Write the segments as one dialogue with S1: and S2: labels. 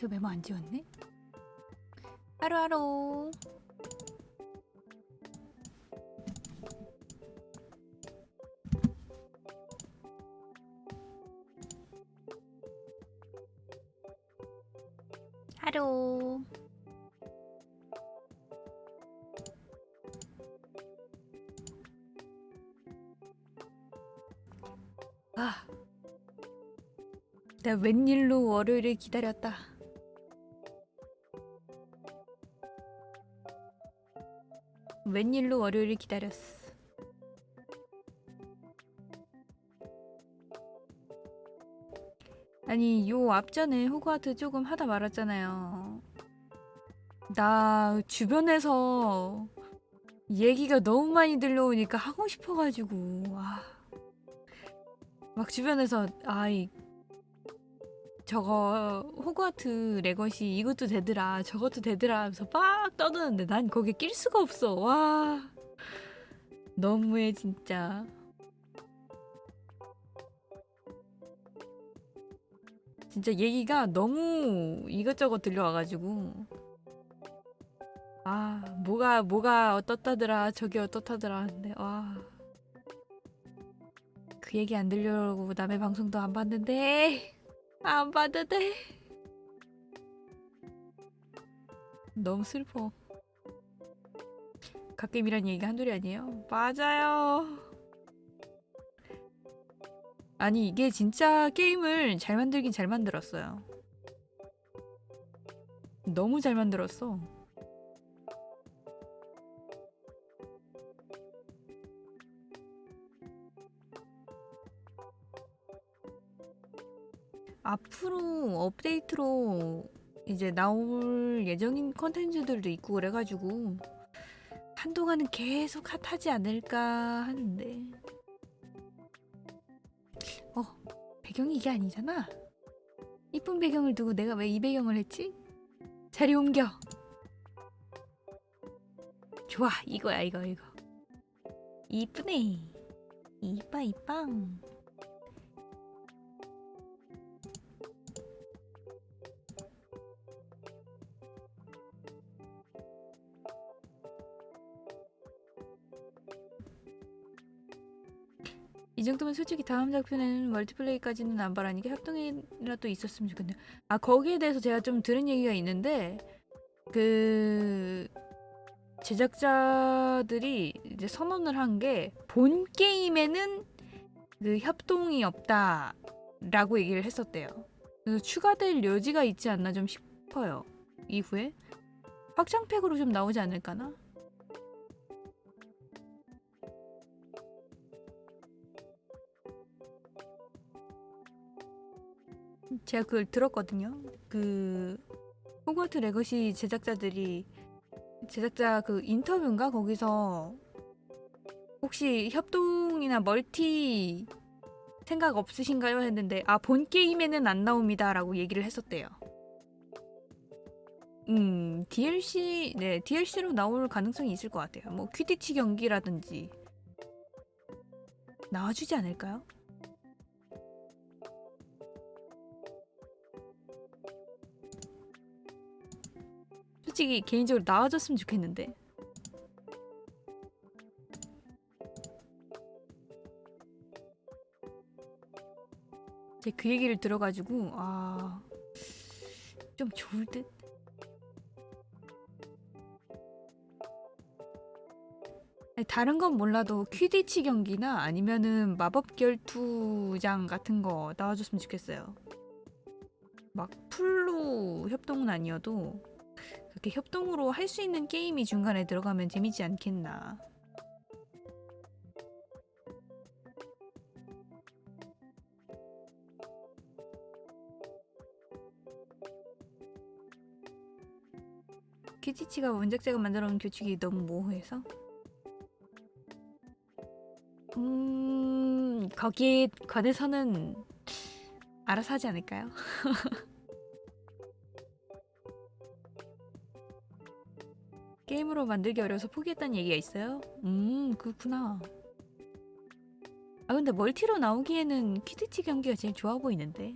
S1: 저 메모 안 지웠네? 하루하루. 하루. 아, 내가 웬일로 월요일을 기다렸다. 웬일로 월요일을 기다렸어. 아니, 요 앞전에 호그와트 조금 하다 말았잖아요. 나 주변에서 얘기가 너무 많이 들려오니까 하고 싶어가지고 막 주변에서 저거 호그와트 레거시 이것도 되더라 저것도 되더라 하면서 막 떠드는데 난 거기에 낄 수가 없어. 와, 너무해 진짜. 진짜 얘기가 너무 이것저것 들려와가지고 뭐가 어떻다더라 저게 어떻다더라 하는데 그 얘기 안 들려고 남의 방송도 안 봤는데 너무 슬퍼. 갓게임이란 얘기가 한둘이 아니에요. 맞아요. 아니 이게 진짜 게임을 잘 만들긴 잘 만들었어요. 너무 잘 만들었어. 앞으로 업데이트로 이제 나올 예정인 컨텐츠들도 있고 그래가지고 한동안은 계속 핫하지 않을까 하는데 배경이 이게 아니잖아. 이쁜 배경을 두고 내가 왜 이 배경을 했지? 자리 옮겨. 좋아, 이거야 이거 이쁘네. 이빵. 이 정도면 솔직히 다음 작품에는 멀티플레이까지는 안 바라니까 협동이라도 있었으면 좋겠네요. 거기에 대해서 제가 좀 들은 얘기가 있는데 그 제작자들이 이제 선언을 한 게 본 게임에는 그 협동이 없다라고 얘기를 했었대요. 그래서 추가될 여지가 있지 않나 좀 싶어요. 이후에 확장팩으로 좀 나오지 않을까나? 제가 그걸 들었거든요. 그 호그와트 레거시 제작자 그 인터뷰인가 거기서 혹시 협동이나 멀티 생각 없으신가요? 했는데 본 게임에는 안 나옵니다라고 얘기를 했었대요. DLC로 나올 가능성이 있을 것 같아요. 뭐 퀴디치 경기라든지 나와주지 않을까요? 솔직히 개인적으로 나와줬으면 좋겠는데. 제가 그 얘기를 들어가지고 좀 좋을 듯? 아니, 다른 건 몰라도 퀴디치 경기나 아니면은 마법 결투장 같은 거 나와줬으면 좋겠어요. 막 풀로 협동은 아니어도 그렇게 협동으로 할 수 있는 게임이 중간에 들어가면 재밌지 않겠나. 퀴디치가 원작자가 만들어놓은 규칙이 너무 모호해서 거기에 관해서는 알아서 하지 않을까요? 게임으로 만들기 어려워서 포기했다는 얘기가 있어요? 그렇구나. 근데 멀티로 나오기에는 퀴디치 경기가 제일 좋아 보이는데.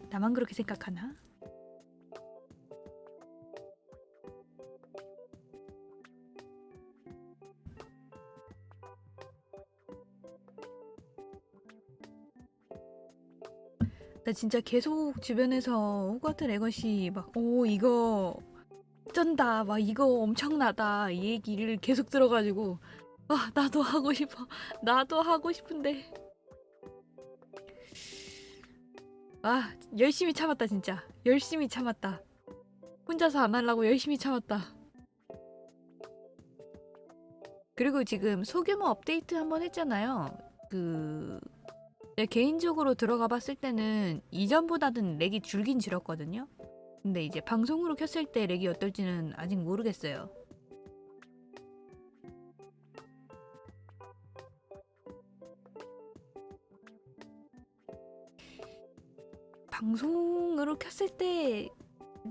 S1: 나만 그렇게 생각하나? 나 진짜 계속 주변에서 호가트 레거시 막 오 이거 쩐다 막 이거 엄청나다 이 얘기를 계속 들어가지고 아 나도 하고 싶어 나도 하고 싶은데 아 열심히 참았다 진짜 열심히 참았다 혼자서 안 하려고 열심히 참았다. 그리고 지금 소규모 업데이트 한번 했잖아요. 내 개인적으로 들어가 봤을 때는 이전보다는 렉이 줄긴 줄었거든요. 근데 이제 방송으로 켰을 때 렉이 어떨지는 아직 모르겠어요. 방송으로 켰을 때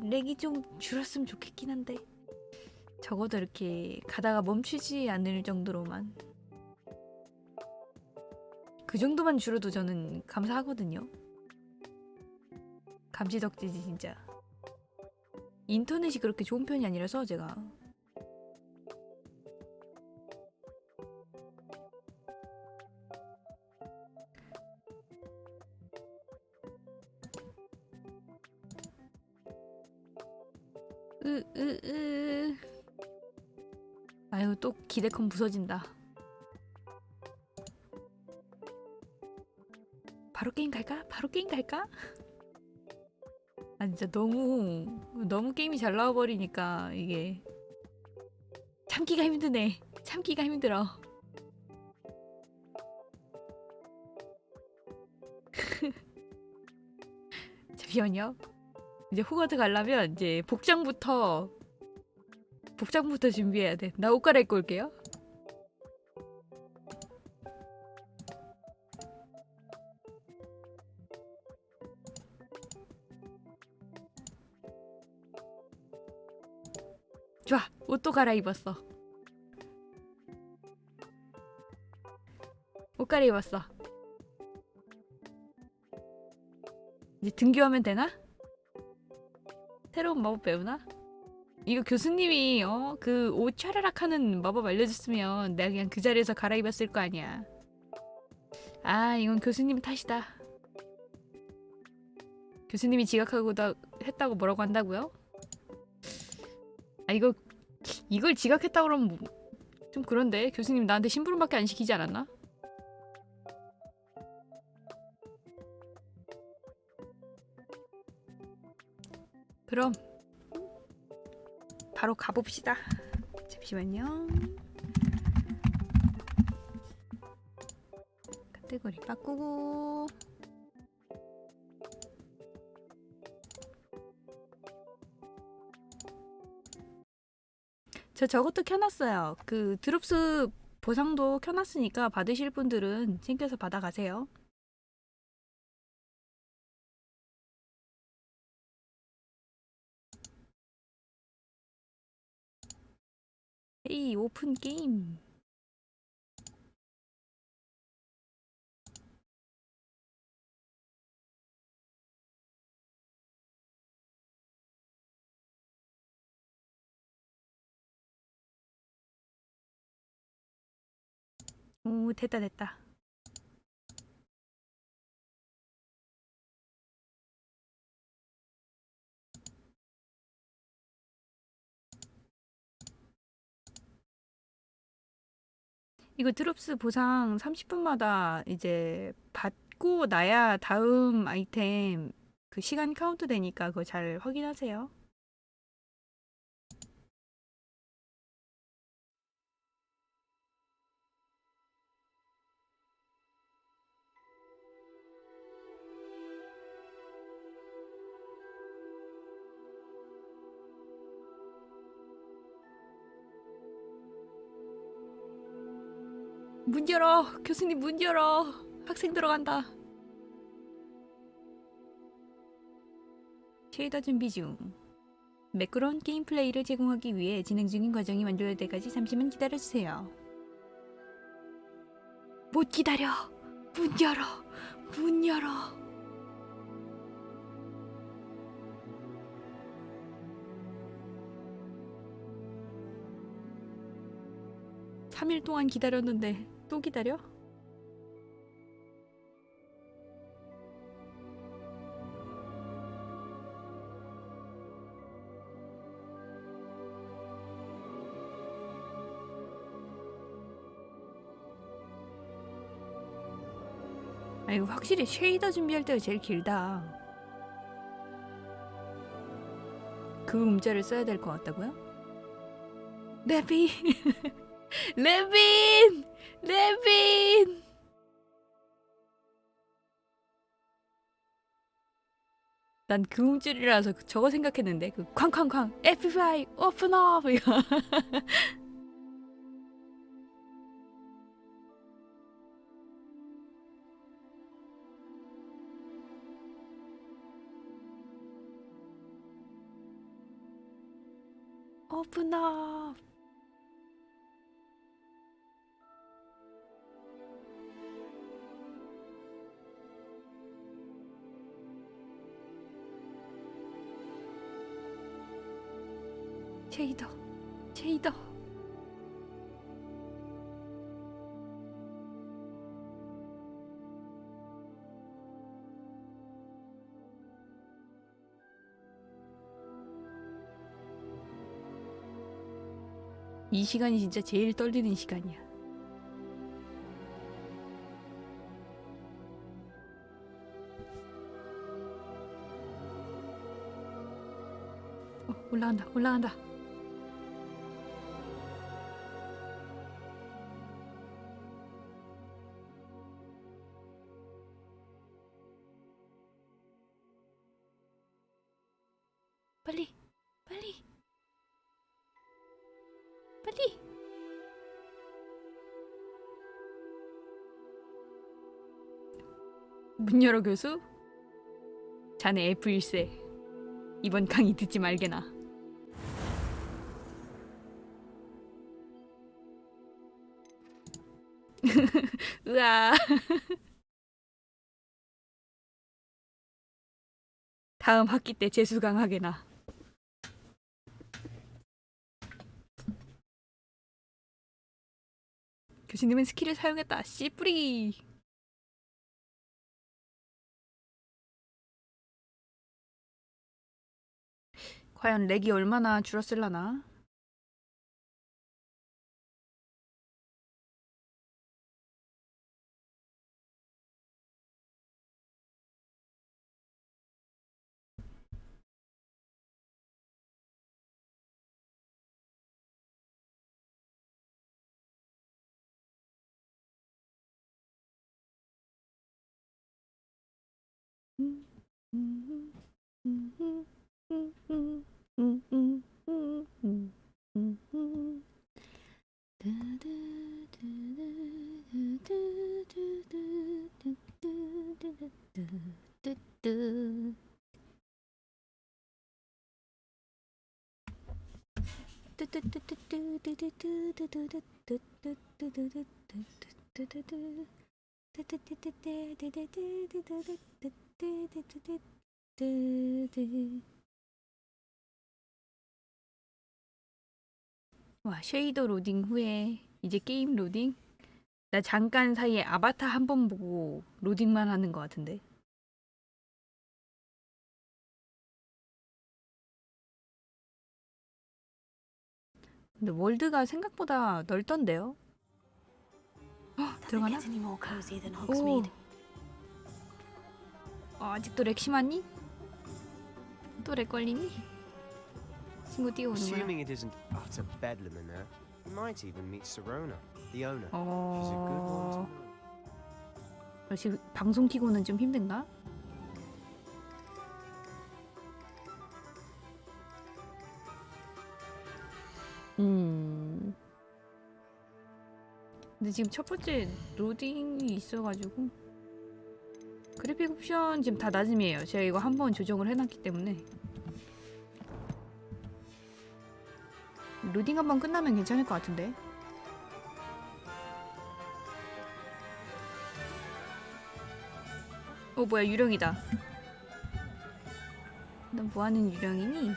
S1: 렉이 좀 줄었으면 좋겠긴 한데 적어도 이렇게 가다가 멈추지 않을 정도로만 그 정도만 줄어도 저는 감사하거든요. 감지덕지지 진짜. 인터넷이 그렇게 좋은 편이 아니라서 제가 아유 또 기대컨 부서진다. 바로 게임 갈까? 바로 게임 갈까? 아 진짜 너무 게임이 잘 나와버리니까 이게 참기가 힘드네. 참기가 힘들어. 잠시만요. 이제 호가드 가려면 이제 복장부터 준비해야 돼. 나 옷 갈아입고 올게요. 좋아, 옷도 갈아입었어. 옷 갈아입었어. 이제 등교하면 되나? 새로운 마법 배우나? 이거 교수님이 그 옷 촤라락 하는 마법 알려줬으면 내가 그냥 그 자리에서 갈아입었을 거 아니야. 아 이건 교수님 탓이다. 교수님이 지각하고 했다고 뭐라고 한다고요? 아 이걸 지각했다 그러면 좀 그런데 교수님 나한테 심부름밖에 안 시키지 않았나? 그럼 바로 가봅시다. 잠시만요. 카테고리 바꾸고 저것도 켜놨어요. 그 드롭스 보상도 켜놨으니까 받으실 분들은 챙겨서 받아가세요. 에이 오픈 게임. 오 됐다. 이거 드롭스 보상 30분마다 이제 받고 나야 다음 아이템 그 시간 카운트 되니까 그거 잘 확인하세요. 문 열어! 교수님 문 열어! 학생 들어간다. 쉐이더 준비 중. 매끄러운 게임 플레이를 제공하기 위해 진행 중인 과정이 완료될 때까지 잠시만 기다려주세요. 못 기다려! 문 열어! 문 열어! 3일 동안 기다렸는데 또 기다려? 아, 이거 확실히 쉐이더 준비할 때가 제일 길다. 그 음자를 써야 될 것 같다고요? 레빈! 레빈! 레빈! 난 그 음질이라서 저거 생각했는데 그 쾅쾅쾅 FBI 오픈 업 이거. 오픈 업. 쉐이더. 쉐이더. 이 시간이 진짜 제일 떨리는 시간이야. 올라간다. 올라간다. 빨리. 빨리. 빨리. 문 열어 교수. 자네 F일세. 이번 강의 듣지 말게나. 으아. 다음 학기 때 재수 강하게나. 교수님은 스킬을 사용했다. 씨뿌리. 과연 렉이 얼마나 줄었을라나? 와, 쉐이더 로딩 후에 이제 게임 로딩? 나 잠깐 사이에 아바타 한 번 보고 로딩만 하는 것 같은데. 근데 월드가 생각보다 넓던데요? 헉, 들어가나? 오. 아직도 렉 심하니? 또 렉 걸리니? 친구 뛰어오는 거야.
S2: Assuming it isn't utter bedlam in there, you might even meet Serona, the owner. She's a good one to know.
S1: 역시 방송 키고는 좀 힘든가? 근데 지금 첫 번째 로딩이 있어가지고 그래픽 옵션 지금 다 낮음이에요. 제가 이거 한번 조정을 해놨기 때문에 로딩 한번 끝나면 괜찮을 것 같은데. 뭐야, 유령이다. 너 뭐하는 유령이니?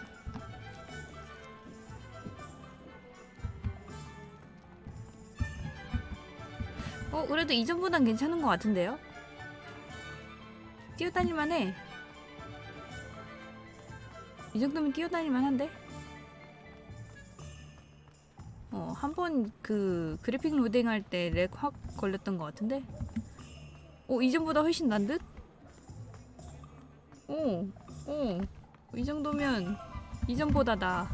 S1: 그래도 이전보단 괜찮은 것 같은데요? 뛰어다닐만 해. 이 정도면 뛰어다닐만 한데? 한 번 그 그래픽 로딩 할 때 렉 확 걸렸던 것 같은데? 이전보다 훨씬 난 듯? 이 정도면 이전보다 나.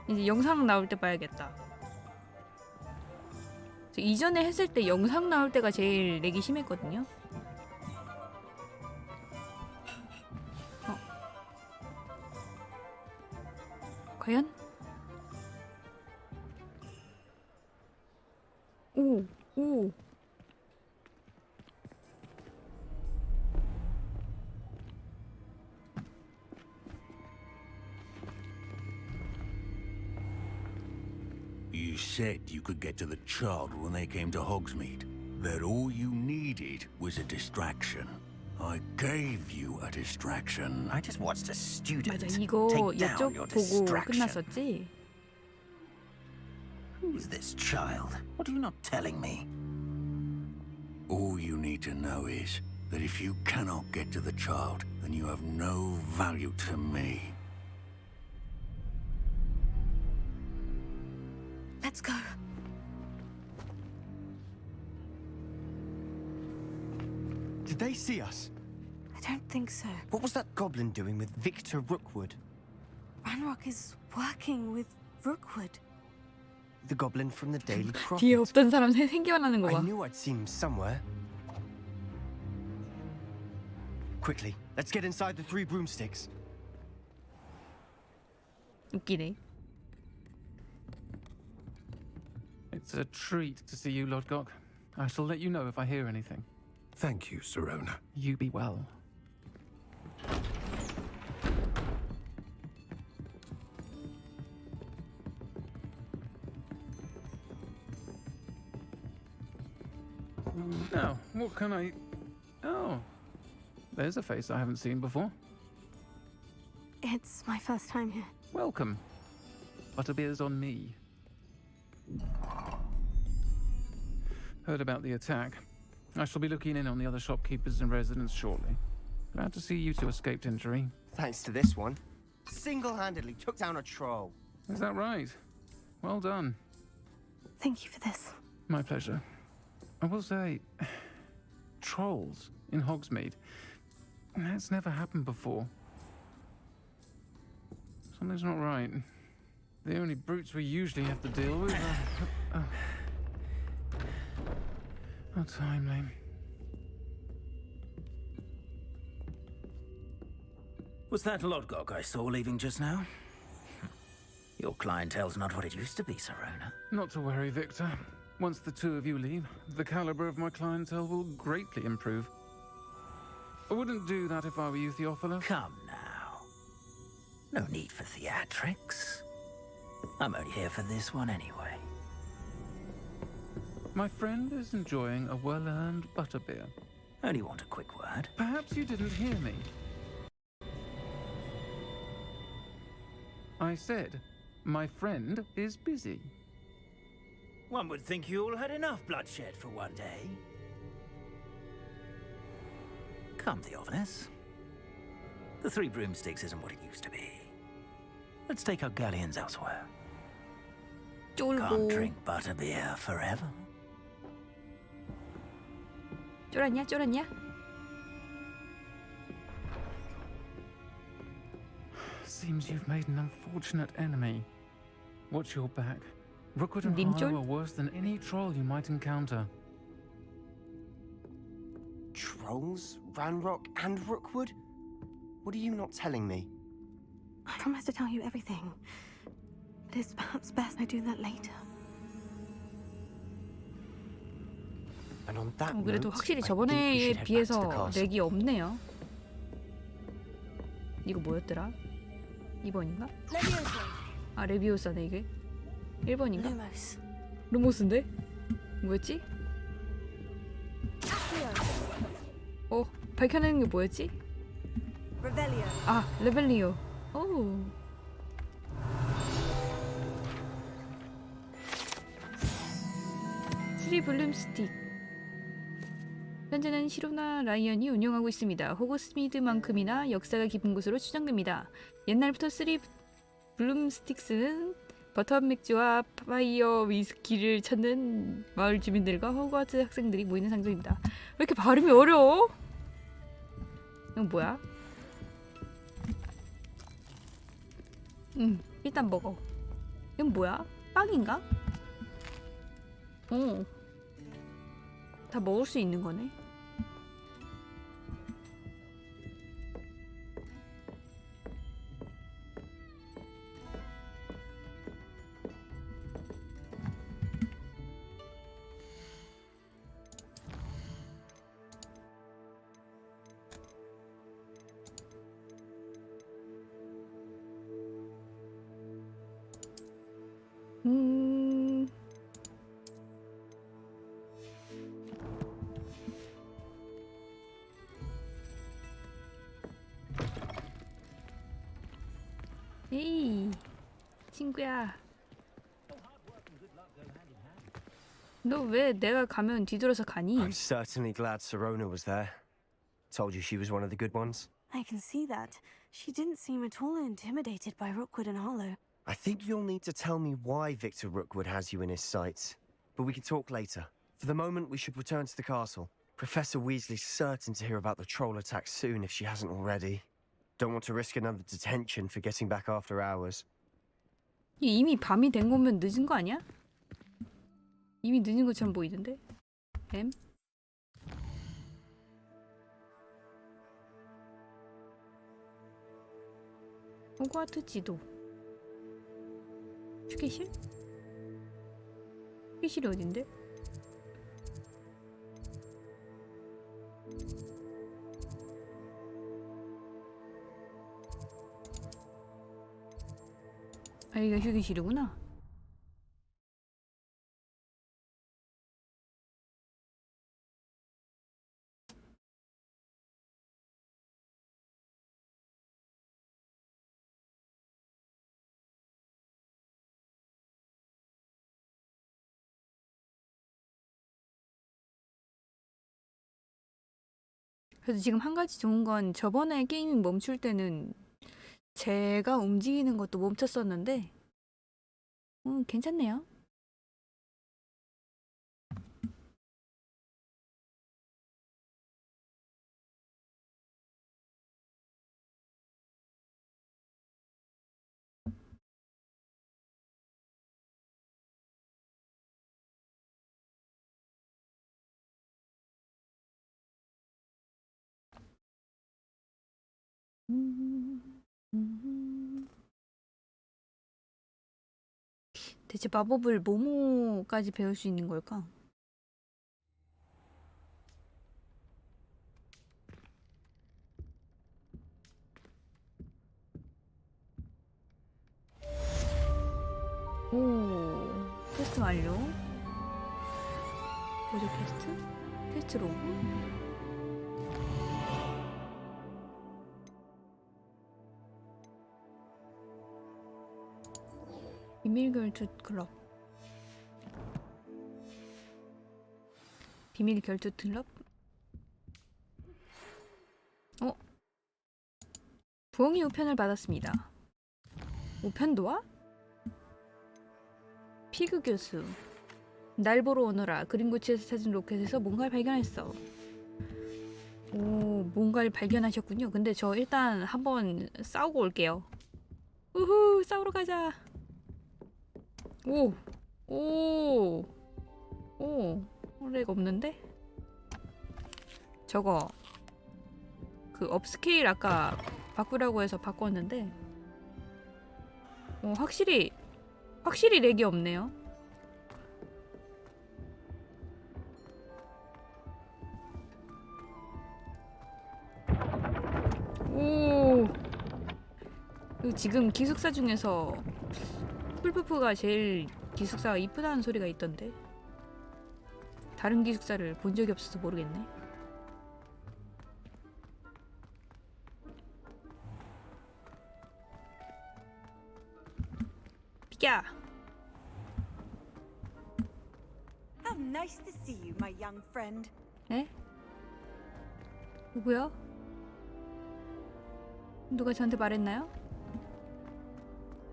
S1: 이제 영상 나올 때 봐야겠다. 저 이전에 했을 때 영상 나올 때가 제일 렉이 심했거든요. 과연? 오.
S3: You said you could get to the child when they came to Hogsmeade. That all you needed was a distraction. I gave you a distraction.
S4: I just watched a student
S1: 맞아, 이거
S4: take
S1: 이쪽
S4: down your
S1: 보고
S4: distraction.
S1: 끝났었지?
S4: Who's this child? What are you not telling me?
S3: All you need to know is that if you cannot get to the child, then you have no value to me.
S5: Let's go.
S2: Did they see us?
S5: I don't think so.
S2: What was that goblin doing with Victor Rookwood?
S5: Ranrock is working with Rookwood.
S2: The goblin from the Daily Prophet.
S1: 뒤에 없던 사람 생겨나는 거
S2: I
S1: 봐.
S2: knew I'd seen him somewhere. Quickly, let's get inside the three broomsticks.
S1: 웃기네.
S6: It's a treat to see you, Lodgok. I shall let you know if I hear anything.
S3: Thank you, Sirona.
S6: You be well. Now, what can I... Oh, there's a face I haven't seen before.
S5: It's my first time here.
S6: Welcome. Butterbeer's on me. Heard about the attack. I shall be looking in on the other shopkeepers and residents shortly. Glad to see you two escaped injury.
S2: Thanks to this one. Single-handedly took down a troll.
S6: Is that right? Well done.
S5: Thank you for this.
S6: My pleasure. I will say, trolls in Hogsmeade. That's never happened before. Something's not right. The only brutes we usually have to deal with are... How timely.
S4: Was that Lodgok I saw leaving just now? Your clientele's not what it used to be, Sirona.
S6: Not to worry, Victor. Once the two of you leave, the caliber of my clientele will greatly improve. I wouldn't do that if I were you, Theophilus.
S4: Come now. No need for theatrics. I'm only here for this one anyway.
S6: My friend is enjoying a well-earned butterbeer.
S4: Only want a quick word.
S6: Perhaps you didn't hear me. I said, my friend is busy.
S4: One would think you all had enough bloodshed for one day. Come, Theophilus. The Three Broomsticks isn't what it used to be. Let's take our galleons elsewhere. Can't
S1: 쫄보.
S4: drink butterbeer forever.
S1: 쫄았냐? 쫄았냐?
S6: Seems you've made an unfortunate enemy. Watch your back. Rookwood and
S1: 님쫄?
S6: Harlow are worse than any troll you might encounter.
S2: Trolls, Ranrock, and Rookwood? What are you not telling me?
S5: I promise to tell you everything. But it's perhaps best I do that later.
S2: And on that
S1: 그래도
S2: note,
S1: 확실히
S2: I think we
S1: 저번에에
S2: should head back to the
S1: 비해서
S2: castle.
S1: 렉이 없네요. 이거 뭐였더라? 2번인가? 아, 레비오사네 이게. 1번인가?
S5: Lumos.
S1: 루모스인데? 뭐였지? 밝혀내는 게 뭐였지?
S5: Revelio.
S1: 아, 레벨리오. 오. 3 블룸스틱. 현재는 시로나 라이언이 운영하고 있습니다. 호그스미드만큼이나 역사가 깊은 곳으로 추정됩니다. 옛날부터 3 블룸스틱스는 버터 맥주와 파이어 위스키를 찾는 마을 주민들과 호그와트 학생들이 모이는 상점입니다. 왜 이렇게 발음이 어려워? 이건 뭐야? 일단 먹어. 이건 뭐야? 빵인가? 오, 다 먹을 수 있는 거네. 에이, 친구야. 너 왜 내가 가면 뒤돌아서 가니?
S2: I'm certainly glad Sirona was there. Told you she was one of the good ones.
S5: I can see that. She didn't seem at all intimidated by Rookwood and Hollow.
S2: I think you'll need to tell me why Victor Rookwood has you in his sights. But we can talk later. For the moment, we should return to the castle. Professor Weasley's certain to hear about the troll attack soon if she hasn't already. Don't want to risk another detention for getting back after hours.
S1: 이미 밤이 된 거면 늦은 거 아니야? 이미 늦은 것처럼 보이던데? 뱀? 호그와트 지도. 휴게실? 휴게실이 어딘데? 아, 여기가 휴게실이구나. 그래서 지금 한 가지 좋은 건 저번에 게임 멈출 때는 제가 움직이는 것도 멈췄었는데 괜찮네요. 대체 마법을 뭐뭐까지 배울 수 있는 걸까? 오, 퀘스트 완료. 보조 퀘스트? 퀘스트 로그? 비밀 결투 클럽. 비밀 결투 클럽? 부엉이 우편을 받았습니다. 우편도와? 피그 교수. 날 보러 오너라. 그린고치에서 찾은 로켓에서 뭔가를 발견했어. 오, 뭔가를 발견하셨군요. 근데 저 일단 한번 싸우고 올게요. 우후, 싸우러 가자. 오, 오, 렉 없는데? 저거 그 업스케일 아까 바꾸라고 해서 바꿨는데 확실히 렉이 없네요. 오, 지금 기숙사 중에서 풀푸프가 제일 기숙사가 이쁘다는 소리가 있던데 다른 기숙사를 본 적이 없어서 모르겠네. 비켜!
S5: How
S7: Nice to see you, my young friend.
S1: 에? 누구야? 누가 저한테 말했나요?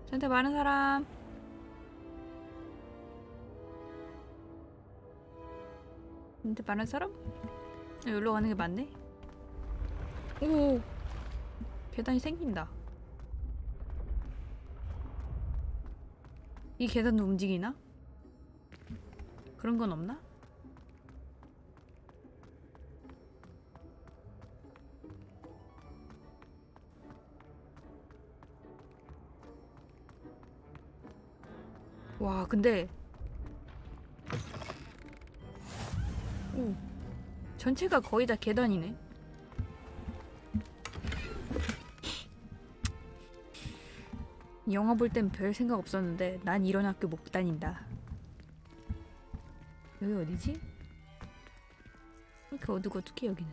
S1: 저한테 말한 사람. 저한테 말한 사람? 여기로 가는 게 맞네? 오! 계단이 생긴다. 이 계단도 움직이나? 그런 건 없나? 와, 근데 오, 전체가 거의 다 계단이네. 영화 볼 땐 별 생각 없었는데 난 이런 학교 못 다닌다. 여기 어디지? 이렇게 어둑어둑해 여기는.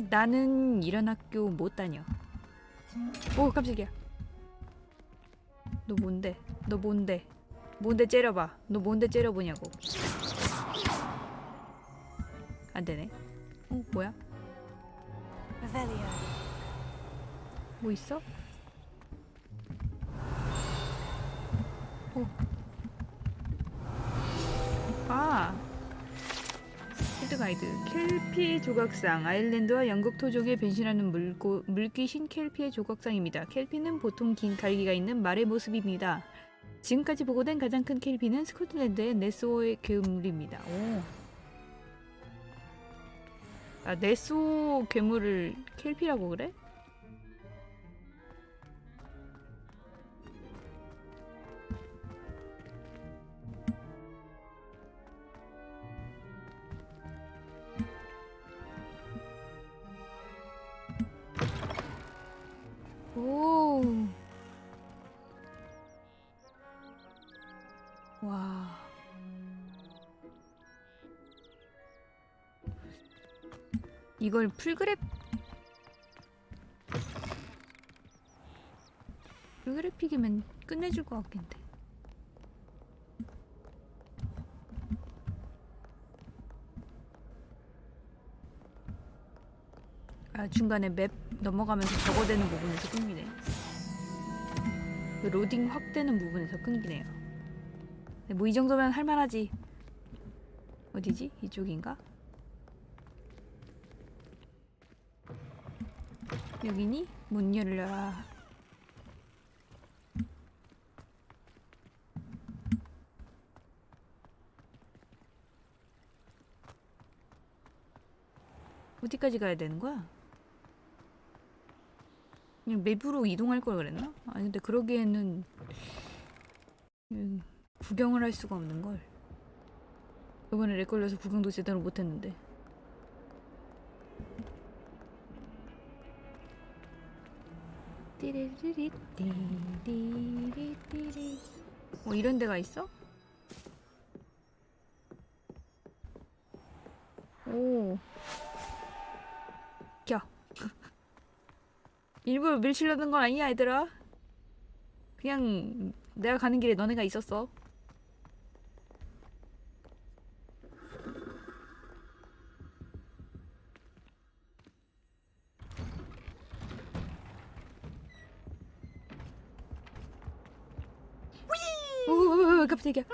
S1: 나는 이런 학교 못 다녀. 오, 깜짝이야. 너 뭔데? 너 뭔데? 뭔데 째려봐. 너 뭔데 째려보냐고. 안 되네. 뭐야?
S7: Revelio.
S1: 뭐 있어? 아, 필드 가이드. 켈피 조각상. 아일랜드와 영국 토종에 변신하는 물귀신 켈피의 조각상입니다. 켈피는 보통 긴 갈기가 있는 말의 모습입니다. 지금까지 보고된 가장 큰 켈피는 스코틀랜드의 네스오의 괴물입니다. 오. 아, 네스오 괴물을 켈피라고 그래? 오. 와. 이걸 풀그래픽이면 끝내줄 것 같긴데. 아, 중간에 맵 넘어가면서 적어대는 부분에서 끊기네. 그 로딩 확 되는 부분에서 끊기네요. 뭐 이 정도면 할만하지. 어디지? 이쪽인가? 여기니? 문 열려라. 어디까지 가야 되는 거야? 그냥 맵으로 이동할 걸 그랬나? 아니 근데 그러기에는 구경을 할 수가 없는 걸. 이번에 렉 걸려서 구경도 제대로 못했는데. 띠리리리띠리리리리. 이런 데가 있어? 오. 야. 일부러 밀치려는 건 아니야, 얘들아. 그냥 내가 가는 길에 너네가 있었어. 오, 깜짝이야.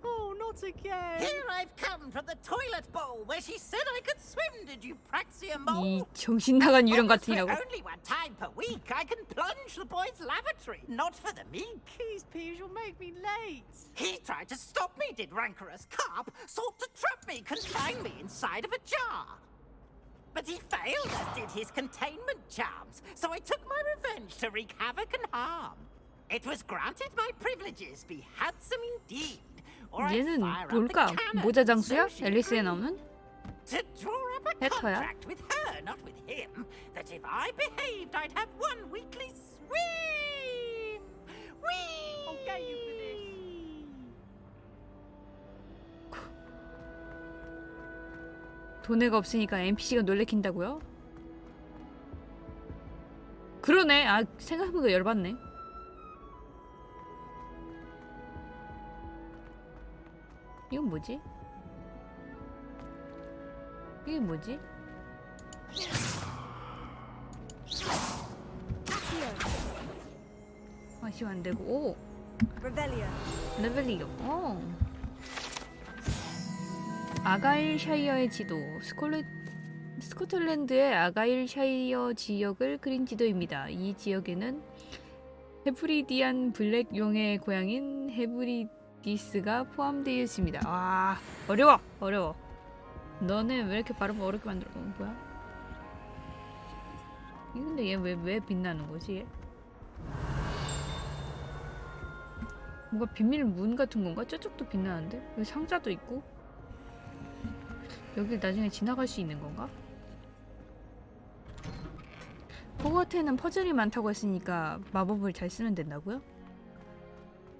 S7: Oh, not again.
S8: Here I've come from the toilet bowl where she said I could swim. Did you praxia
S1: 이
S8: mole?
S1: 정신 나간 유령
S8: Almost for
S1: 같으냐고.
S8: only one time per week, I can plunge the boy's lavatory. Not for the meek.
S7: These peeves will make me late.
S8: He tried to stop me, did rancorous carp. Sought to trap me, confine me inside of a jar. But he failed, as did his containment charms. So I took my revenge to wreak havoc and harm. It was granted my privileges be handsome indeed. Or I'd
S1: 얘는
S8: fire up the
S1: 뭘까?
S8: cannon.
S1: 모자 장수야?
S8: So she
S1: 앨리스에
S8: agreed.
S1: 나오는?
S8: To draw up a
S1: 해터야?
S8: contract with her, not with him, that if I behaved, I'd have one weekly swim. Whee!
S7: I'll get you for this.
S1: 돈애가 없으니까 NPC가 놀래킨다고요? 그러네. 아, 생각해보니까 열받네. 이건 뭐지? 이게 뭐지? 아시안 되고. 오!
S7: Revelio.
S1: 레벨리오. 아가일샤이어의 지도. 스코틀랜드의 아가일샤이어 지역을 그린 지도입니다. 이 지역에는 헤브리디안 블랙 용의 고향인 헤브리디스가 포함되어 있습니다. 와, 어려워. 너네 왜 이렇게 발음 어렵게 만들어? 뭐야? 이 근데 얘 왜 빛나는 거지? 얘? 뭔가 비밀 문 같은 건가? 저쪽도 빛나는데? 여기 상자도 있고? 여길 나중에 지나갈 수 있는 건가? 호거트에는 퍼즐이 많다고 했으니까 마법을 잘 쓰면 된다고요?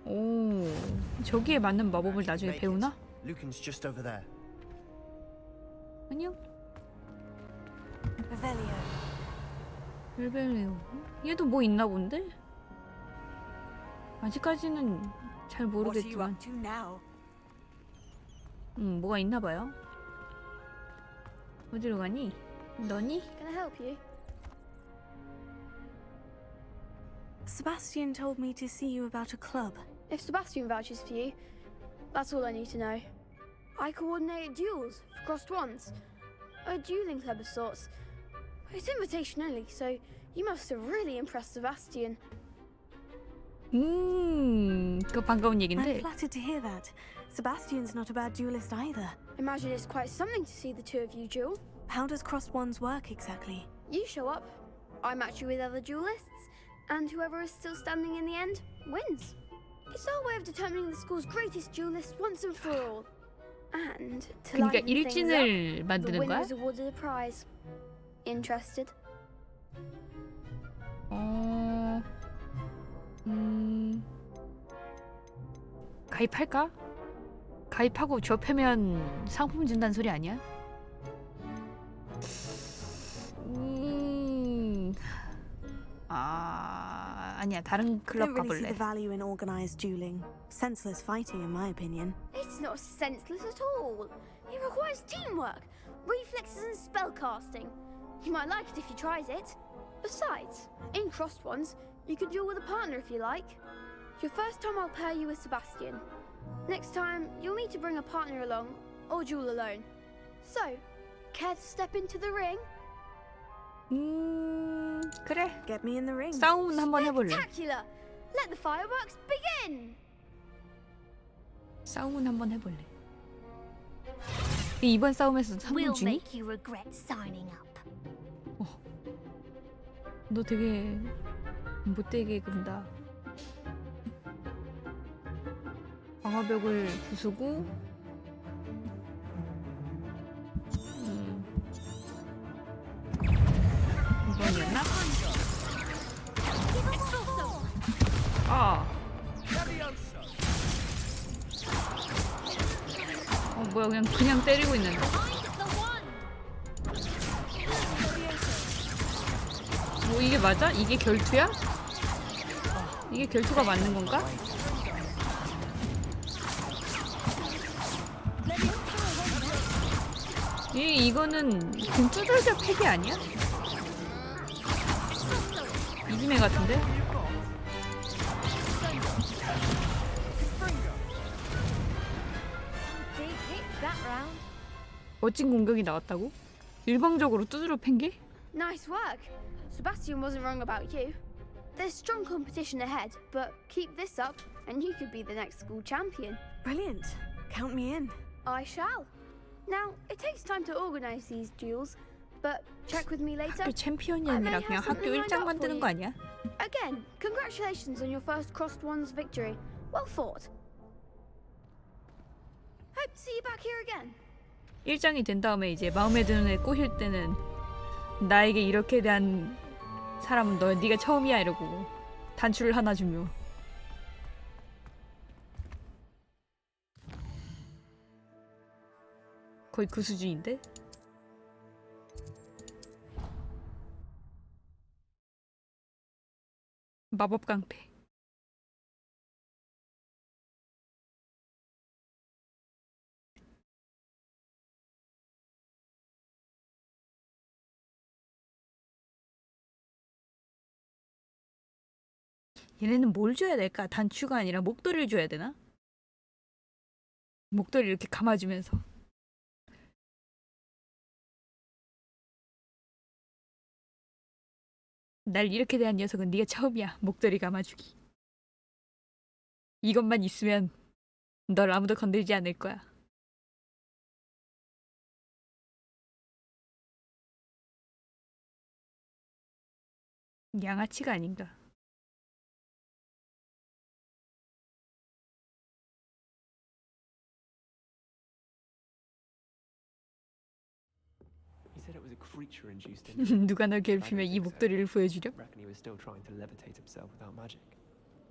S1: 오, 저기에 맞는 마법을 나중에 배우나?
S2: Lucan's just over there.
S1: 아니요.
S7: Revelio.
S1: 벨벨레오. 얘도 뭐 있나 본데? 아직까지는 잘
S7: What are you
S1: 모르겠지만.
S7: up to now?
S1: 뭐가 있나 봐요. 어디로 가니? 너니?
S5: Can I help you? Sebastian told me to see you about a club.
S9: If Sebastian vouches for you, that's all I need to know. I coordinate duels for crossed ones. A dueling club of sorts. It's invitation only, so you must have really impressed Sebastian.
S1: 그거 반가운
S5: I'm
S1: 얘긴데.
S5: flattered to hear that. Sebastian's not a bad duelist either.
S9: Imagine it's quite something to see the two of you duel.
S5: How does crossed wands work exactly?
S9: You show up, I match you with other duelists, and whoever is still standing in the end wins. It's our way of determining the school's greatest duelist once and for all. And to
S1: 그러니까
S9: liven things up,
S1: 일진을
S9: the
S1: 만드는
S9: winner
S1: 거야?
S9: is awarded a prize. Interested?
S1: 가입할까? 가입하고 접하면 상품 준다는 소리 아니야? 아니야. 다른
S5: I
S1: 클럽
S5: don't really see
S1: 가볼래.
S5: the value in organized dueling. Senseless fighting, in my opinion.
S9: It's not senseless at all. It requires teamwork, reflexes, and spellcasting. You might like it if you tried it. Besides, in crossed ones, you could duel with a partner if you like. Your first time I'll pair you with Sebastian. Next time, you'll need to bring a partner along, or duel alone. So, care to step into the ring?
S1: 그래.
S5: Get me in the ring.
S1: 싸움은 한번 해볼래.
S9: Spectacular! Let the fireworks begin!
S1: 싸움은 한번 해볼래. 이번 싸움에서 상품
S10: We'll
S1: 주니?
S10: make you regret signing up.
S1: 너 되게 못되게 군다. 방어벽을 부수고 이번이었나? 뭐야 그냥 때리고 있는데. 뭐 이게 맞아? 이게 결투야? 이게 결투가 맞는 건가? 이거는 금두들겨 패기 아니야? 이지메 같은데?
S10: Big hits that round.
S1: 멋진 공격이 나왔다고? 일방적으로 두드려 팬 게?
S9: Nice work. Sebastian wasn't wrong about you. There's strong competition ahead, but keep this up and you could be the next school champion.
S5: Brilliant. Count me in.
S9: I shall. Now, it takes time to organize these duels, but check with me later.
S1: 학교 챔피언이 아니라 그냥 학교 일장 만드는 거 아니야?
S9: Again, congratulations on your first crossed ones victory. Well fought. Hope to see you back here again.
S1: 일장이 된 다음에 이제 마음에 드는 애 꼬실 때는 나에게 이렇게 대한 사람은 네가 처음이야 이러고 단추를 하나 주며. 거의 그 수준인데? 마법 깡패. 얘네는 뭘 줘야 될까? 단추가 아니라 목도리를 줘야 되나? 목도리 이렇게 감아주면서. 날 이렇게 대한 녀석은 네가 처음이야. 목도리 감아주기. 이것만 있으면 널 아무도 건들지 않을 거야. 양아치가 아닌가.
S11: He said it was a creature-induced injury.
S1: 누가 널
S11: I
S1: 괴롭히면
S11: don't
S1: 이
S11: think so.
S1: 목도리를 보여주렴?
S11: Reckon he was still trying to levitate himself without magic.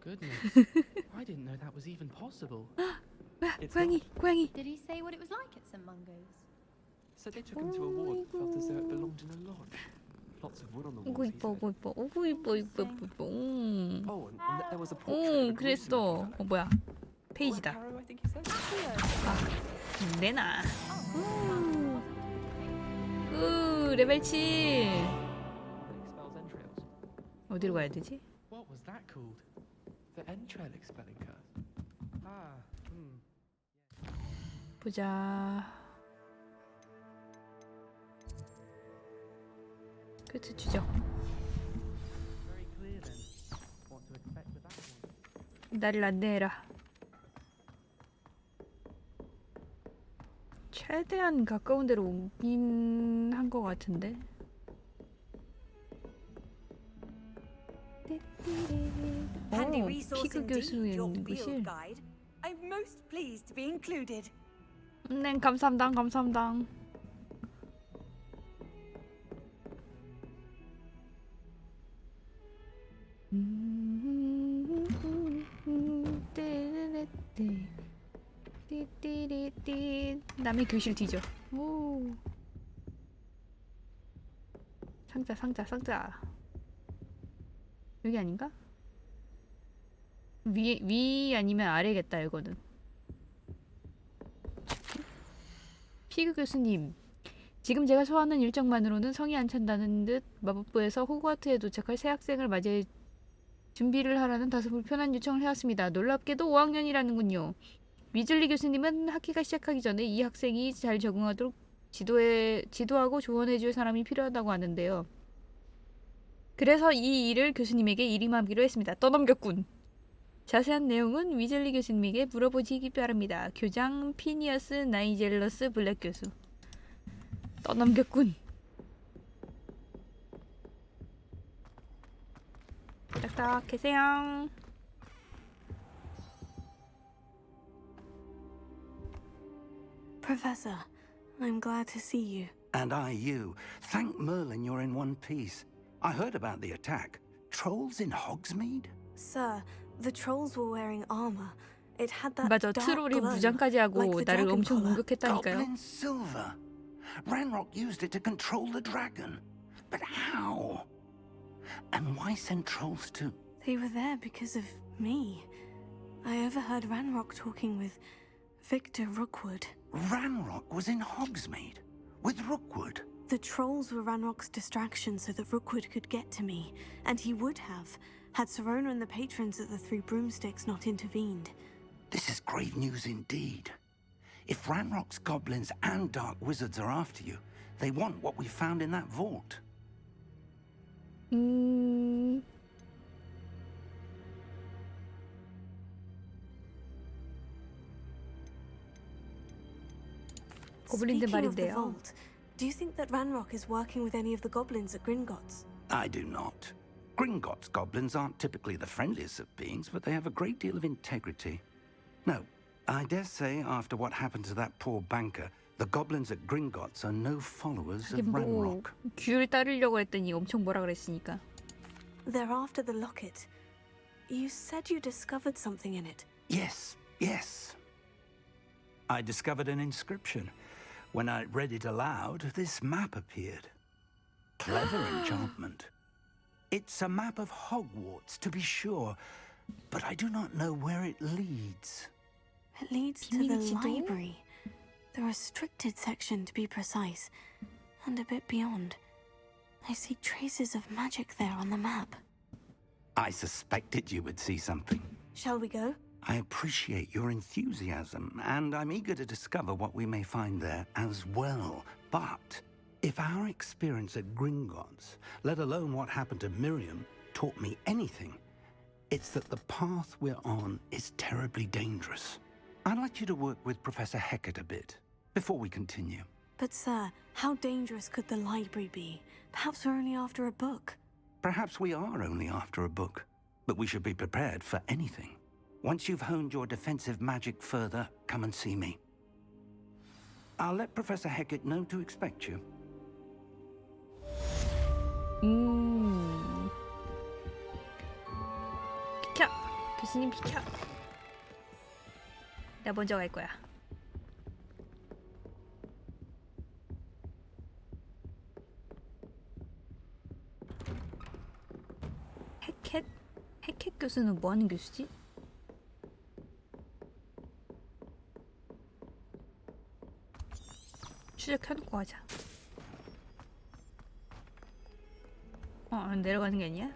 S12: Goodness. I didn't know that was even possible.
S11: It's
S1: 고양이,
S11: not.
S1: 고양이.
S10: Did he say what it was like at St. Mungo's?
S11: So they took him to a ward that felt as though it belonged in a lodge. Lots of wood on the
S1: 오고
S11: walls, he
S1: 이뻐,
S11: said.
S1: 오고 이뻐, 오고 이뻐, 이뻐, 이뻐, 이뻐.
S11: Oh, and there was a portrait of a
S1: 그랬어.
S11: gruesome
S1: 뭐야? 페이지다.
S11: Caro, I think he said.
S1: 내놔. 레벨 7.
S11: Expels entrails.
S1: 어디로 가야 되지?
S12: What was that called?
S11: The entrail expelling curse.
S12: Ah,
S1: 보자. 끝을 주죠.
S12: very clear then. What to expect with that one.
S1: 나를 안내해라. 최대한 가까운 데로 오긴 한 것 같은데.
S13: Handy resource
S1: 피그
S13: indeed,
S1: 교수의
S13: your
S1: 연구실.
S13: field guide. I'm most pleased to be included.
S1: 네, 감사합니다. 감사합니다. 띠띠리띠. 남의 교실 뒤져. 오. 상자, 상자, 상자. 여기 아닌가? 위 아니면 아래겠다, 이거는. 피그 교수님, 지금 제가 소화하는 일정만으로는 성이 안 찬다는 듯 마법부에서 호그와트에 도착할 새 학생을 맞이해 준비를 하라는 다소 불편한 요청을 해왔습니다. 놀랍게도 5학년이라는군요. 위즐리 교수님은 학기가 시작하기 전에 이 학생이 잘 적응하도록 지도하고 조언해줄 사람이 필요하다고 하는데요. 그래서 이 일을 교수님에게 일임하기로 했습니다. 떠넘겼군. 자세한 내용은 위즐리 교수님에게 물어보시기 바랍니다. 교장 피니어스 나이젤러스 블랙 교수. 떠넘겼군. 딱딱 계세요.
S5: Professor, I'm glad to see you.
S3: And I you. Thank Merlin you're in one piece. I heard about the attack. Trolls in Hogsmeade?
S5: Sir, the trolls were wearing armor. It had that
S1: 맞아,
S5: dark
S1: 트롤이
S5: glow,
S1: 무장까지 하고
S5: like the
S1: 나를
S5: dragon
S1: 엄청
S5: collar.
S1: 공격했다니까요.
S3: Goblin silver. Ranrock used it to control the dragon. But how? And why send trolls to...
S5: They were there because of me. I overheard Ranrock talking with Victor Rookwood.
S3: Ranrock was in Hogsmeade with Rookwood.
S5: The trolls were Ranrock's distraction so that Rookwood could get to me, and he would have, had Serona and the patrons at the Three Broomsticks not intervened.
S3: This is grave news indeed. If Ranrock's goblins and dark wizards are after you, they want what we found in that vault.
S1: 고블린들
S5: Speaking of the
S1: 말인데요.
S5: vault, do you think that Ranrock is working with any of the goblins at Gringotts?
S3: I do not. Gringotts goblins aren't typically the friendliest of beings, but they have a great deal of integrity. No, I dare say after what happened to that poor banker, the goblins at Gringotts are no followers of
S1: 하긴 뭐
S3: Ranrock.
S1: 귤 따르려고 했더니 엄청 뭐라 그랬으니까.
S5: They're after the locket. You said you discovered something in it.
S3: Yes, yes. I discovered an inscription. When I read it aloud, this map appeared. Clever enchantment. It's a map of Hogwarts, to be sure, but I do not know where it leads.
S5: It leads to the
S1: 비밀의 지도?
S5: library. The restricted section, to be precise, and a bit beyond. I see traces of magic there on the map.
S3: I suspected you would see something.
S5: Shall we go?
S3: I appreciate your enthusiasm, and I'm eager to discover what we may find there as well. But if our experience at Gringotts, let alone what happened to Miriam, taught me anything, it's that the path we're on is terribly dangerous. I'd like you to work with Professor Hecat a bit before we continue.
S5: But sir, how dangerous could the library be? Perhaps we're only after a book.
S3: Perhaps we are only after a book, but we should be prepared for anything. Once you've honed your defensive magic further, come and see me. I'll let Professor Hecat know to expect you.
S1: 비켜! 교수님 비켜! 나 먼저 갈 거야. 헤캣 교수는 뭐 하는 교수지? 추적해놓고 가자. 내려가는 게 아니야?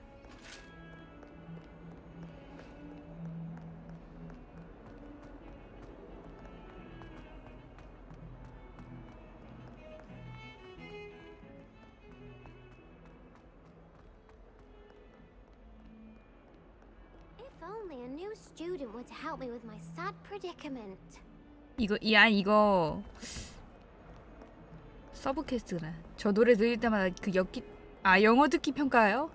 S9: If only a new student were to help me with my sad predicament.
S1: 이거 서브 퀘스트구나. 저 노래 들을 때마다 그 영어 듣기 평가요?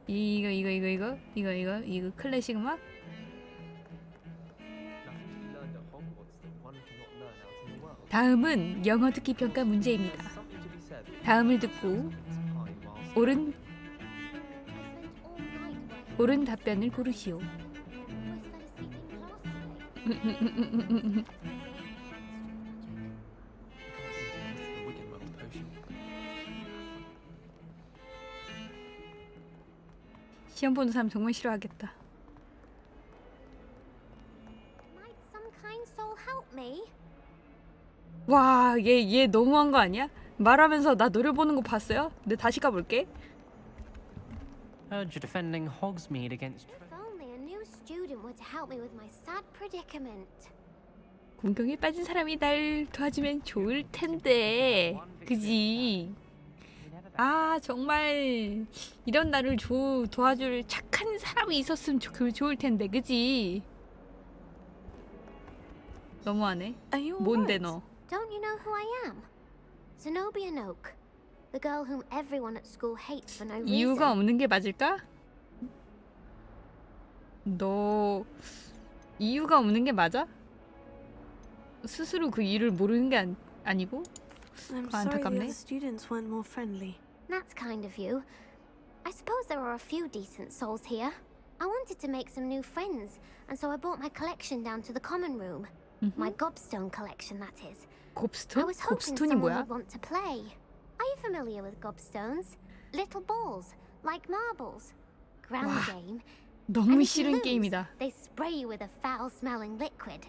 S1: 이거 클래식 음악? 다음은 영어 듣기 평가 문제입니다. 다음을 듣고 옳은 답변을 고르시오. 시험 보는 사람 정말 싫어하겠다.
S9: Might some kind soul help me?
S1: 와, 얘 너무한 거 아니야? 말하면서 나 노려보는 거 봤어요? 근데 다시 가볼게.
S12: Heard you're defending Hogsmeade against.
S9: If only a new student were to help me with my sad predicament.
S1: 공경에 빠진 사람이 날 도와주면 좋을 텐데, 그지? 아, 정말 이런 나를 도와줄 착한 사람이 있었으면 좋을 텐데, 그지? 너무하네. 뭔데 너?
S9: Don't you know who I am? Zenobia Noak, the girl whom everyone at school hates for no reason.
S1: 이유가 없는 게 맞을까? 너 이유가 없는 게 맞아? 스스로 그 이유를 모르는 게 아니고?
S5: I'm sorry the other students weren't more friendly.
S9: That's kind of you. I suppose there are a few decent souls here. I wanted to make some new friends, and so I brought my collection down to the common room. My gobstone collection, that is. I
S1: 곱스톤?
S9: was hoping
S1: 곱스톤이
S9: someone
S1: 뭐야?
S9: would want to play. Are you familiar with gobstones? Little balls, like marbles. Ground
S1: 와,
S9: game.
S1: 너무
S9: And if you
S1: 싫은
S9: lose,
S1: 게임이다.
S9: they spray you with a foul-smelling liquid.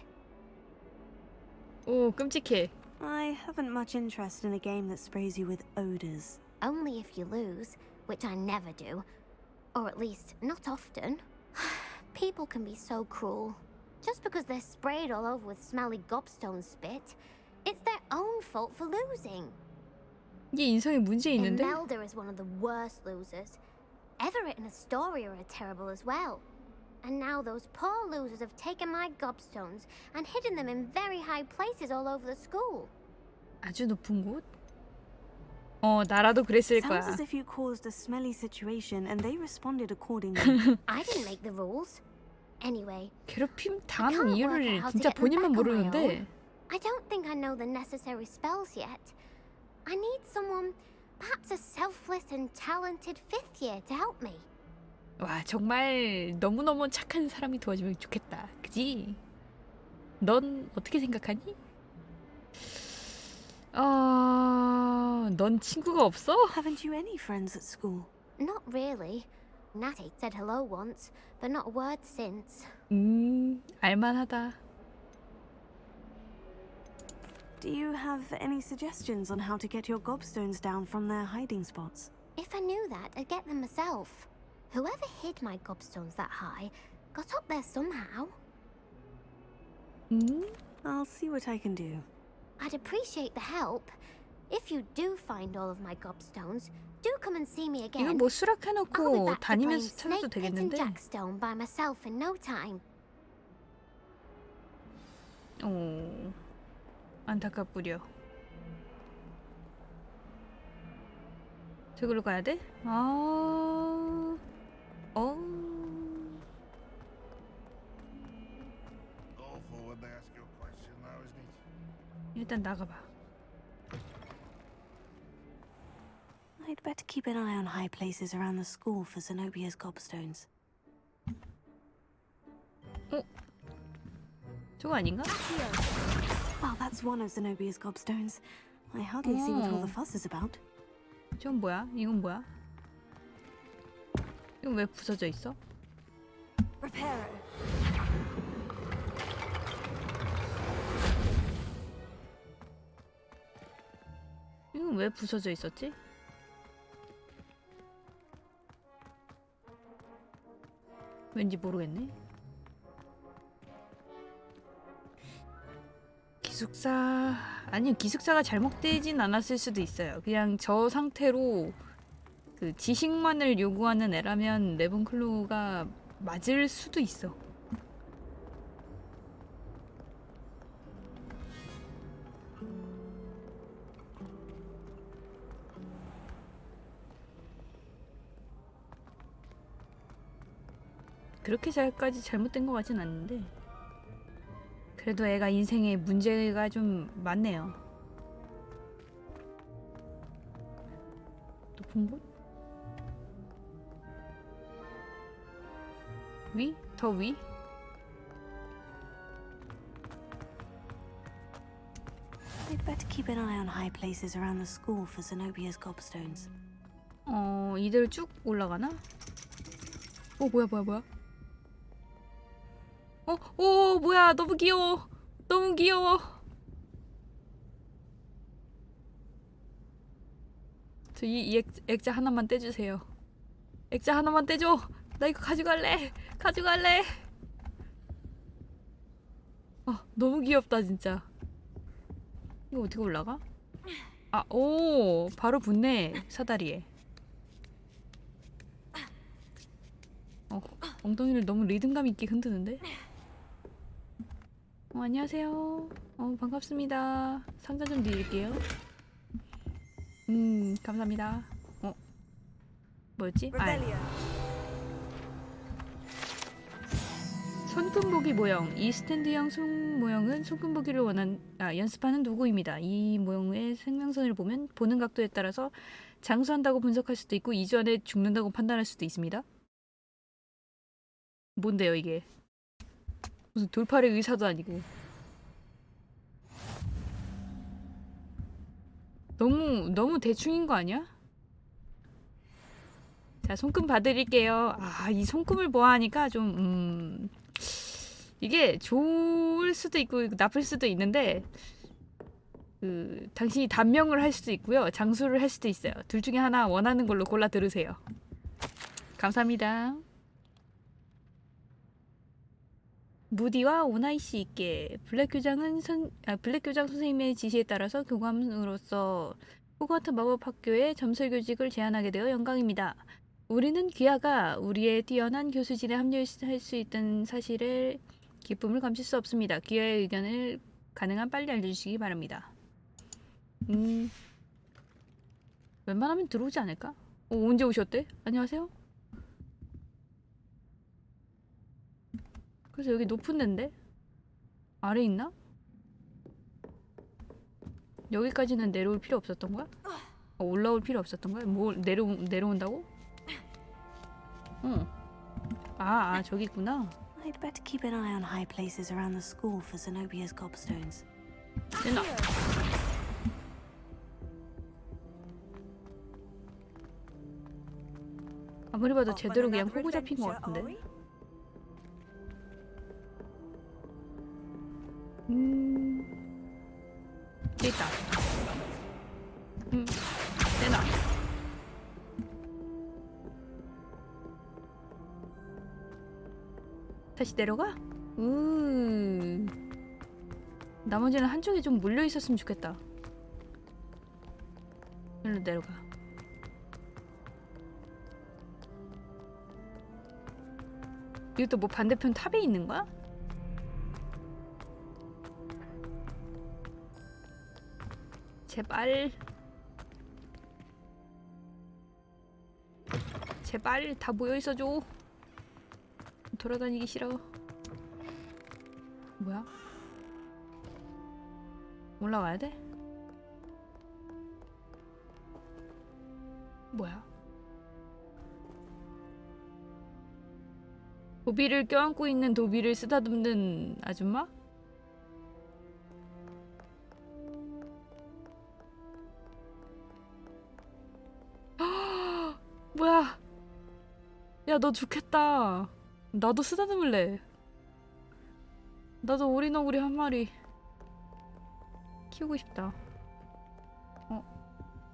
S1: 오, 끔찍해.
S5: I haven't much interest in a game that sprays you with odors.
S9: Only if you lose, which I never do. Or at least, not often. People can be so cruel. Just because they're sprayed all over with smelly gobstone spit, it's their own fault for losing.
S1: 이게 인성에 문제 있는데?
S9: Imelda is one of the worst losers. Everett and Astoria are terrible as well. And now those poor losers have taken my gobstones and hidden them in very high places all over the school.
S1: 아주 높은 곳? 나라도 그랬을 거야.
S5: Sounds as if you caused a smelly situation and they responded accordingly.
S9: I didn't make the rules. Anyway,
S1: 괴롭힘 당하는 이유를 진짜 본인만 모르는데.
S9: I don't think I know the necessary spells yet. I need someone, perhaps a selfless and talented fifth year to help me.
S1: 와, 정말 너무너무 착한 사람이 도와주면 좋겠다. 그지? 넌 어떻게 생각하니? 넌 친구가 없어?
S5: Haven't you any friends at school?
S9: Not really. Natty said hello once, but not a word since.
S1: 알만하다.
S5: Do you have any suggestions on how to get your gobstones down from their hiding spots?
S14: If I knew that, I'd get them myself. Whoever hid my gobstones that high got up there somehow.
S5: I'll see what I can do.
S14: I'd appreciate the help. If you do find all of my gobstones, do come and see me
S1: 이거
S14: again.
S1: 뭐
S14: I'll be
S1: 수락해놓고
S14: back to playing
S1: 다니면서 찾아도
S14: Snake Pit and
S1: 되겠는데.
S14: Jackstone by myself in no time.
S1: 안타깝구려. 저기로 가야 돼? 아, 일단 나가봐.
S5: I'd better keep an eye on high places around the school for Zenobia's gobstones.
S1: 저거 아닌가?
S5: Well, that's one of Zenobia's gobstones. I hardly see what all the fuss is about.
S1: 저건 뭐야? 이건 뭐야? 이건 왜 부서져 있어?
S13: Reparo.
S1: 이건 왜 부서져 있었지? 왠지 모르겠네. 기숙사... 아니요, 기숙사가 잘못되진 않았을 수도 있어요. 그냥 저 상태로 그 지식만을 요구하는 애라면 레븐클로우가 맞을 수도 있어. 그렇게 잘까지 잘못된 것 같진 않는데 그래도 애가 인생에 문제가 좀 많네요. 높은 곳? 위? 더 위?
S5: I'd better keep an eye on high places around the school for Zenobia's gobstones.
S1: 이대로 쭉 올라가나? 뭐야. 뭐야, 너무 귀여워. 너무 귀여워. 저 이 액자 하나만 떼주세요. 액자 하나만 떼줘. 나 이거 가져갈래. 너무 귀엽다 진짜. 이거 어떻게 올라가? 바로 붙네 사다리에. 엉덩이를 너무 리듬감 있게 흔드는데? 안녕하세요. 반갑습니다. 상자 좀 드릴게요. 감사합니다. 뭐였지? 손금보기 모형. 이 스탠드형 손 모형은 손금보기를 연습하는 도구입니다. 이 모형의 생명선을 보는 각도에 따라서 장수한다고 분석할 수도 있고 2주 안에 죽는다고 판단할 수도 있습니다. 뭔데요 이게? 무슨 돌팔이 의사도 아니고. 너무 대충인 거 아니야? 자, 손금 봐드릴게요. 이 손금을 보아하니까 좀 이게 좋을 수도 있고 나쁠 수도 있는데 당신이 단명을 할 수도 있고요, 장수를 할 수도 있어요. 둘 중에 하나 원하는 걸로 골라 들으세요. 감사합니다. 무디와 오나이씨 있게. 블랙 교장 선생님의 지시에 따라서 교감으로서 호그와트 마법학교에 점술교직을 제안하게 되어 영광입니다. 우리는 귀하가 우리의 뛰어난 교수진에 합류할 수 있다는 사실에 기쁨을 감출 수 없습니다. 귀하의 의견을 가능한 빨리 알려주시기 바랍니다. 웬만하면 들어오지 않을까? 언제 오셨대? 안녕하세요? 그래서 여기 높은 데인데? 아래 있나? 여기까지는 내려올 필요 없었던 거야? 올라올 필요 없었던 거야? 뭐 내려온다고? 저기 있구나.
S5: I'd better keep an eye on high places around the school for Zenobia's gobstones.
S1: 됐나? 아무리 봐도 제대로 그냥 호구 잡힌 것 같은데. 됐다. 내놔. 다시 내려가? 나머지는 한쪽에 좀 몰려 있었으면 좋겠다. 일로 내려가. 이것도 뭐 반대편 탑에 있는 거야? 제발. 제발 다 모여 있어줘. 돌아다니기 싫어. 뭐야? 올라가야 돼? 뭐야? 도비를 껴안고 있는 도비를 쓰다듬는 아줌마? 뭐야? 야, 너 좋겠다. 나도 쓰다듬을래. 나도 오리너구리 한 마리 키우고 싶다.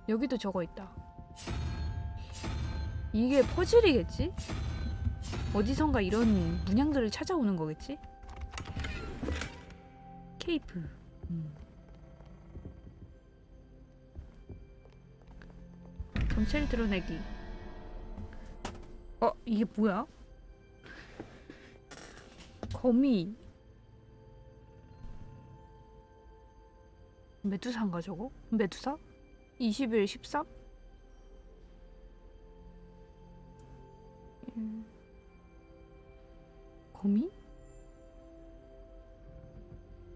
S1: 여기도 저거 있다. 이게 퍼즐이겠지? 어디선가 이런 문양들을 찾아오는 거겠지? 케이프. 정체를 드러내기. 이게 뭐야? 거미. 메두사인가 저거? 메두사? 21, 13? 거미?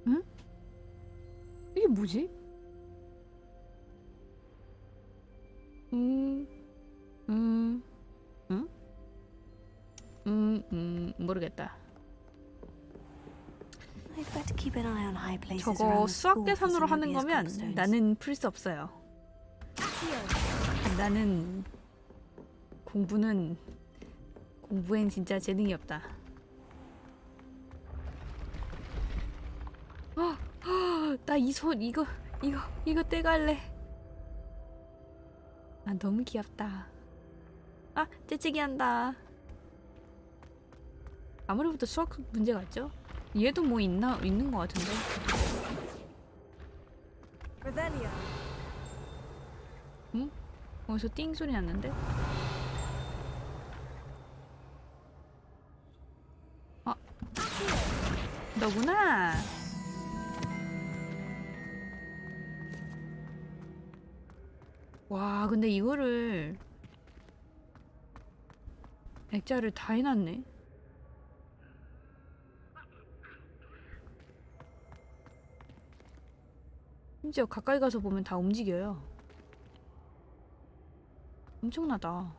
S1: 응? 이게 뭐지? 모르겠다. 저거 수학 계산으로 하는 거면 나는 풀 수 없어요. 나는 공부엔 진짜 재능이 없다. 나 이 손 이거 떼갈래. 아, 너무 귀엽다. 아, 째찌기 한다. 아무래도 수학 문제 같죠? 얘도 뭐 있는 거 같은데. 응? 어디서 띵 소리 났는데? 너구나. 와, 근데 이거를 액자를 다 해놨네. 심지어 가까이 가서 보면 다 움직여요. 엄청나다.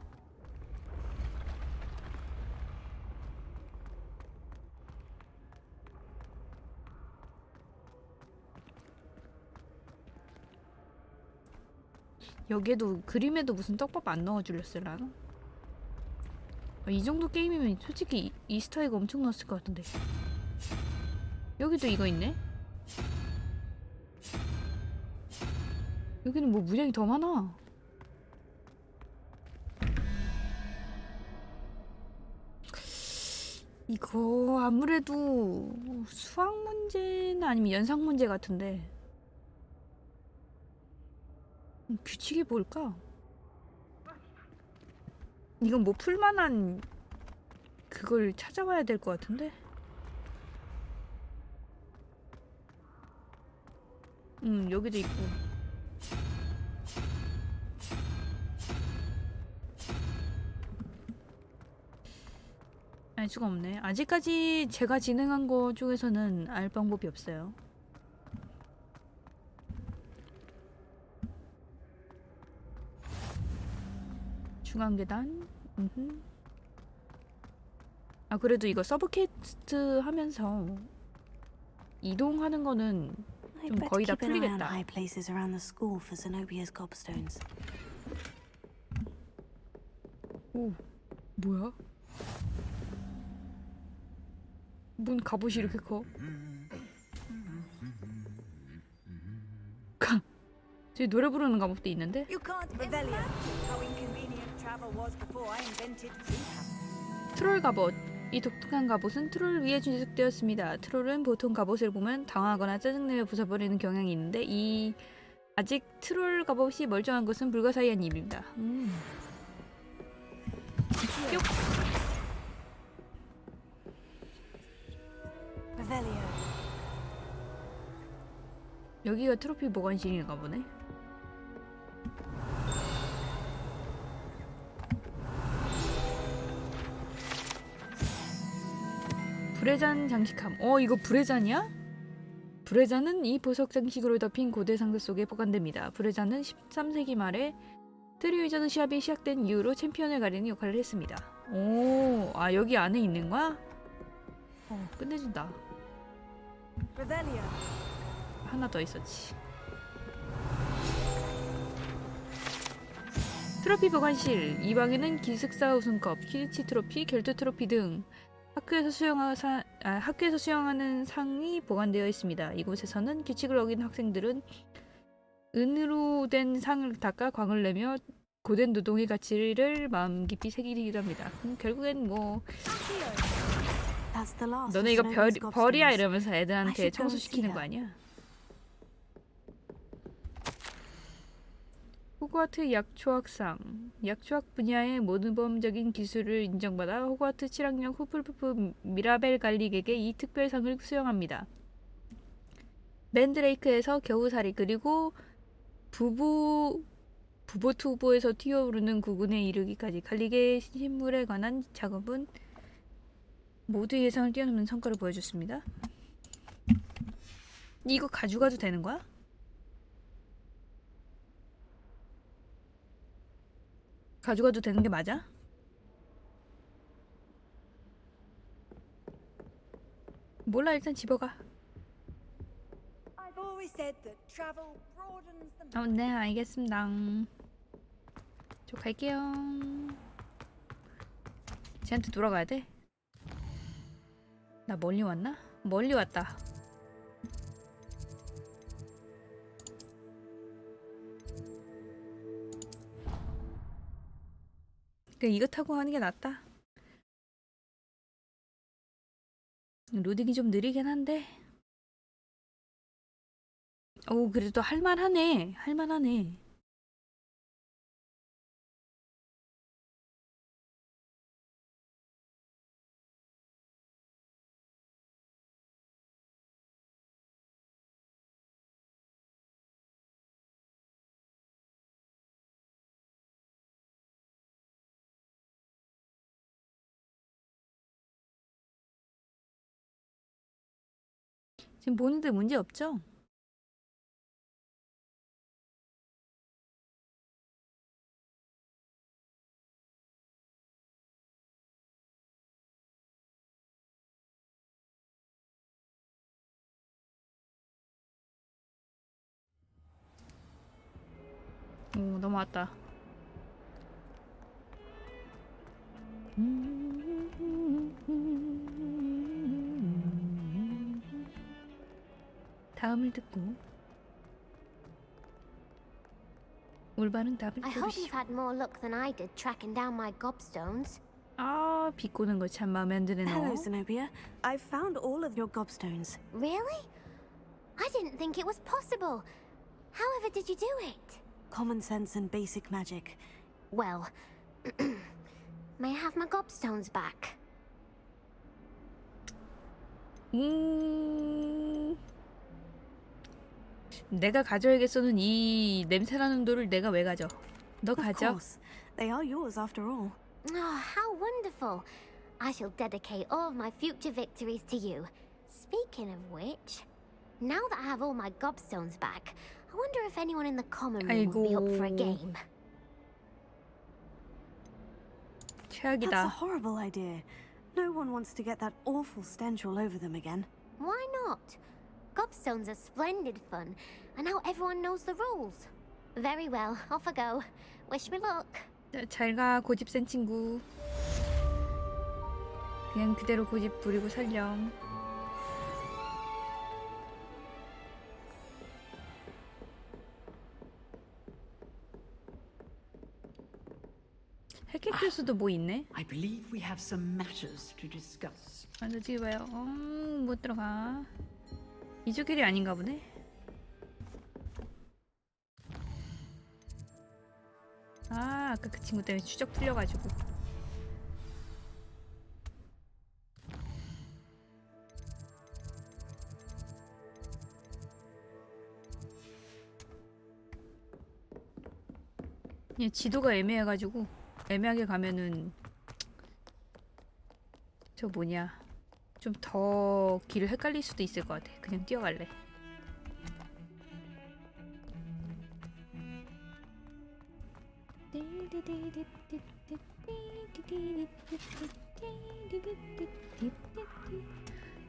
S1: 여기에도 그림에도 무슨 떡밥 안 넣어줄랬을라나? 이 정도 게임이면 솔직히 이스터에그 엄청 넣었을 것 같은데. 여기도 이거 있네? 여기는 뭐 문양이 더 많아. 이거 아무래도 수학 문제나 아니면 연상 문제 같은데. 규칙이 뭘까? 이건 뭐 풀만한 그걸 찾아와야 될 것 같은데? 여기도 있고. 알 수가 없네. 아직까지 제가 진행한 거 쪽에서는 알 방법이 없어요. 중앙 계단. 아, 그래도 이거 서브퀘스트 하면서 이동하는 거는 좀 거의 다 풀리겠다. 오, 뭐야? 뭔 갑옷이 이렇게 커? 저기 노래 부르는 갑옷도 있는데? 트롤 갑옷. 이 독특한 갑옷은 트롤을 위해 제작되었습니다. 트롤은 보통 갑옷을 보면 당황하거나 짜증내며 부숴버리는 경향이 있는데 아직 트롤 갑옷이 멀쩡한 것은 불가사의한 일입니다. 뿅.
S13: Revelio.
S1: 여기가 트로피 보관실인가 보네. 불의 잔 장식함. 이거 불의 잔이야? 불의 잔은 이 보석 장식으로 덮인 고대 상자 속에 보관됩니다. 불의 잔은 13세기 말에 트리위저드 시합이 시작된 이후로 챔피언을 가리는 역할을 했습니다. 여기 안에 있는 거야? 끝내준다.
S13: Revelio.
S1: 하나 더 있었지. 트로피 보관실. 이 방에는 기숙사 우승컵, 퀴디치 트로피, 결투 트로피 등 학교에서 수영하는 상이 보관되어 있습니다. 이곳에서는 규칙을 어긴 학생들은 은으로 된 상을 닦아 광을 내며 고된 노동의 가치를 마음 깊이 새기기도 합니다. 결국엔 뭐 너네 이거 벌이야 이러면서 애들한테 청소시키는 거 아니야? 호그와트 약초학상. 약초학 분야의 모범적인 기술을 인정받아 호그와트 7학년 후플푸프 미라벨 갈릭에게 이 특별상을 수여합니다. 맨드레이크에서 겨우살이 그리고 부보투보에서 튀어오르는 구근에 이르기까지 갈릭의 신물에 관한 작업은 모두 예상을 뛰어넘는 성과를 보여줬습니다. 이거 가져가도 되는 거야? 가져가도 되는 게 맞아? 몰라, 일단 집어가. 네, 알겠습니다. 저 갈게요. 쟤한테 돌아가야 돼? 나 멀리 왔나? 멀리 왔다. 이거 타고 하는 게 낫다. 로딩이 좀 느리긴 한데 그래도 할만하네. 할만하네. 지금 보는데 문제 없죠? 넘어왔다. 다음을 듣고 올바른 답을
S14: I hope
S1: 고르시오.
S14: you've had more luck than I did tracking down my gobstones.
S1: 비꼬는 거 참 마음에 안 드네 너.
S5: Hello, Zenobia. I've found all of your gobstones.
S14: Really? I didn't think it was possible. However did you do it?
S5: Common sense and basic magic.
S14: Well, may I have my gobstones back?
S1: 내가 가져야겠어는 이 냄새나는 돌을 내가 왜 가져? 너
S5: Of
S1: 가져.
S5: course. They are yours after all.
S14: Oh, how wonderful. I shall dedicate all of my future victories to you. Speaking of which, now that I have all my gobstones back, I wonder if anyone in the common room would be up for a game.
S5: That's a
S1: 최악이다.
S5: horrible idea. No one wants to get that awful stench all over them again.
S14: Why not? Gobstones are splendid fun, and now everyone knows the rules. Very well, off I go. Wish me luck.
S1: 잘가 고집 센 친구. 그냥 그대로 고집 부리고 살렴. 해킹 교수도 뭐 있네?
S15: I believe we have some matters to discuss.
S1: 아, 너 뒤에 봐요. 못 들어가. 이쪽길이 아닌가 보네. 아, 아까 그 친구 때문에 추적 풀려가지고. 얘 지도가 애매해가지고 애매하게 가면은 저 뭐냐 좀 더 길을 헷갈릴 수도 있을 것 같아. 그냥 뛰어갈래.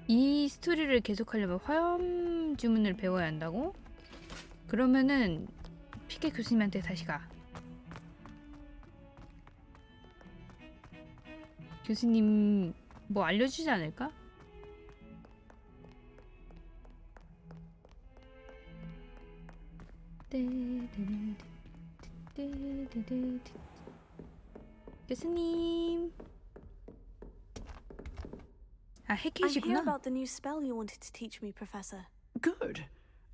S1: 이 스토리를 계속하려면 화염 주문을 배워야 한다고? 그러면은 피케 교수님한테 다시 가. 교수님 뭐 알려주지 않을까? 교수님. 아,
S5: I'm here
S1: 해킹이시구나.
S5: about the new spell you wanted to teach me, Professor.
S15: Good.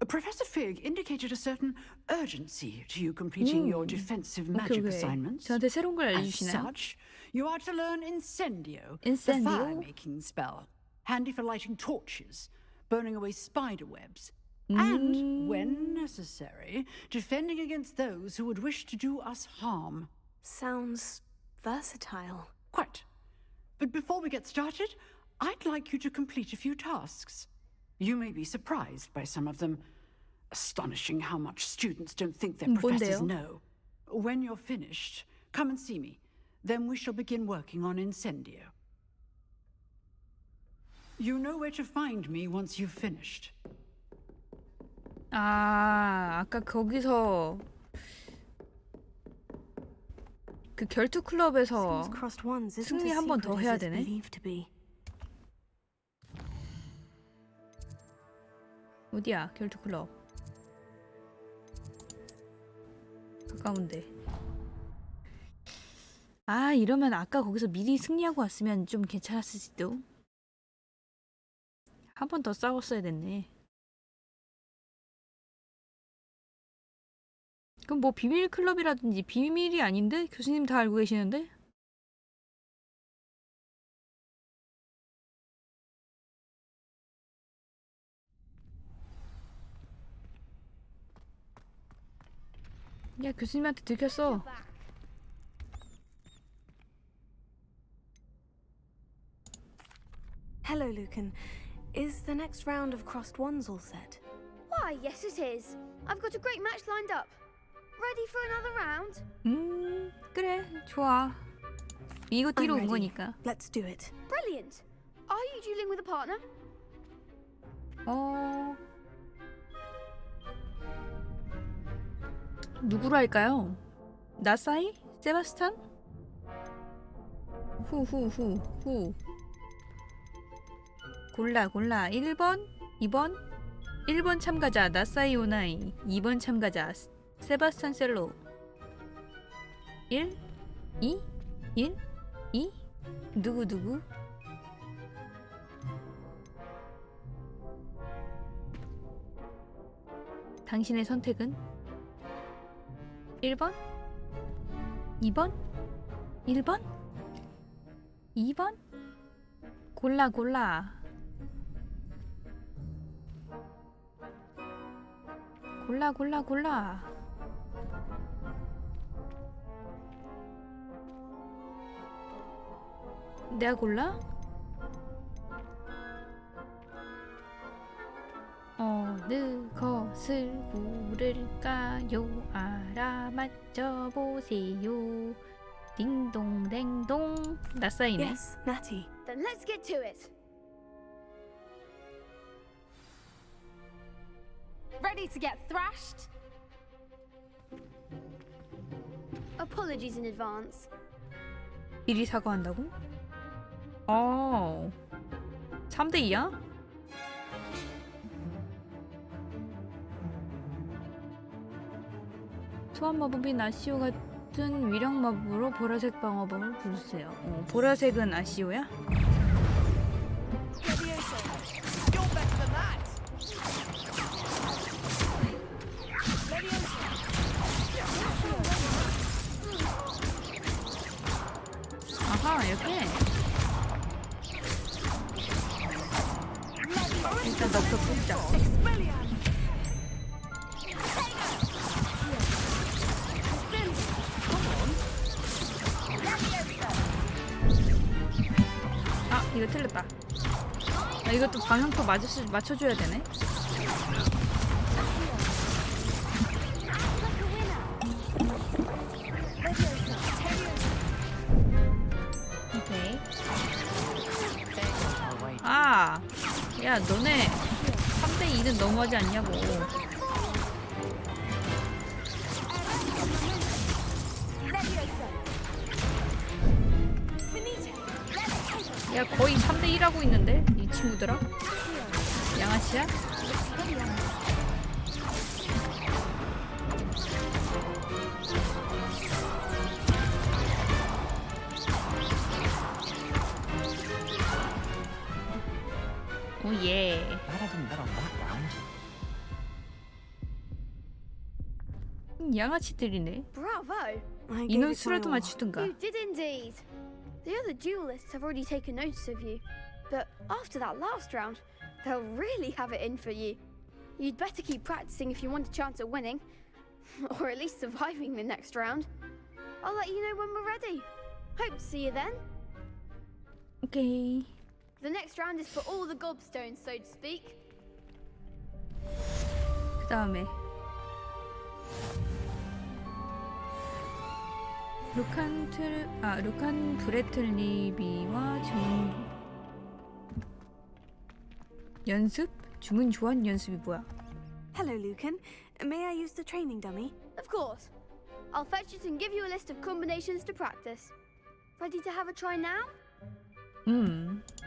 S15: Professor Fig indicated a certain urgency to you completing your defensive magic assignments.
S1: 저한테 새로운 걸
S15: As
S1: 알려주시나요?
S15: such, you are to learn Incendio,
S1: Incendio?
S15: the fire-making spell, handy for lighting torches, burning away spider webs, and, when necessary, defending against those who would wish to do us harm.
S5: Sounds versatile.
S15: Quite. But before we get started, I'd like you to complete a few tasks. You may be surprised by some of them. Astonishing how much students don't think their professors
S1: 뭔데요?
S15: know. When you're finished, come and see me. Then we shall begin working on Incendio. You know where to find me once you've finished.
S1: 아, 아까 거기서 그 결투 클럽에서
S5: Seems crossed ones isn't
S1: 승리
S5: as
S1: 한 번 더
S5: secret
S1: 해야
S5: as it's
S1: 되네.
S5: believed to be.
S1: 어디야? 결투 클럽. 가까운데. 아, 이러면 아까 거기서 미리 승리하고 왔으면 좀 괜찮았을 수도. 한 번 더 싸웠어야 됐네. 그럼 뭐 비밀 클럽이라든지 비밀이 아닌데? 교수님 다 알고 계시는데? 야, 교수님한테 들켰어.
S5: Hello, Lucan. Is the next round of crossed ones all set?
S9: Why, yes, it is. I've got a great match lined up. Ready for another round?
S1: 그래, 좋아. 이거
S5: I'm
S1: 뛰러 온
S5: ready.
S1: 거니까.
S5: Let's do it.
S9: Brilliant. Are you dueling with a partner?
S1: 누구로 할까요? 나사이? 세바스찬? 후. 골라. 1번, 2번. 1번 참가자 나사이 오나이, 2번 참가자 세바스찬 셀로. 1, 2, 1, 2. 누구? 당신의 선택은? 1번? 2번? 1번? 2번? 골라. 골라. 내가 골라? 어느 것을 고를까요? 알아맞혀 보세요. 딩동댕동. 나사이네.
S5: Yes, Natty.
S9: Then let's get to it.
S10: Ready to get thrashed?
S9: Apologies in advance.
S1: 미리 사과한다고? 3대2야? 소환 마법인 아시오가 같은 위력 마법으로 보라색 방어법을 부르세요. 보라색은 아시오야? 아하, 이렇게. 일단 너부터 뽑자. 아, 이거 틀렸다. 아, 이것도 방향표 맞춰줘야 되네. 오케이. 아, 야, 너네 3대2는 너무하지 않냐고. 야, 거의 3대1 하고 있는데? 이 친구들아? 양아치야? 오예. 양아치들이네.
S9: Bravo!
S1: 인원 수라도 맞추든가.
S9: You did indeed. The other duelists have already taken notice of you, but after that last round, they'll really have it in for you. You'd better keep practicing if you want a chance at winning, or at least surviving the next round. I'll let you know when we're ready. Hope to see you then.
S1: 오케이.
S9: The next round is for all the gobstones, so to speak.
S1: 그 다음에 루칸 브레틀리비와 연습? 주문 교환 연습이 뭐야?
S5: Hello, Lucan. May I use the training dummy?
S9: Of course. I'll fetch it and give you a list of combinations to practice. Ready to have a try now?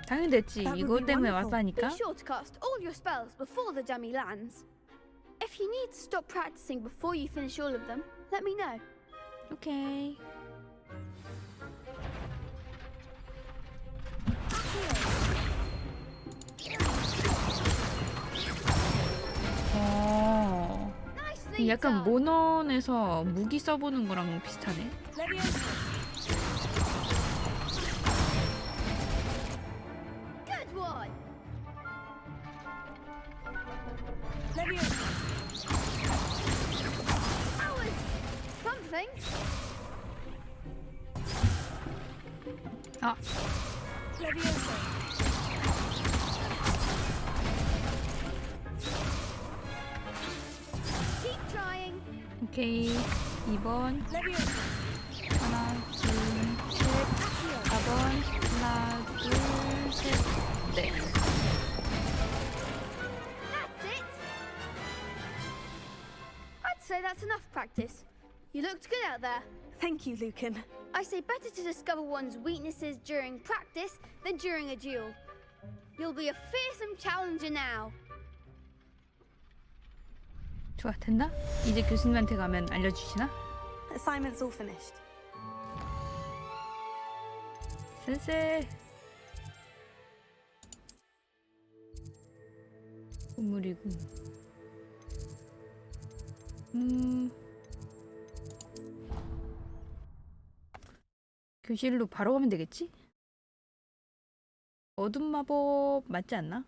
S1: 당연히 됐지. 이거 때문에 왔다니까.
S9: Be sure to cast all your spells before the dummy lands. If you need to stop practicing before you finish all of them, let me know.
S1: 오케이. 약간 모넌에서 무기 써보는 거랑 비슷하네.
S9: Good one. That was something.
S1: 아.
S9: Keep trying.
S1: 오케이. 2번. 하나, 둘, 셋. 4번. 하나, 둘, 셋. 넷.
S9: That's it. I'd say that's enough practice. You looked good out there.
S5: Thank you, Lucan.
S9: I say better to discover one's weaknesses during practice than during a duel. You'll be a fearsome challenger now.
S1: 좋아, 됐나? 이제 교수님한테 가면 알려주시나?
S5: Assignment's all finished.
S1: 센세. 우물이고. 교실로 바로 가면 되겠지? 어둠 마법 맞지 않나?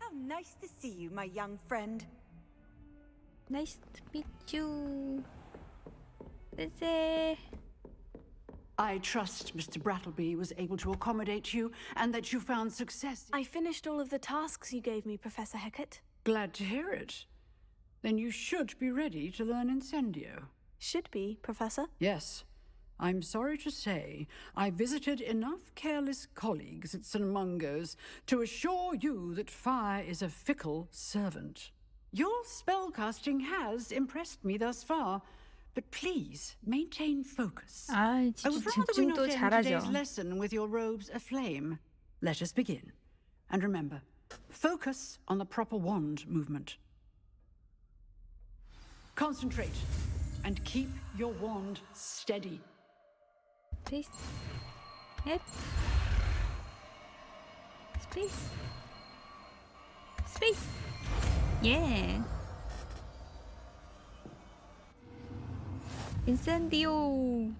S13: How nice to see you, my young friend.
S1: Nice to meet you. 센세.
S15: I trust Mr. Brattleby was able to accommodate you and that you found success.
S5: I finished all of the tasks you gave me, Professor Hecat.
S15: Glad to hear it. Then you should be ready to learn Incendio.
S5: Should be, Professor.
S15: Yes. I'm sorry to say, I visited enough careless colleagues at St. Mungo's to assure you that fire is a fickle servant. Your spellcasting has impressed me thus far, but please maintain focus. I would rather we not
S1: 집중도
S15: end
S1: 잘하죠.
S15: today's lesson with your robes aflame. Let us begin. And remember, focus on the proper wand movement. Concentrate and keep your wand steady.
S1: 스페이스. 앱. 스페이스. 스페이스. 예. 인센디오.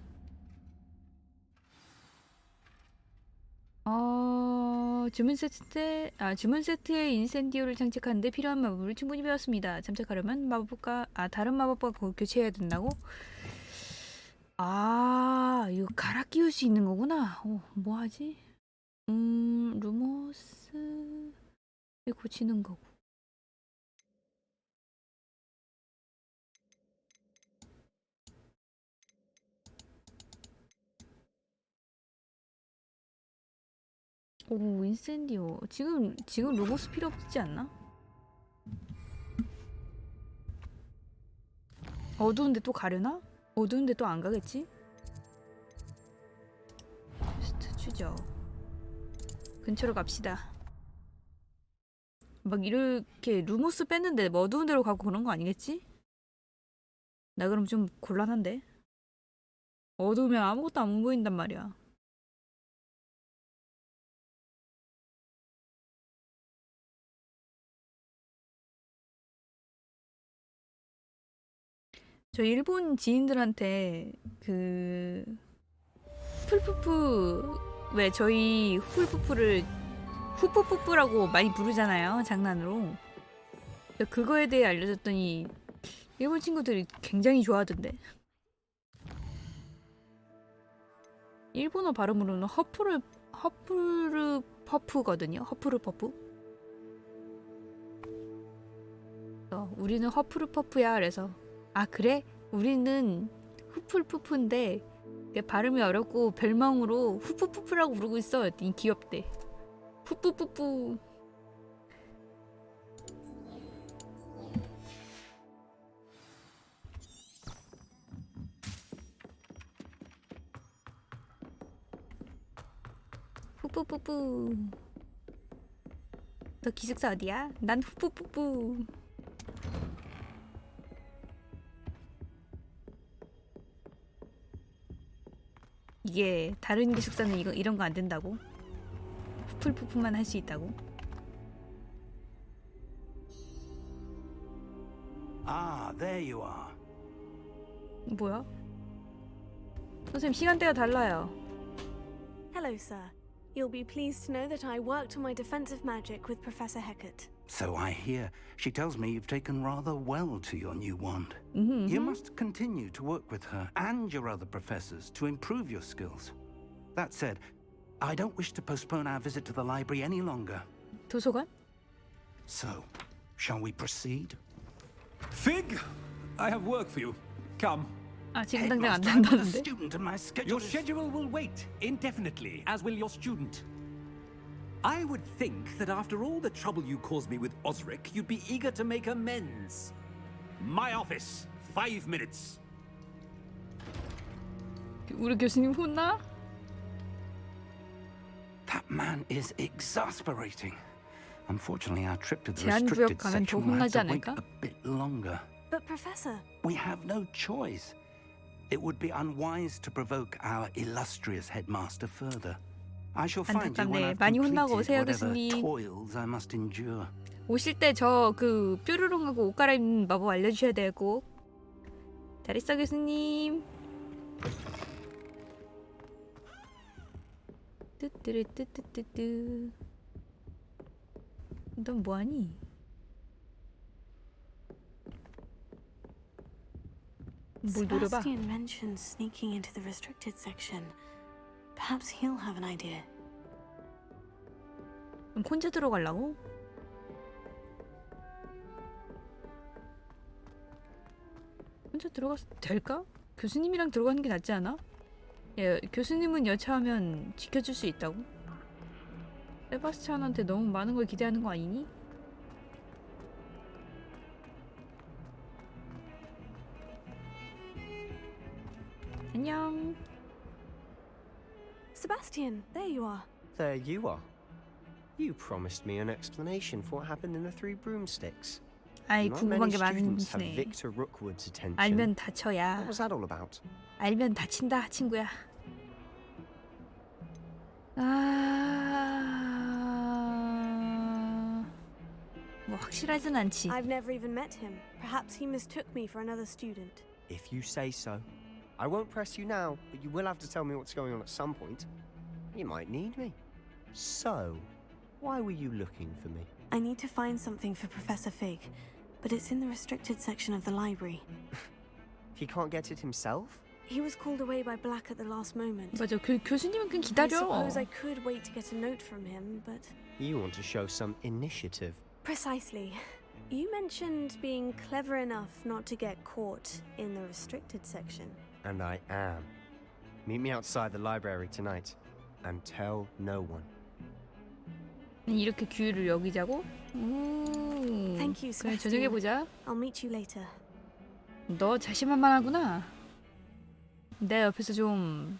S1: 주문 세트에 인센디오를 장착하는데 필요한 마법을 충분히 배웠습니다. 장착하려면 다른 마법과 교체해야 된다고? 이거 갈아 끼울 수 있는 거구나. 뭐 하지? 루머스를 고치는 거고. 오, 인센디오. 지금 로고스 필요 없지 않나? 어두운데 또 가려나? 어두운데 또 안 가겠지? 퀘스트 추적. 근처로 갑시다. 막 이렇게 루모스 뺐는데 뭐 어두운 데로 가고 그런 거 아니겠지? 나 그럼 좀 곤란한데? 어두우면 아무것도 안 보인단 말이야. 저 일본 지인들한테 그 풀푸푸 왜 저희 풀푸푸를 후푸푸푸라고 많이 부르잖아요, 장난으로. 그거에 대해 알려줬더니 일본 친구들이 굉장히 좋아하던데. 일본어 발음으로는 허프르퍼프거든요. 허프르퍼프. 우리는 허프르퍼프야. 그래서 아 그래? 우리는 후풀푸푸인데 발음이 어렵고 별명으로 후푸푸푸라고 부르고 있어. 했더니 귀엽대. 후푸푸푸. 후푸푸푸. 너 기숙사 어디야? 난 후푸푸푸. 이게 다른 기숙사는 이런 거 안 된다고? 풀푸푸만 할 수 있다고?
S3: There you are.
S1: 뭐야? 선생님 시간대가 달라요.
S5: Hello, sir. You'll be pleased to know that I worked on my defensive magic with Professor Hecat.
S3: So I hear. She tells me you've taken rather well to your new wand. You must continue to work with her and your other professors to improve your skills. That said, I don't wish to postpone our visit to the library any longer.
S1: 도서관?
S3: So, shall we proceed?
S16: Fig, I have work for you. Come.
S1: 지금 당장 안
S3: Headmaster, I'm a
S1: 된다는데?
S3: student and my schedule
S16: Your
S3: is...
S16: schedule will wait indefinitely, as will your student. I would think that after all the trouble you caused me with Osric, you'd be eager to make amends. My office, 5 minutes.
S1: 우리 교수님 혼나?
S3: That man is exasperating. Unfortunately, our trip to the
S1: 제한구역
S3: restricted
S1: 가면 더
S3: section will have
S1: 혼나지
S3: to wait
S1: 않을까?
S3: a bit longer.
S5: But, Professor...
S3: We have no choice. It would be unwise to provoke our illustrious headmaster further. I shall find you when
S1: 안타깝네.
S3: I've
S1: 많이 혼나고
S3: completed
S1: 오세요,
S3: whatever
S1: 교수님.
S3: toils I must endure.
S1: 오실 때 저 그 뾰루롱하고 옷 갈아입는 마법 알려주셔야 돼요, 꼭. 잘 있어, 교수님. 뜨뜨르뜨뜨뜨뜨. 넌 뭐하니? 뭘 노려봐?
S5: Sebastian mentioned sneaking into the restricted section. Perhaps he'll have an idea.
S1: 그럼 혼자 들어가려고? 혼자 들어가서 될까? 교수님이랑 들어가는 게 낫지 않아? 야, 교수님은 여차하면 지켜줄 수 있다고? 세바스찬한테 너무 많은 걸 기대하는 거 아니니?
S5: Sebastian, there you are.
S2: There you are. You promised me an explanation for what happened in the Three Broomsticks.
S1: 아이,
S2: Not
S1: 궁금한
S2: many
S1: 게
S2: students have
S1: 많으시네.
S2: Victor Rookwood's attention.
S1: 알면 다쳐야.
S2: What was that all about?
S1: 알면 다친다, 친구야. 뭐 확실하진 않지.
S5: I've never even met him. Perhaps he mistook me for another student.
S2: If you say so. I won't press you now, but you will have to tell me what's going on at some point. You might need me. So, why were you looking for me?
S5: I need to find something for Professor Fig, but it's in the restricted section of the library.
S2: He can't get it himself?
S5: He was called away by Black at the last moment.
S1: 맞아, 교수님은 그냥
S5: I
S1: 기다려.
S5: suppose I could wait to get a note from him, but...
S2: You want to show some initiative.
S5: Precisely. You mentioned being clever enough not to get caught in the restricted section.
S2: And I am. Meet me outside the library tonight. And tell no one.
S1: 이렇게 규율을 여기자고?
S5: Thank you,
S1: 그래,
S5: Sebastian.
S1: 저녁에 보자.
S5: I'll meet you later.
S1: 너 자신만만하구나. 내 옆에서 좀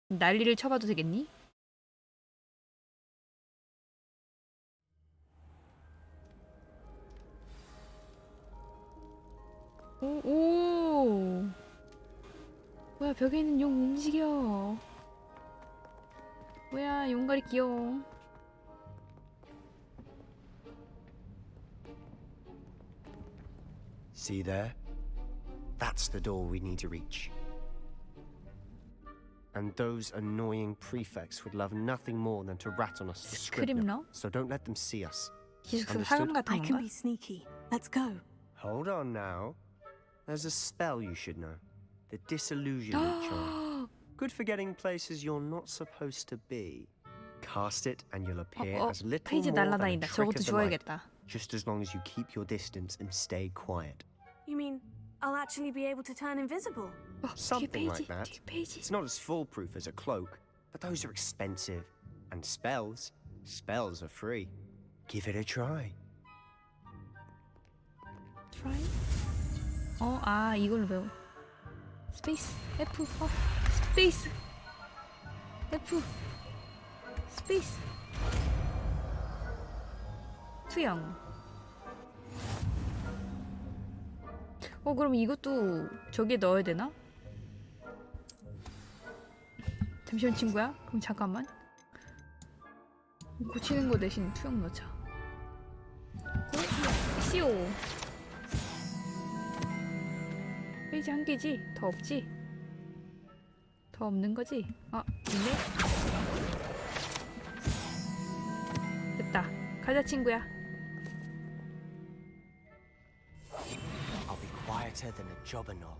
S1: 난리를 쳐봐도 되겠니? 오. 뭐야, 벽에 있는 용 움직여. 뭐야, 용가리 귀여워.
S2: See there? That's the door we need to reach. And those annoying prefects would love nothing more than to rat on us for scribbling.
S1: 스크림러?
S2: So don't let them see us.
S1: 기숙사 사감 같은
S5: I can
S1: 건가?
S5: be sneaky. Let's go.
S2: Hold on now. There's a spell you should know. The disillusionment charm. Good for getting places you're not supposed to be. Cast it and you'll appear as little
S1: 페이지
S2: more than a
S1: 날라다닌다.
S2: trick
S1: 저것도
S2: of the light.
S1: 주워야겠다.
S2: Just as long as you keep your distance and stay quiet.
S5: You mean I'll actually be able to turn invisible?
S2: Something like that.
S1: 뒤에 페이지.
S2: It's not as foolproof as a cloak, but those are expensive. And spells are free. Give it a try.
S1: Try? 아, 이걸로 배워. 스페이스, F, 스페이스, F, 스페이스. 투영. 그럼 이것도 저기에 넣어야 되나? 잠시만, 친구야. 그럼 잠깐만. 고치는 거 대신 투영 넣자. 시오. 페이지 한 개지? 더 없지? 더 없는 거지? 있네? 됐다. 가자, 친구야.
S2: I'll be quieter than a jobberknoll.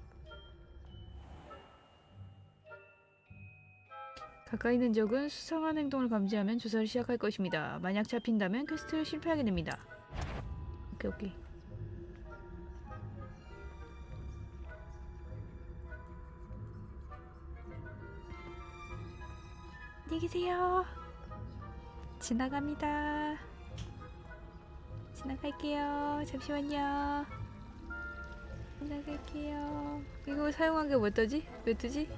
S1: 가까이 있는 적은 수상한 행동을 감지하면 조사를 시작할 것입니다. 만약 잡힌다면 퀘스트를 실패하게 됩니다. 오케이. 안녕히 계세요. 지나갑니다. 지나갈게요. 잠시만요. 지나갈게요. 이거 사용하기 왜 뜨지? 왜 뜨지?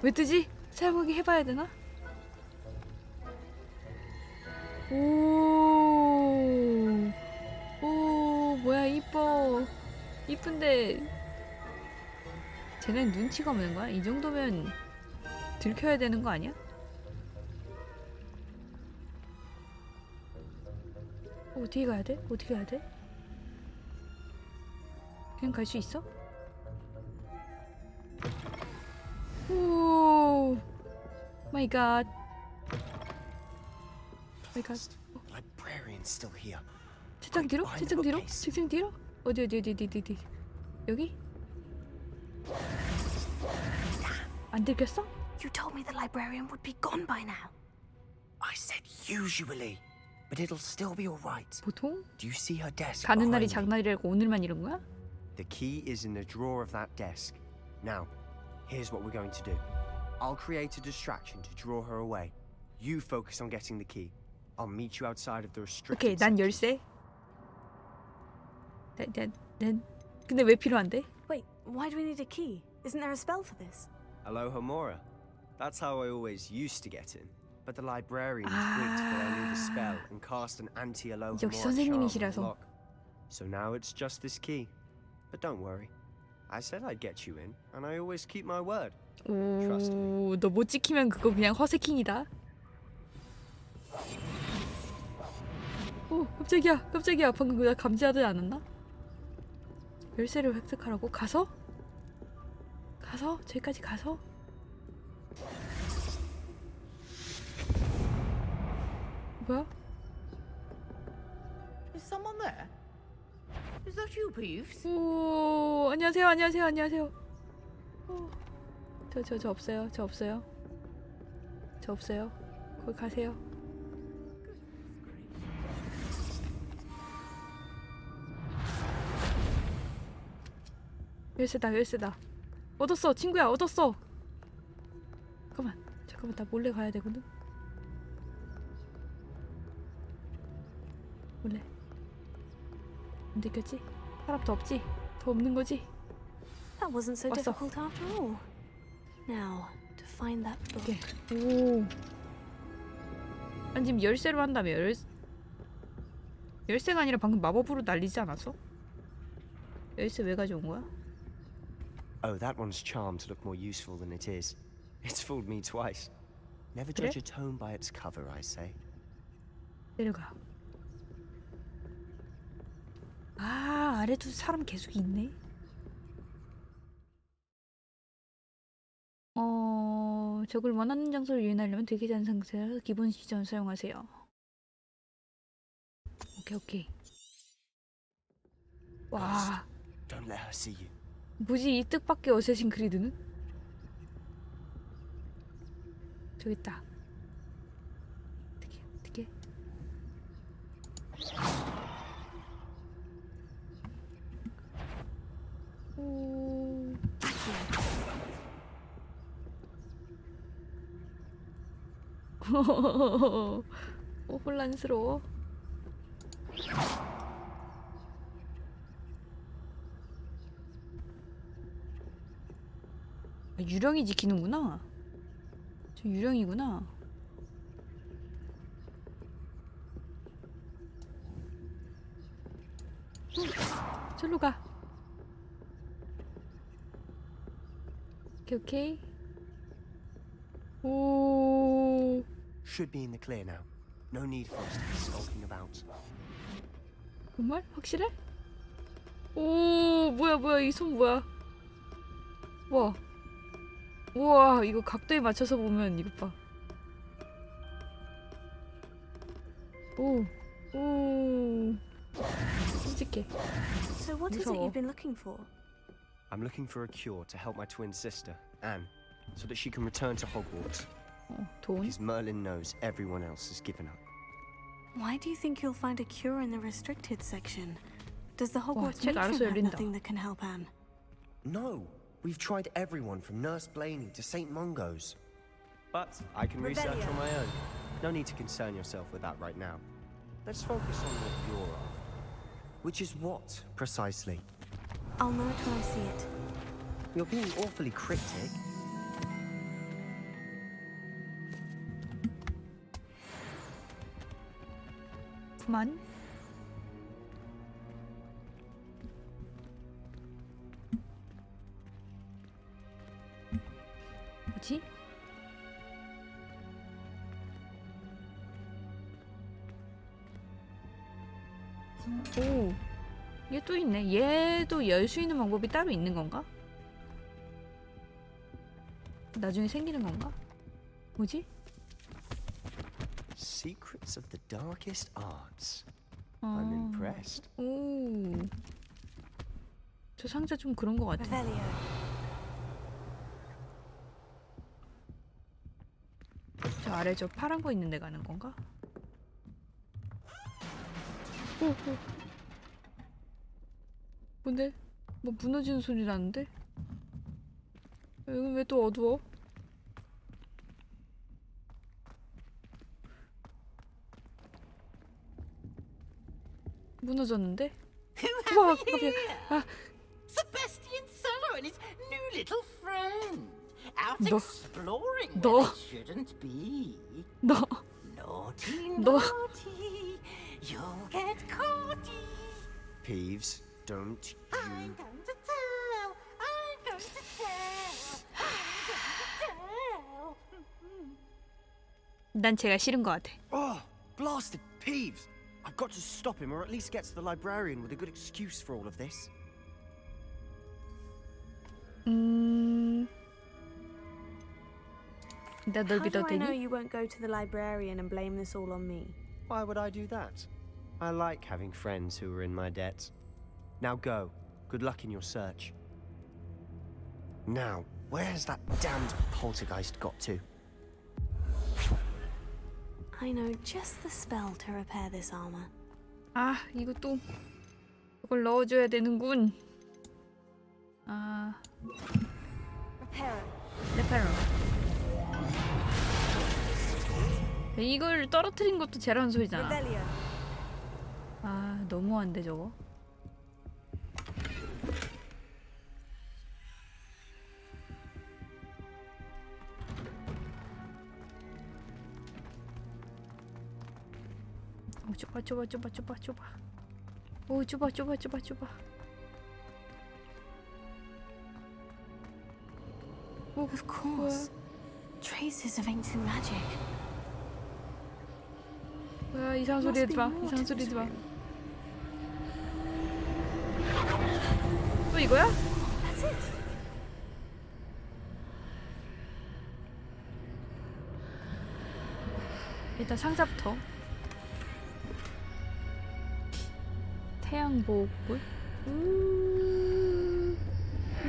S1: 왜 뜨지? 사용하기 해봐야 되나? 오, 뭐야, 이뻐. 이쁜데 쟤는 눈치가 없는 거야? 이 정도면 들켜야 되는 거 아니야? 어떻게 가야 돼? 어떻게 가야 돼? 그냥 갈 수 있어? 오, 마이 갓. 마이 갓.
S2: Librarian's still here.
S1: 책장 뒤로? 책장 뒤로? 책장 뒤로? 어디? 여기? 안 들켰어?
S5: You told me the librarian would be gone by now.
S2: I said usually, but it'll still be all right.
S1: 보통?
S2: Do you see her desk?
S1: 가는 날이
S2: behind me?
S1: 장날이라고 오늘만 이런 거야?
S2: The key is in the drawer of that desk. Now, here's what we're going to do. I'll create a distraction to draw her away. You focus on getting the key. I'll meet you outside of the restricted
S1: 오케이, 난 열쇠. 난 근데 왜 필요한데?
S5: Wait, why do we need a key? Isn't there a spell for this?
S2: Hello, Homora. That's how I always used to get in. But the librarian twigged that I knew the spell and cast an anti-aloha
S1: 역시
S2: charm on the
S1: 선생님이시라서.
S2: lock. So now it's just this key. But don't worry. I said I'd get you in, and I always keep my word. Trust me.
S1: 오, 너 못 지키면 그거 그냥 허세킹이다. 오, 깜짝이야. 방금 나 감지하지 않았나? 열쇠를 획득하라고? 가서? 저기까지 가서? 뭐야?
S8: Is someone there? Is that you, Peeves?
S1: 오, 안녕하세요. 오, 저 없어요. 거기 가세요. 열쇠다. 얻었어, 친구야, 얻었어. 잠깐만, 나 몰래 가야 되거든. 몰래. 안 들켰지? 사람 더 없지? 더 없는 거지?
S5: That wasn't so
S1: 왔어.
S5: difficult after all. Now, to find that book.
S1: 오케이. 오. 아니 지금 열쇠로 한다며. 열쇠가 아니라 방금 마법으로 날리지 않았어? 열쇠 왜 가져온 거야?
S2: Oh, that one's charmed to look more useful than it is. It's fooled me twice. Never
S1: 그래?
S2: judge a tome by its cover, I say.
S1: 내려가. 아, 아래도 사람 계속 있네. 적을 원하는 장소로 유인하려면 되게 잔 상태에서 기본 시전 사용하세요. 오케이. 와,
S2: Don't let her see you.
S1: 뭐지 이 뜻밖의 어쌔신 크리드는? 저기 있다. 어떻게? 오. 혼란스러워. 유령이 지키는구나. 저 유령이구나. 절로 가. 오케이. 오.
S2: Should be in the clear now. No need for us to be skulking about.
S1: 정말? 확실해? 오, 뭐야 이 손 뭐야? 우와, 이거 각도에 맞춰서 보면 이것 봐. 오. 끔찍해.
S5: So what is it you've been looking for?
S2: I'm looking for a cure to help my twin sister, Anne, so that she can return to Hogwarts.
S1: 돈?
S2: Because Merlin knows everyone else has given up.
S5: Why do you think you'll find a cure in the restricted section? Does the Hogwarts
S1: 책 알아서
S5: matron have
S1: 열린다.
S5: nothing that can help Anne?
S2: No, we've tried everyone from Nurse Blaney to St. Mungo's. But I can research on my own. No need to concern yourself with that right now. Let's focus on what you're after. Which is what, precisely?
S5: I'll know it when I see it.
S2: You're being awfully cryptic.
S1: 그만. 뭐지? 오, 얘 또 있네. 얘도 열 수 있는 방법이 따로 있는 건가? 나중에 생기는 건가? 뭐지?
S2: Secrets of the darkest arts. I'm impressed.
S1: 오, 저 상자 좀 그런 거 같아. 저 아래 저 파란 거 있는 데 가는 건가? 오. 뭔데? 뭐 무너지는 소리 나는데? 여기 왜 또 어두워? 무너졌는데?
S8: Who have we here? Sebastian Sallow and his new little friend. out
S1: No.
S8: exploring
S1: No.
S8: where they shouldn't be.
S1: 너
S8: Naughty,
S1: No.
S8: naughty, you'll get caughty.
S2: Peeves, don't
S8: I'm
S2: you...
S8: going to tell. I'm going to tell. I'm going to tell.
S1: 난 제가 싫은 것 같아.
S2: Oh, blasted Peeves! I've got to stop him, or at least get to the librarian with a good excuse for all of this.
S1: 나 널
S5: How do
S1: 믿어도
S5: I know
S1: 되니?
S5: you won't go to the librarian and blame this all on me?
S2: Why would I do that? I like having friends who are in my debt. Now go. Good luck in your search. Now, where's that damned poltergeist got to?
S5: I know just the spell to repair this armor.
S1: 아, 이것도 이걸 넣어줘야 되는군. 아, 레파로. 이걸 떨어뜨린 것도 쟤라는 소리잖아. 아, 너무한데 저거. 오, 좁아. 오, 좁아.
S5: Of course. Traces of ancient magic.
S1: 뭐야, 이상한 소리 하지 마. 이상한 소리 하지 마. 또 이거야?
S5: That's it.
S1: 일단 상자부터. 태양보호불?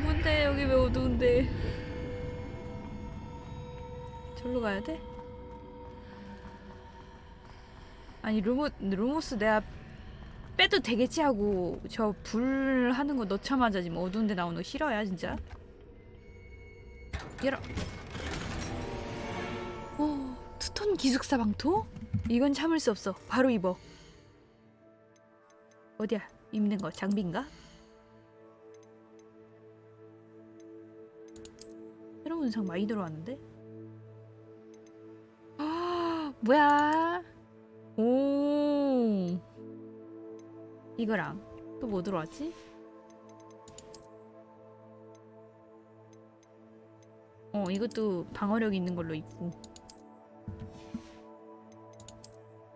S1: 뭔데 여기 왜 어두운데? 절로 가야 돼? 아니 루모스 내가 빼도 되겠지 하고 저 불 하는 거 넣자마자 지금 어두운데 나오는 거 싫어야 진짜? 열어. 오, 투톤 기숙사 방토? 이건 참을 수 없어. 바로 입어. 어디야? 입는 거 장비인가? 새로운 의상 많이 들어왔는데? 아, 뭐야? 오, 이거랑 또 뭐 들어왔지? 이것도 방어력 있는 걸로 입고.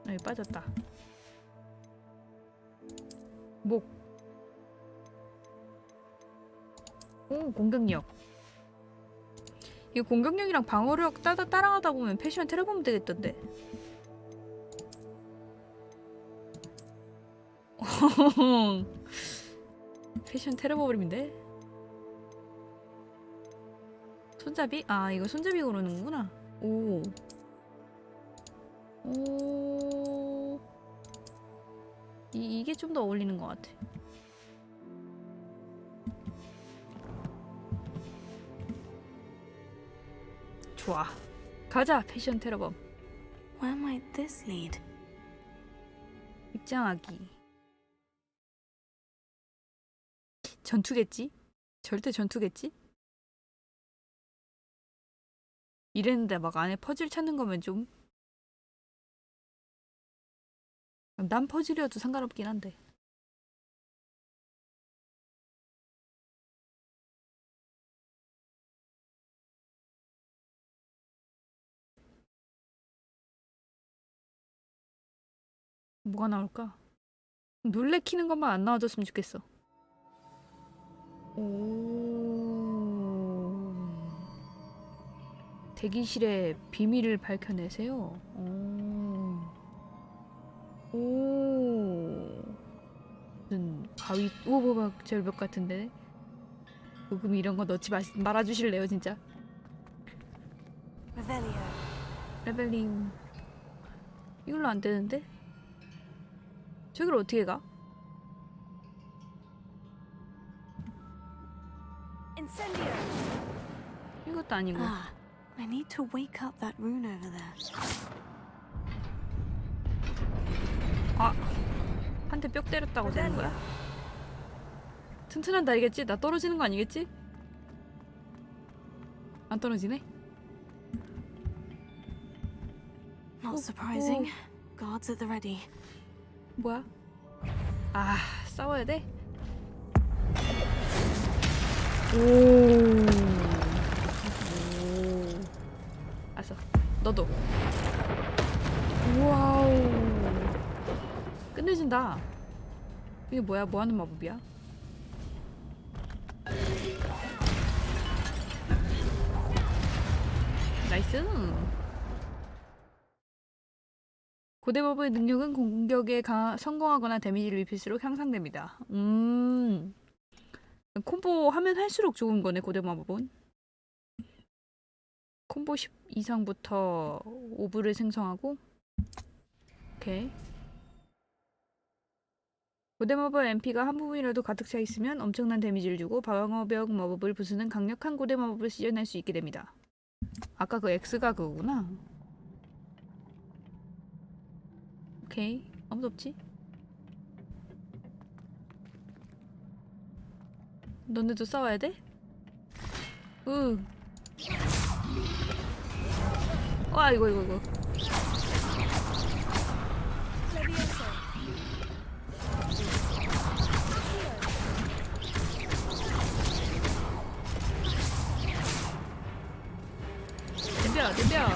S1: 여기 빠졌다. 목. 오, 공격력. 이거 공격력이랑 방어력 따라가다 보면 패션 테러보면 되겠던데. 패션 테러버림인데? 손잡이? 아, 이거 손잡이 고르는구나. 오. 오. 이게 좀 더 어울리는 것 같아. 좋아. 가자, 패션 테러범.
S5: Where might this lead?
S1: 입장하기. 전투겠지? 절대 전투겠지? 이랬는데 막 안에 퍼즐 찾는 거면 좀. 난 퍼즐이어도 상관없긴 한데. 뭐가 나올까? 놀래키는 것만 안 나와줬으면 좋겠어. 오. 대기실의 비밀을 밝혀내세요. 오. 무슨 가위 오버박 절벽 같은데. 녹음 이런 거 넣지 말아주실래요, 진짜? 레벨링. 이걸로 안 되는데? 저기를 어떻게 가? 이것도 아니고.
S5: Ah, I need to wake up that rune over there.
S1: 아, 한 대 뿅 때렸다고 되는 거야? 튼튼한 다리겠지? 나 떨어지는 거 아니겠지? 안 떨어지네?
S5: Not surprising. Guards at the ready.
S1: 뭐야? 아, 싸워야 돼? 오. 알았어. 너도. 와우. 끝내준다. 이게 뭐야? 뭐 하는 마법이야? 나이스. 고대 마법의 능력은 공격에 성공하거나 데미지를 입힐수록 향상됩니다. 콤보 하면 할수록 좋은 거네, 고대 마법은. 콤보 10 이상부터 오브를 생성하고. 오케이. 고대 마법 MP가 한 부분이라도 가득 차 있으면 엄청난 데미지를 주고 방어벽 마법을 부수는 강력한 고대 마법을 시전할 수 있게 됩니다. 아까 그 X가 그거구나. 오케이. 아무도 없지? 너네도 싸워야 돼? 와, 이거. 덤벼.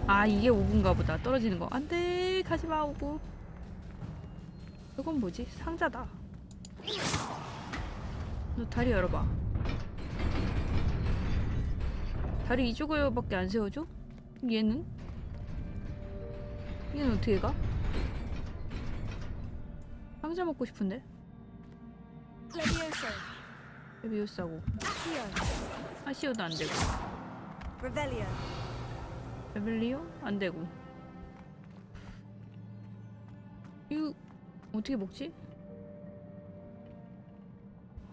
S1: 아, 이게 오브인가 보다. 떨어지는 거. 안돼, 가지마, 오브. 이건 뭐지? 상자다. 너 다리 열어봐. 다리 이쪽으로밖에 안 세워줘? 얘는 어떻게 가? 상자 먹고 싶은데? 레비오사고. 아시오도 안 되고. 레벨리오? 안 되고. 이거 어떻게 먹지?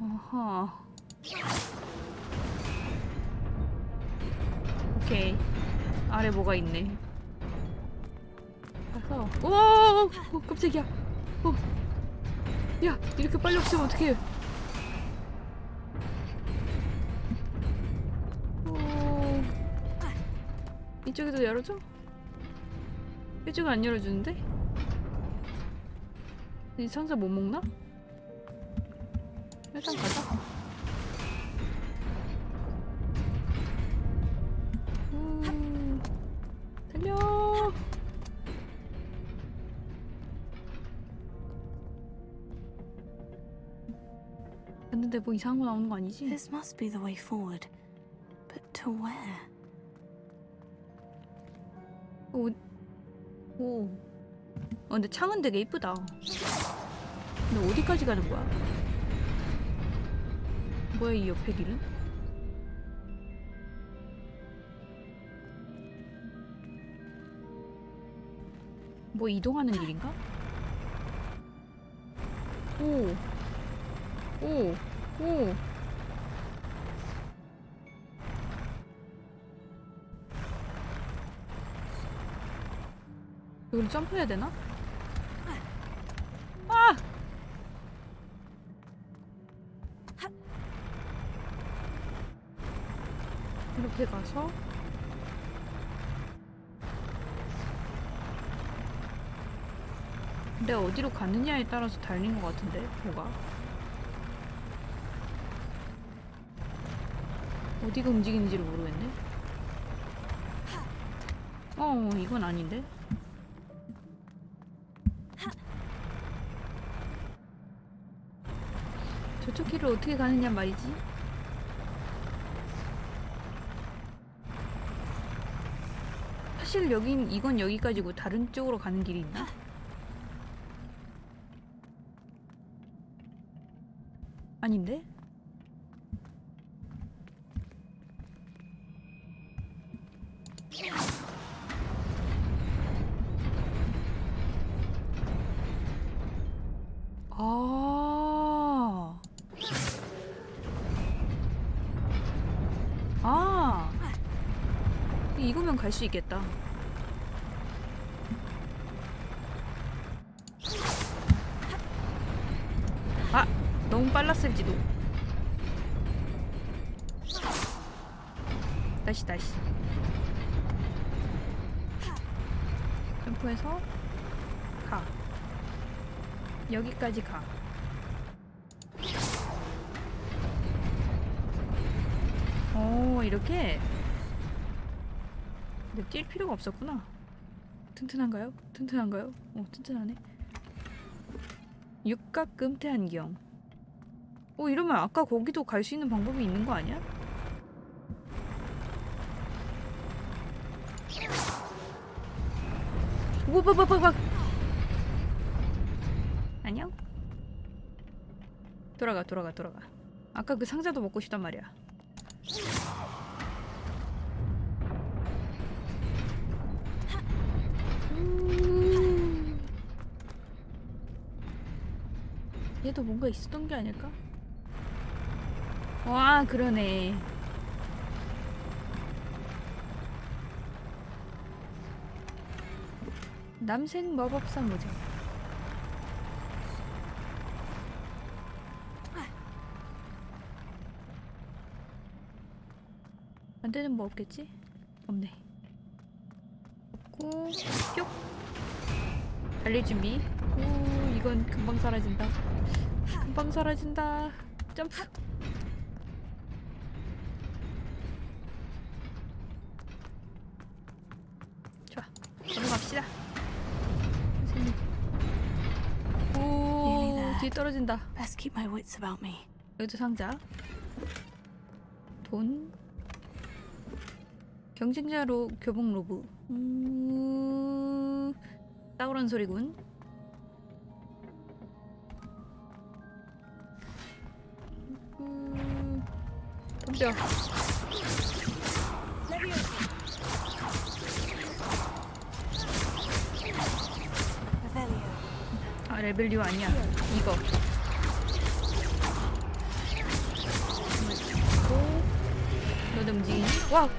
S1: 아하. 오케이. 아래 뭐가 있네. 가서. 오! 깜짝이야. 야, 이렇게 빨리 없으면 어떡해. 이쪽에도 열어줘? 이쪽은 안 열어주는데? 이 상자 못 먹나? 일단 가자. 달려. 갔는데 뭐 이상한 거 나오는 거 아니지?
S5: This must be the way forward. But to where?
S1: 오. 근데 창은 되게 이쁘다. 근데 어디까지 가는 거야? 뭐야, 이 옆에 길은? 뭐 이동하는 길인가? 오. 여기를 점프해야 되나? 아! 이렇게 가서 내가 어디로 가느냐에 따라서 달린 것 같은데, 뭐가? 어디가 움직이는지를 모르겠네. 이건 아닌데? 저쪽 길을 어떻게 가느냐 말이지? 사실 이건 여기까지고 다른 쪽으로 가는 길이 있나? 아닌데? 이거면 갈 수 있겠다. 아! 너무 빨랐을지도. 다시. 점프해서 가. 여기까지 가. 오, 이렇게. 근데 뛸 필요가 없었구나. 튼튼한가요? 오, 튼튼하네. 육각 금태 안경. 오, 이러면 아까 거기도 갈 수 있는 방법이 있는 거 아니야? 우와바바바바. 안녕? 돌아가. 아까 그 상자도 먹고 싶단 말이야. 얘도 뭔가 있었던 게 아닐까? 와, 그러네. 남색 마법사 모자. 안 되는 뭐 없겠지? 없네. 없고, 뿅! 달릴 준비. 오, 이건 금방 사라진다. 점프! 좋아. 걸어갑시다. 선생님. 오, 뒤에 떨어진다.
S5: Best keep my wits about me.
S1: 여기도 상자. 돈. 경쟁자로 교복 로브. 싸구려는 소리군. 덤벼. 아, 레벨 6 아니야. 이거. 너도 움직이니? 와!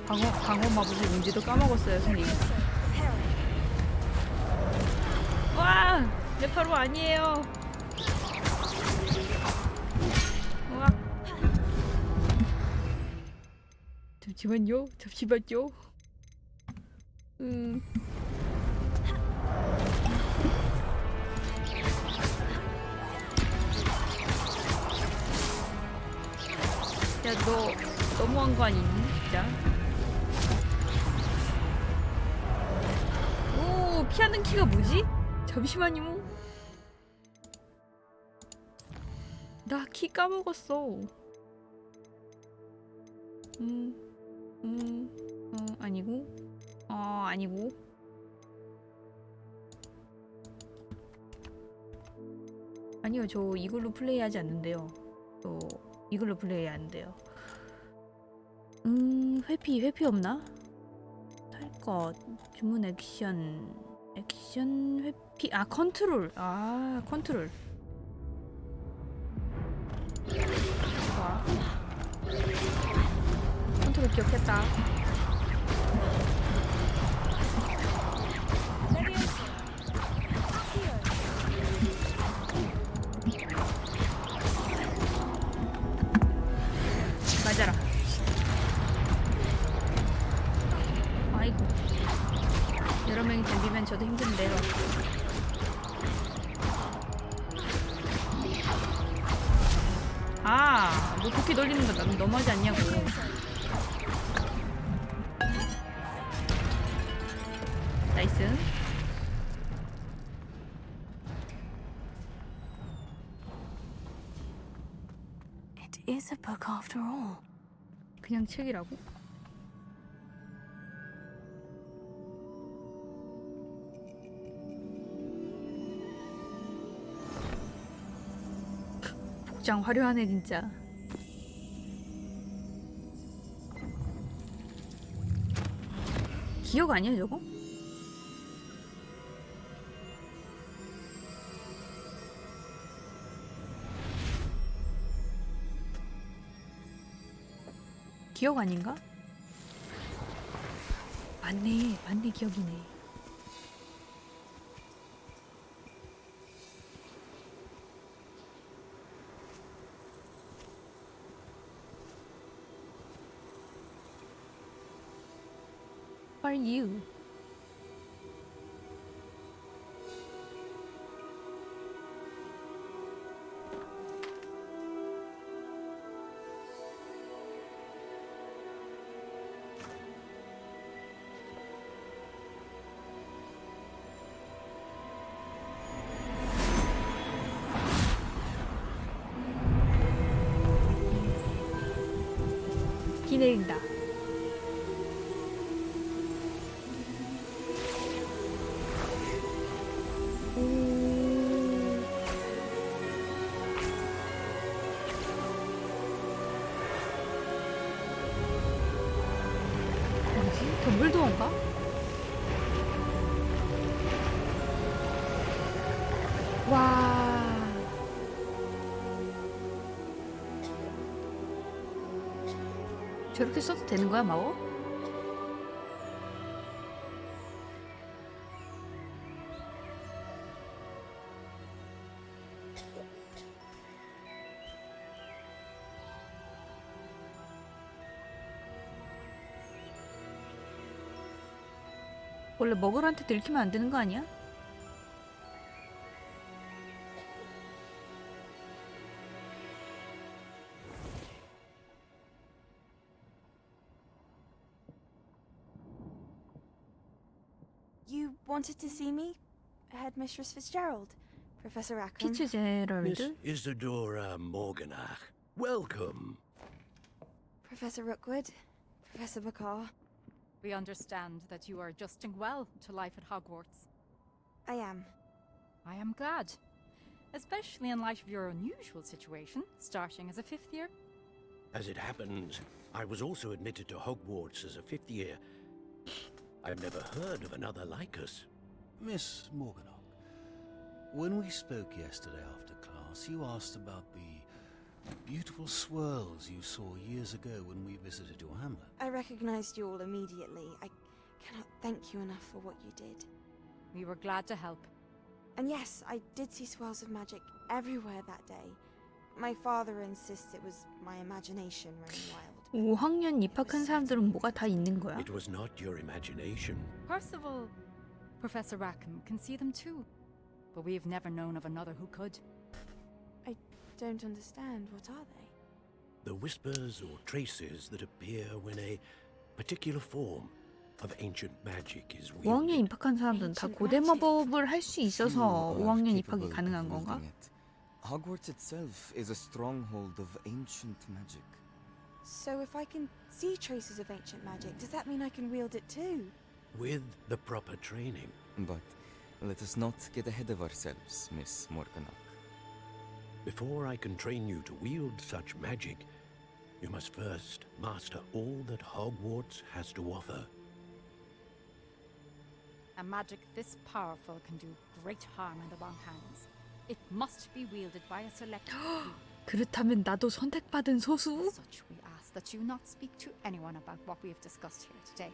S1: 방어 마법이 뭔지도 까먹었어요, 선생님. 와! 레파로 아니에요. 와! 잠시만요. 야, 너 너무한 거 아니니? 진짜. 오, 피하는 키가 뭐지? 잠시만요. 나 키 까먹었어. 아니고. 아니고. 아니요, 저 이걸로 플레이하지 않는데요. 이걸로 플레이 안 돼요. 회피 없나? 탈 것, 주문 액션 회피. 아, 컨트롤. 컨트롤. 좋아. 컨트롤 기억했다. 맞아라. 아이고. 여러 명이 덤비면 저도 힘든데요. 너 도끼 돌리는 거 너무하지 않냐고. 나이스.
S5: It is a book after all.
S1: 그냥 책이라고? 복장 화려하네 진짜. 기억 아니야 저거? 기억 아닌가? 맞네 기억이네. are you? 비 내린다. 뭐지? 덤블도어인가? 와. 저렇게 써도 되는 거야, 마법? 원래 머글한테 들키면 안 되는 거 아니야?
S17: You wanted to see me? Headmistress Fitzgerald? Professor Rackham?
S1: 키츠 제럴드?
S18: Miss Isadora Morganach. Welcome.
S17: Professor Rookwood? Professor Macaw?
S10: We understand that you are adjusting well to life at Hogwarts.
S17: I am.
S10: I am glad. Especially in light of your unusual situation, starting as a 5th year.
S18: As it happens, I was also admitted to Hogwarts as a 5th year. I've never heard of another like us.
S19: Miss Morganach, when we spoke yesterday after class, you asked about the beautiful swirls you saw years ago when we visited your hamlet.
S17: I recognized you all immediately. I cannot thank you enough for what you did.
S10: We were glad to help.
S17: And yes, I did see swirls of magic everywhere that day. My father insists it was my imagination running wild.
S1: 5학년 입학한 사람들은 뭐가 다 있는 거야?
S18: It was not your imagination.
S10: Percival, Professor Rackham can see them too. But we have never known of another who could.
S17: I don't understand. What are they?
S18: The whispers or traces that appear when a particular form of ancient magic is
S1: 5학년 입학한 사람들은 다 고대 마법을 할 수 있어서 5학년 입학이 가능한 건가?
S20: Hogwarts itself is a stronghold of ancient magic.
S17: So if I can see traces of ancient magic, does that mean I can wield it too?
S18: With the proper training.
S20: But let us not get ahead of ourselves, Miss Morganach.
S18: Before I can train you to wield such magic, you must first master all that Hogwarts has to offer.
S10: A magic this powerful can do great harm in the wrong hands. It must be wielded by a select few.
S1: 그렇다면 나도 선택받은 소수?
S10: Such we ask that you not speak to anyone about what we have discussed here today.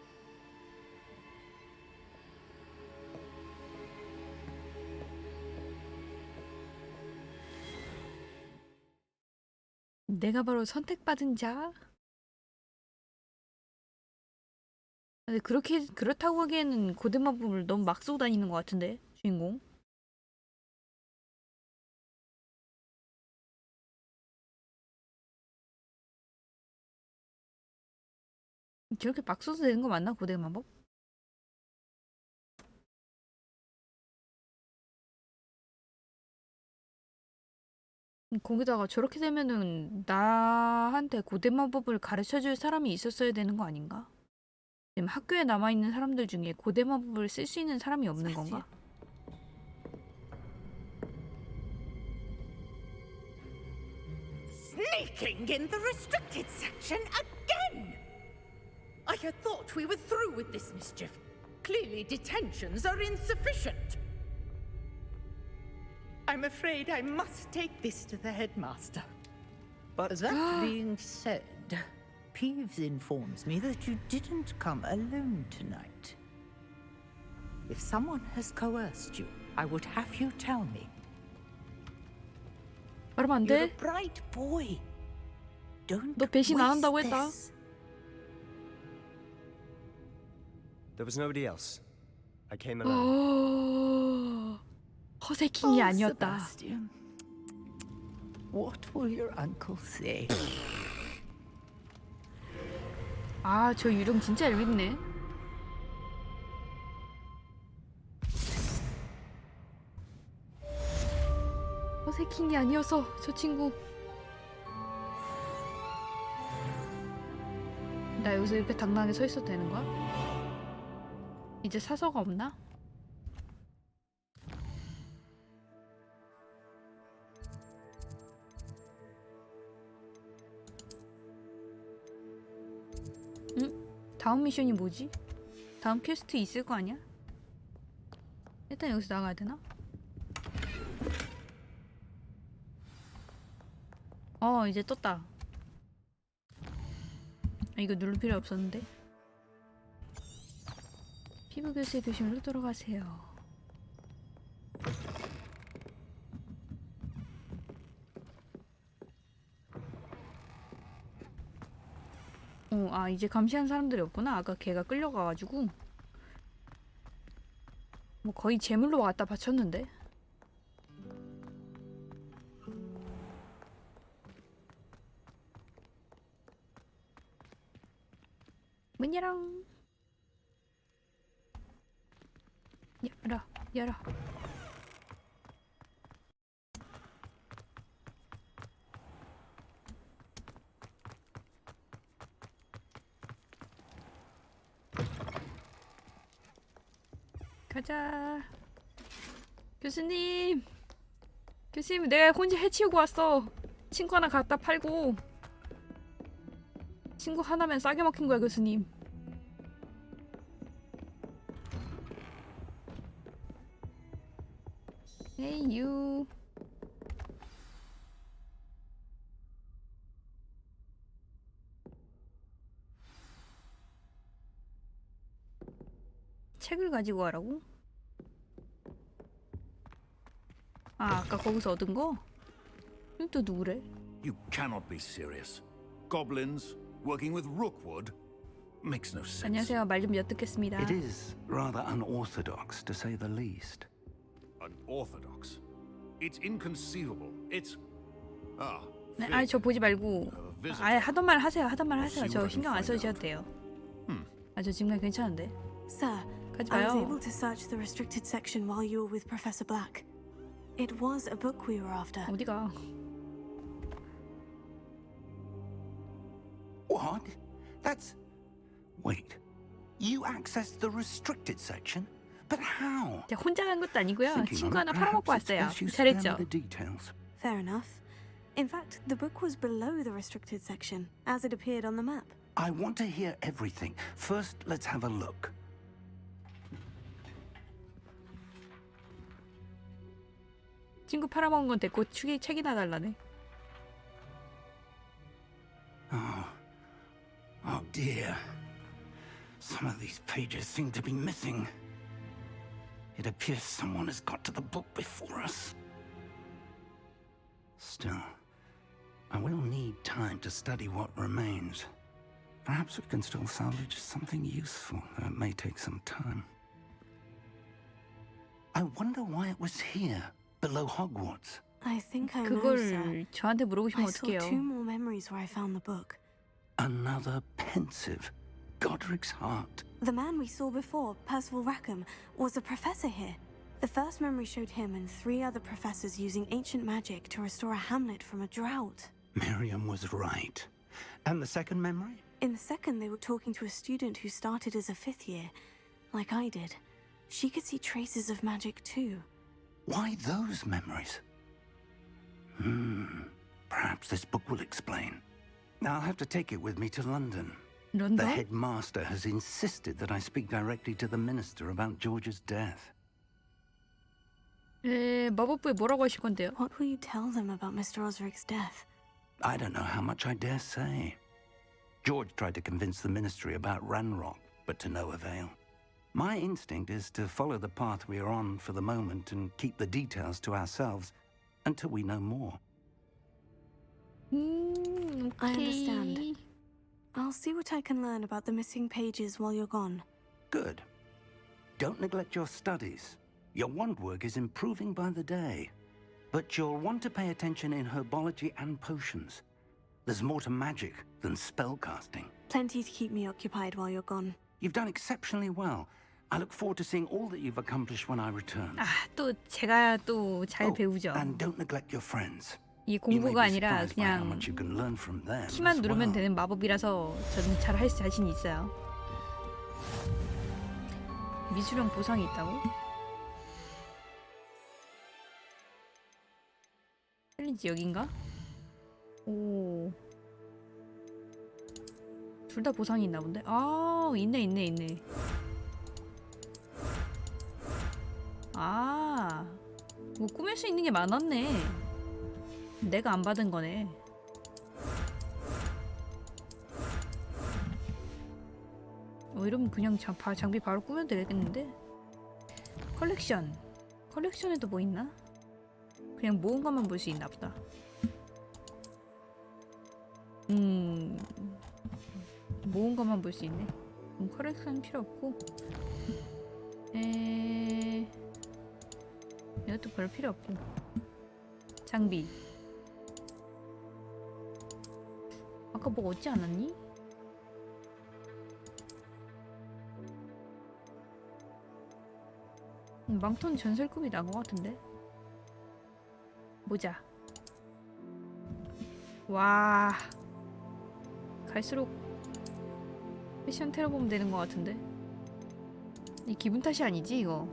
S1: 내가 바로 선택받은 자? 근데 그렇다고 하기에는 고대 마법을 너무 막 쓰고 다니는 것 같은데 주인공? 저렇게 막 써도 되는 거 맞나 고대 마법? 거기다가 저렇게 되면은 나한테 고대 마법을 가르쳐줄 사람이 있었어야 되는 거 아닌가? 지금 학교에 남아있는 사람들 중에 고대 마법을 쓸 수 있는 사람이 없는 건가?
S8: Sneaking in the restricted section again! I had thought we were through with this mischief. Clearly detentions are insufficient. I'm afraid I must take this to the headmaster.
S21: But that being said, Peeves informs me that you didn't come alone tonight. If someone has coerced you, I would have you tell me.
S1: 말하면 안
S21: You're
S1: 돼?
S21: a bright boy. Don't
S1: 너 배신 안
S21: waste
S1: 한다고 했다.
S21: this.
S2: There was nobody else. I came alone.
S1: 허세킹이 아니었다.
S21: Sebastian, what will your uncle say?
S1: 아, 저 유령 진짜 얄밉네. 허세킹이 아니어서 저 친구. 나 여기서 이렇게 당당하게 서 있어도 되는 거야? 이제 사서가 없나? 응? 다음 미션이 뭐지? 다음 퀘스트 있을 거 아니야? 일단 여기서 나가야 되나? 이제 떴다. 이거 누를 필요 없었는데. 피부 교수의 교실로 돌아가세요. 이제 감시한 사람들이 없구나. 아까 걔가 끌려가가지고 뭐 거의 제물로 갖다 바쳤는데. 문이랑 열어 열어. 가자. 교수님 내가 혼자 해치우고 왔어. 친구 하나 갖다 팔고. 친구 하나면 싸게 먹힌 거야, 교수님. Hey, you. 책을 가지고 와라고? 아까 거기서 얻은 거? 이건 또 누구래?
S18: You cannot be serious. Goblins working with Rookwood makes no sense.
S1: 안녕하세요. 말 좀 엿듣겠습니다.
S3: It is rather unorthodox, to say the least.
S18: Unorthodox. It's inconceivable. It's
S1: 네, 저 보지 말고 하던 말 하세요. 저 신경 안 써주셔도 돼요. 저 지금 괜찮은데.
S5: Sir,
S1: 가지
S5: I was
S1: 마요.
S5: able to search the restricted section while you were with Professor Black. It was a book we were after.
S1: 어디가?
S3: What? That's... Wait. You accessed the restricted section? But how?
S1: 제가 혼자 간 것도 아니고요.
S3: Thinking
S1: 친구
S3: on
S1: 하나
S3: it,
S1: 팔아먹고
S3: perhaps it's
S1: 왔어요.
S3: best you spare me
S1: 잘했죠?
S3: the details.
S5: Fair enough. In fact, the book was below the restricted section, as it appeared on the map.
S3: I want to hear everything. First, let's have a look.
S1: 친구 팔아먹은 건 됐고 책이나 달라네.
S3: Oh dear. Some of these pages seem to be missing. It appears someone has got to the book before us. Still, I will need time to study what remains. Perhaps we can still salvage something useful, though it may take some time. I wonder why it was here, below Hogwarts.
S5: I think I know, sir.
S1: 그걸 저한테 물어보시면
S5: I saw
S1: 어떡해요?
S5: 2 more memories where I found the book.
S3: Another pensive. Godric's heart.
S5: The man we saw before, Percival Rackham, was a professor here. The first memory showed him and 3 other professors using ancient magic to restore a hamlet from a drought.
S3: Miriam was right. And the second memory?
S5: In the second, they were talking to a student who started as a 5th year, like I did. She could see traces of magic too.
S3: Why those memories? Perhaps this book will explain. I'll have to take it with me to London.
S1: London?
S3: The headmaster has insisted that I speak directly to the minister about George's death.
S1: 마법부에 뭐라고 하실 건데요?
S5: What will you tell them about Mr. Osric's death?
S3: I don't know how much I dare say. George tried to convince the ministry about Ranrock, but to no avail. My instinct is to follow the path we are on for the moment and keep the details to ourselves until we know more.
S5: I understand. I'll see what I can learn about the missing pages while you're gone.
S3: Good. don't neglect your studies. Your wand work is improving by the day. But you'll want to pay attention in herbology and potions. There's more to magic than spellcasting.
S5: Plenty to keep me occupied while you're gone.
S3: You've done exceptionally well. I look forward to seeing all that you've accomplished when I return.
S1: 아, 또 제가 또 잘 배우죠.
S3: And don't neglect your friends.
S1: 이게 공부가 아니라 그냥 키만 누르면 되는 마법이라서 저는 잘 할 자신이 있어요. 미술형 보상이 있다고? 챌린지 여긴가? 오. 둘 다 보상이 있나 본데? 아, 있네. 아, 뭐 꾸밀 수 있는 게 많았네. 내가 안 받은 거네. 이러면 그냥 장비 바로 꾸면 되겠는데? 컬렉션에도 뭐 있나? 그냥 모은 것만 볼 수 있나 보다. 모은 것만 볼 수 있네. 컬렉션 필요 없고. 이것도 별로 필요 없고. 장비. 아까 뭐 얻지 않았니? 망토는 전설급이 난 것 같은데? 모자. 와. 갈수록 패션 테러 보면 되는 것 같은데? 이 기분 탓이 아니지 이거?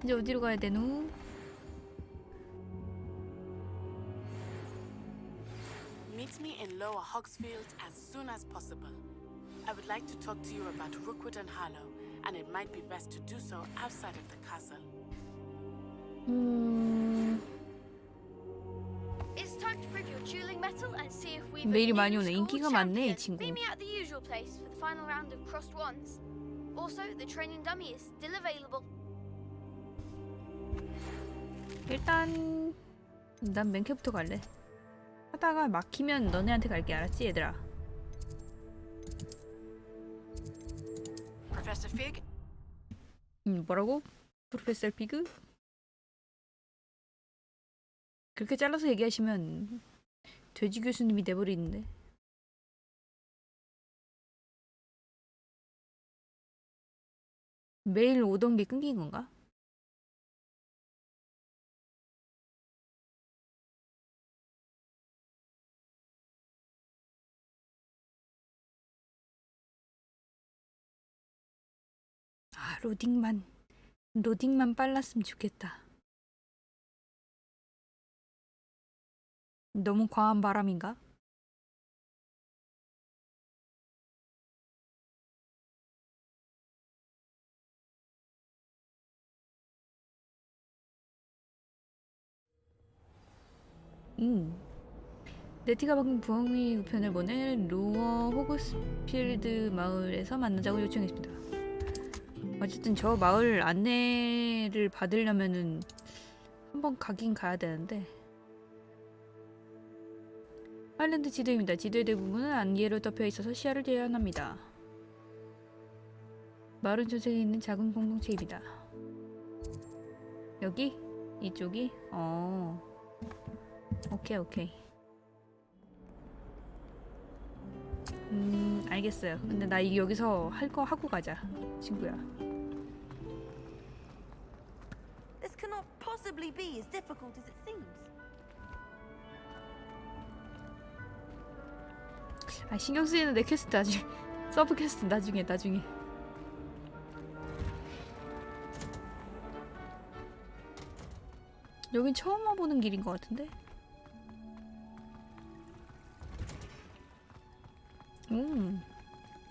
S1: 이제 어디로 가야 되노?
S4: Meet me in Lower Hogsfield as soon as possible. I would like to talk to you about Rookwood and Harlow, and it might be best to do so outside of the castle.
S9: It's time to prove your dueling metal and see if we've
S1: 메일이 많이 오네. 인기가 많네 이 친구.
S9: Meet me at the usual place for the final round of crossed wands. Also, the training dummy is still available.
S1: 일단 난 맨캐부터 갈래. 하다가 막히면 너네한테 갈게. 알았지 얘들아?
S4: Professor Fig?
S1: 뭐라고? 프로페서 피그? 그렇게 잘라서 얘기하시면 돼지 교수님이 돼버리는데. 매일 오던 게 끊긴 건가? 아, 로딩만 빨랐으면 좋겠다. 너무 과한 바람인가? 네티가 방금 부엉이 우편을 보내 로어 호그스필드 마을에서 만나자고 요청했습니다. 어쨌든 저 마을 안내를 받으려면은 한번 가긴 가야 되는데. 아일랜드 지도입니다. 지도의 대부분은 안개로 덮여 있어서 시야를 제한합니다. 마을은 전세에 있는 작은 공동체입니다. 여기? 이쪽이? 오케이. 알겠어요. 근데 나 여기서 할 거 하고 가자, 친구야.
S17: This cannot possibly be as difficult as it seems.
S1: 아, 신경 쓰이는데 퀘스트 나중에 서브 퀘스트 나중에. 여긴 처음 와보는 길인 것 같은데?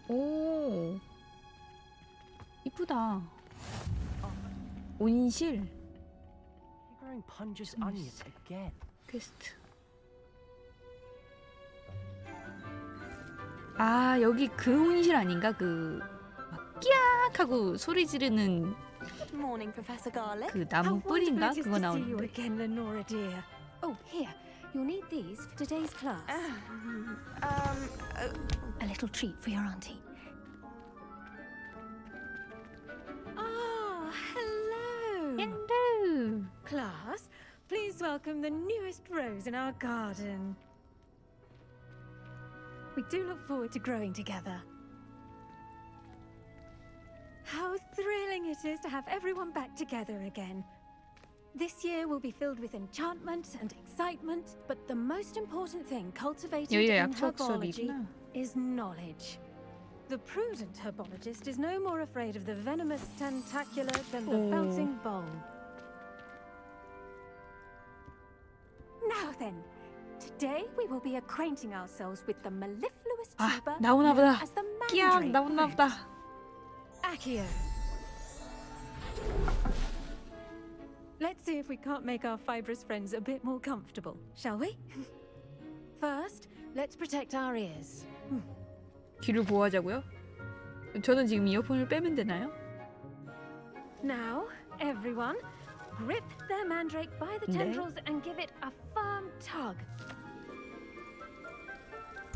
S1: 오, 이쁘다. 온실. 퀘스트. 아, 여기 그 온실 아닌가? 그 막 끼악 하고 소리 지르는
S5: Morning, Professor Garlic.
S1: 그 나무 뿌리인가? 그거
S4: you
S1: 나오는데.
S4: again, Lenora dear. Oh, here.
S6: You'll need these for today's class. A little treat for your auntie.
S7: Oh, hello.
S1: Hello.
S7: Class, please welcome the newest rose in our garden. We do look forward to growing together. How thrilling it is to have everyone back together again. This year will be filled with enchantment and excitement, but the most important thing cultivated
S1: 여기가
S7: in
S1: 약속
S7: herbology
S1: 수업이구나.
S7: is knowledge. The prudent herbologist is no more afraid of the venomous tentacula than the bouncing bulb. Now then, today we will be acquainting ourselves with the mellifluous tuber
S1: 나오나
S7: known
S1: 보다.
S7: as the
S1: 끼야,
S7: mandrake
S1: 나오나
S7: root.
S1: 보다.
S7: Accio. Let's see if we can't make our fibrous friends a bit more comfortable, shall we? First, let's protect our ears.
S1: 귀를 보호하자고요? 저는 지금 이어폰을 빼면 되나요?
S7: Now, everyone, grip their mandrake by the
S1: 네.
S7: tendrils and give it a firm tug.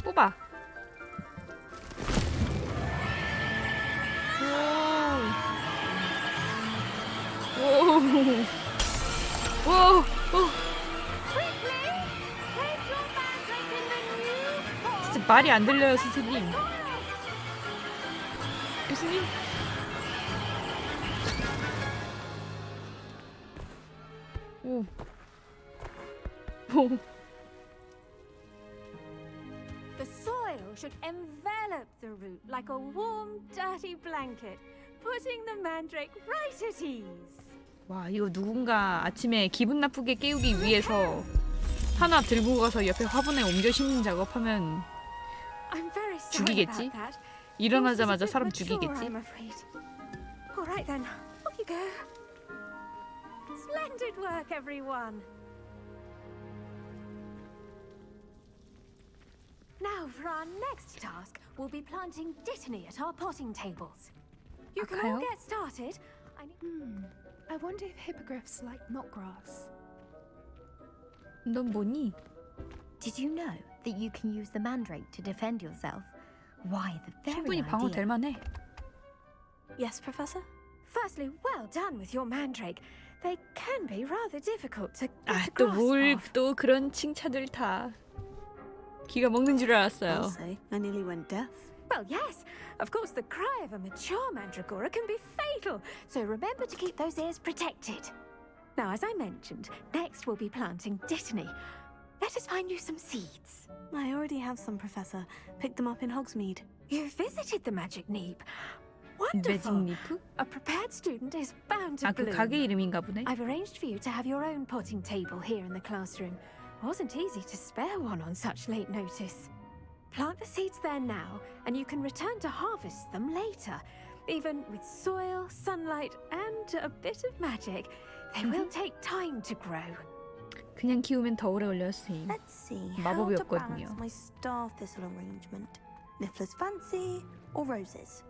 S1: 뽑아. 오. 오. 오. 진짜 말이 안 들려요, 선생님. 교수님. 오. 오.
S7: The soil should envelop the root like a warm, dirty blanket, putting the mandrake right at ease.
S1: 와, 이거 누군가 아침에 기분 나쁘게 깨우기 위해서 하나 들고 가서 옆에 화분에 옮겨 심는 작업하면
S7: I'm very sorry
S1: 죽이겠지?
S7: about that.
S1: 일어나자마자
S7: Yours is a
S1: 사람
S7: bit mature,
S1: 죽이겠지?
S7: I'm afraid. All right then, off you go. Splendid work, everyone. Now, for our next task, we'll be planting dittany at our potting tables. You can all
S1: Okay.
S7: get started.
S6: I wonder if hippogriffs like knotgrass.
S1: 넌 뭐니?
S22: Did you know that you can use the mandrake to defend yourself? Why, the very
S1: 충분히 방어될
S22: idea.
S1: 만해.
S5: Yes, Professor?
S7: Firstly, well done with your mandrake. They can be rather difficult to get
S1: 아,
S7: a
S1: 또
S7: grasp
S1: 뭘
S7: of.
S1: 또 그런 칭찬을 다. 기가 먹는 줄 알았어요.
S5: I'll say, I nearly went deaf.
S7: Well, yes. Of course, the cry of a mature mandragora can be fatal, so remember to keep those ears protected. Now, as I mentioned, next we'll be planting dittany. Let us find you some seeds.
S5: I already have some, Professor. Picked them up in Hogsmeade.
S7: You visited the Magic Neep. Wonderful.
S1: 매직리프?
S7: A prepared student is bound to
S1: 아, 그
S7: bloom.
S1: 가게 이름인가 보네.
S7: I've arranged for you to have your own potting table here in the classroom. Wasn't easy to spare one on such late notice. Plant the seeds there now, and you can return to harvest them later. Even with soil, sunlight, and a bit of magic, they will take time to grow.
S1: 그냥 키우면 더 오래 걸려요, 선생님.
S5: Let's see. How
S1: 마법이
S5: to
S1: 없거든요.
S5: balance my star thistle arrangement? Niffler's fancy or roses?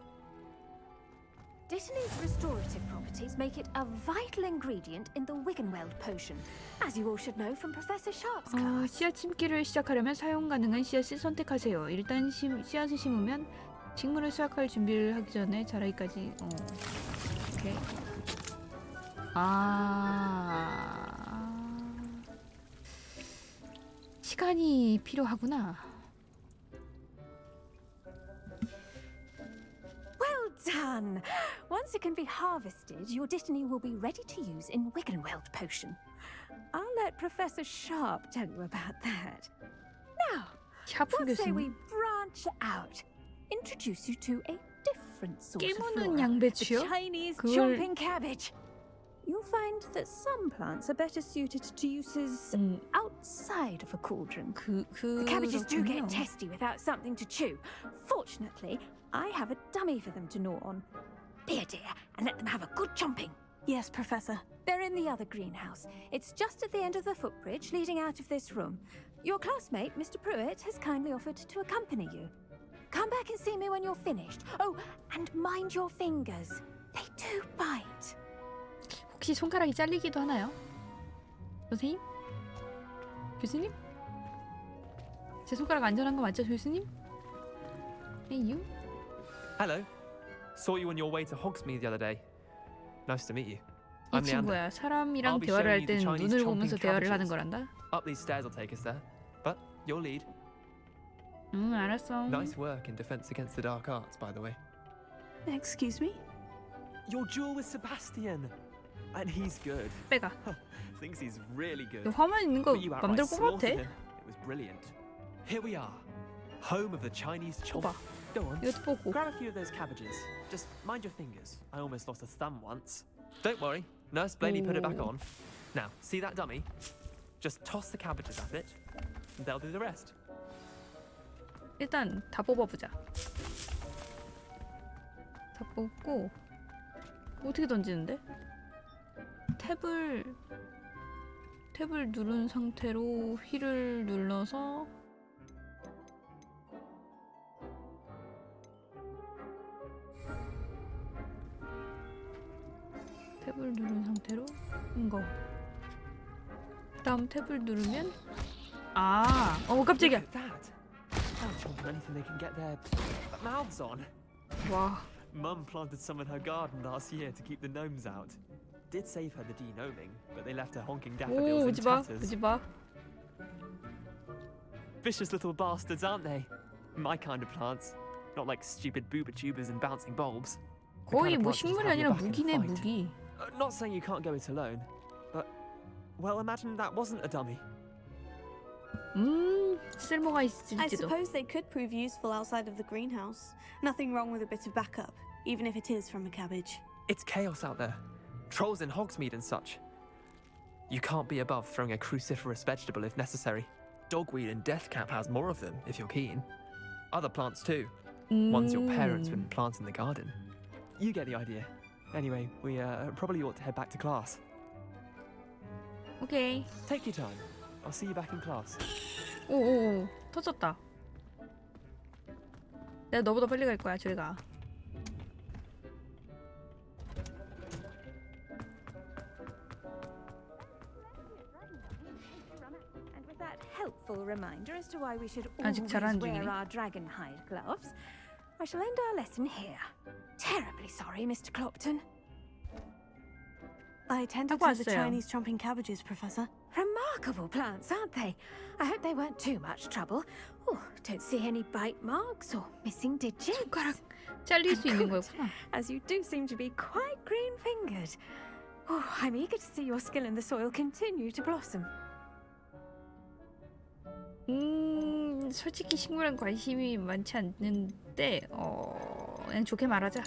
S7: Dittany's restorative properties make it a vital ingredient in the Wiggenweld potion, as you all should know from Professor Sharp's class.
S1: 씨앗 심기를 시작하려면 사용 가능한 씨앗을 선택하세요. 일단 씨앗을 심으면 식물을 수확할 준비를 하기 전에 자라기까지. 오케이. 시간이 필요하구나.
S7: Well done! Once it can be harvested, your dittany will be ready to use in Wiggenweld potion. I'll let Professor Sharp tell you about that. Now,
S1: 샤프
S7: what say we
S1: 교수님.
S7: branch out? Introduce you to a different sort of
S1: 깨무는
S7: flora,
S1: 양배추요?
S7: the Chinese
S1: 그걸-
S7: jumping cabbage. You'll find that some plants are better suited to uses outside of a cauldron. The cabbages do get
S1: 그렇군요.
S7: testy without something to chew. Fortunately, I have a dummy for them to gnaw on. Be a dear and let them have a good chomping.
S5: Yes, Professor.
S7: They're in the other greenhouse. It's just at the end of the footbridge leading out of this room. Your classmate, Mr. Pruitt, has kindly offered to accompany you. Come back and see me when you're finished. Oh, and mind your fingers. They do bite.
S1: 혹시 손가락이 잘리기도 하나요? 선생님? 교수님? 제 손가락 안전한 거 맞죠, 교수님? Hey, you?
S11: Hello. Saw you on your way to Hogsmeade the other day. Nice to meet you.
S1: 이
S11: I'm Leander.
S1: 친구야. 사람이랑
S11: I'll be
S1: 대화를
S11: showing
S1: 할
S11: you the
S1: 땐
S11: Chinese
S1: 눈을
S11: chomping
S1: 보면서 대화를 하는
S11: cabbages.
S1: 거란다.
S11: Up these stairs will take us there. But your lead.
S1: 응, 알았어.
S11: Nice work in defense against the dark arts, by the way.
S5: Excuse me?
S11: Your duel with Sebastian. And he's good.
S1: 빼가.
S11: Thinks he's really good.
S1: 화면 있는 거
S11: But you outright
S1: 맘대로 뽑아도
S11: slaughtered
S1: 돼?
S11: him. It was brilliant. Here we are. Home of the Chinese chomp.
S1: 뽑아.
S11: Go on.
S1: 이것도 뽑고.
S11: Grab a few of those cabbages. Just mind your fingers. I almost lost a thumb once. Don't worry. Nurse Blaney put it back on. Now, see that dummy? Just toss the cabbages at it. And they'll do the rest.
S1: 일단 다 뽑아보자. 다 뽑고 어떻게 던지는데? 탭을 누른 상태로 휠을 눌러서 탭을 누른 상태로 이거. 다음 탭을 누르면 깜짝이야.
S11: Look at that. They'll chomp on anything they can get their mouths on.
S1: 와.
S11: Mum planted some in her garden last year to keep the gnomes out. Did save her the de-gnoming, but they left her honking
S1: 오,
S11: daffodils in
S1: 오지 마.
S11: tatters.
S1: 오지 마.
S11: Vicious little bastards, aren't they? My kind of plants. Not like stupid booba tubers and bouncing bulbs. The
S1: 거의
S11: kind of
S1: 뭐
S11: plants that
S1: 식물이
S11: have your
S1: 아니라
S11: back and
S1: 무기네,
S11: fight.
S1: 무기.
S11: Not saying you can't go it alone, but well, imagine that wasn't a dummy.
S1: 쓸모가
S17: I
S1: 있을지도.
S17: suppose they could prove useful outside of the greenhouse. Nothing wrong with a bit of backup, even if it is from a cabbage.
S11: It's chaos out there. Trolls in Hogsmeade and such. You can't be above throwing a cruciferous vegetable if necessary. Dogweed and deathcap has more of them, if you're keen. Other plants too. Ones your parents wouldn't plant in the garden. You get the idea. Anyway, we probably ought to head back to class.
S1: 오케이.
S11: Take your time. I'll see you back in class.
S1: 오, 터졌다. 내가 너보다 빨리 갈 거야, 저리 가.
S22: And with that helpful reminder as to why we should
S1: 아직
S22: always
S1: 잘하는
S22: wear
S1: 중이네.
S22: our dragon hide gloves, I shall end our lesson here. Terribly sorry, Mr. Clopton.
S17: I attended
S1: 하고
S17: to the
S1: 왔어요.
S17: Chinese chomping cabbages, Professor.
S22: Remarkable plants, aren't they? I hope they weren't too much trouble. Oh, don't see any bite marks or missing digits.
S1: 손가락 잘릴 수 있는 거였구나.
S22: As you do seem to be quite green-fingered. Oh, I'm eager to see your skill in the soil continue to blossom.
S1: 솔직히 식물엔 관심이 많지 않는데 그냥 좋게 말하자.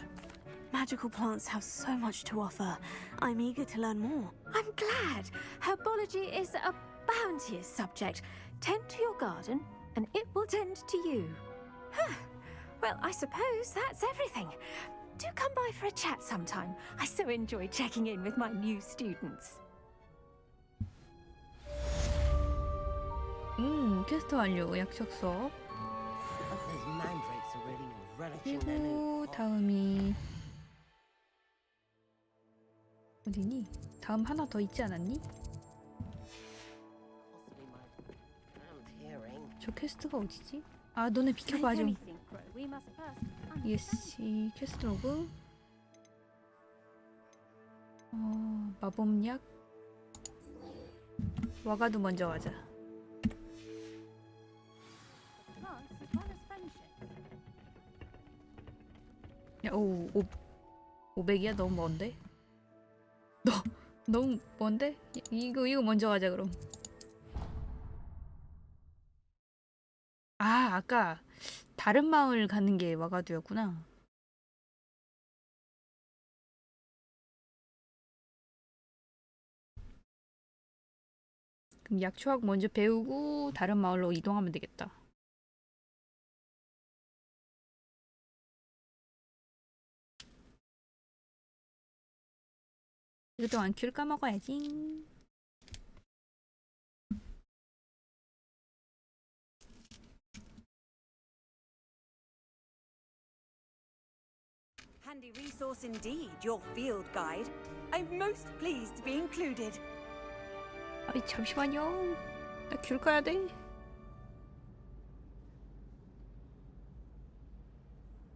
S17: Magical plants have so much to offer. I'm eager to learn more.
S22: I'm glad. Herbology is a bounteous subject. Tend to your garden, and it will tend to you. Well, I suppose that's everything. Do come by for a chat sometime. I so enjoy checking in with my new students.
S1: 퀘스트 완료. 약속 수업.
S8: Those mandrakes are really relishing their new.
S1: 그리고 다음이 어디니? 다음 하나 더 있지 않았니?
S8: Possibly my bad hearing.
S1: 저 퀘스트가 어디지? 아, 너네 비켜봐 좀. 예스, 퀘스트 로그. 마법약. 와가도 먼저 가자. 야, 500이야? 너무 먼데? 너무 먼데? 이거 먼저 가자 그럼. 아까 다른 마을 가는 게 와가두였구나. 그럼 약초학 먼저 배우고 다른 마을로 이동하면 되겠다. 이거 동안 귤 까먹어야지.
S13: Handy resource indeed, your field guide. I'm most pleased to be included.
S1: 아이, 잠시만요. 나 귤 까야 돼.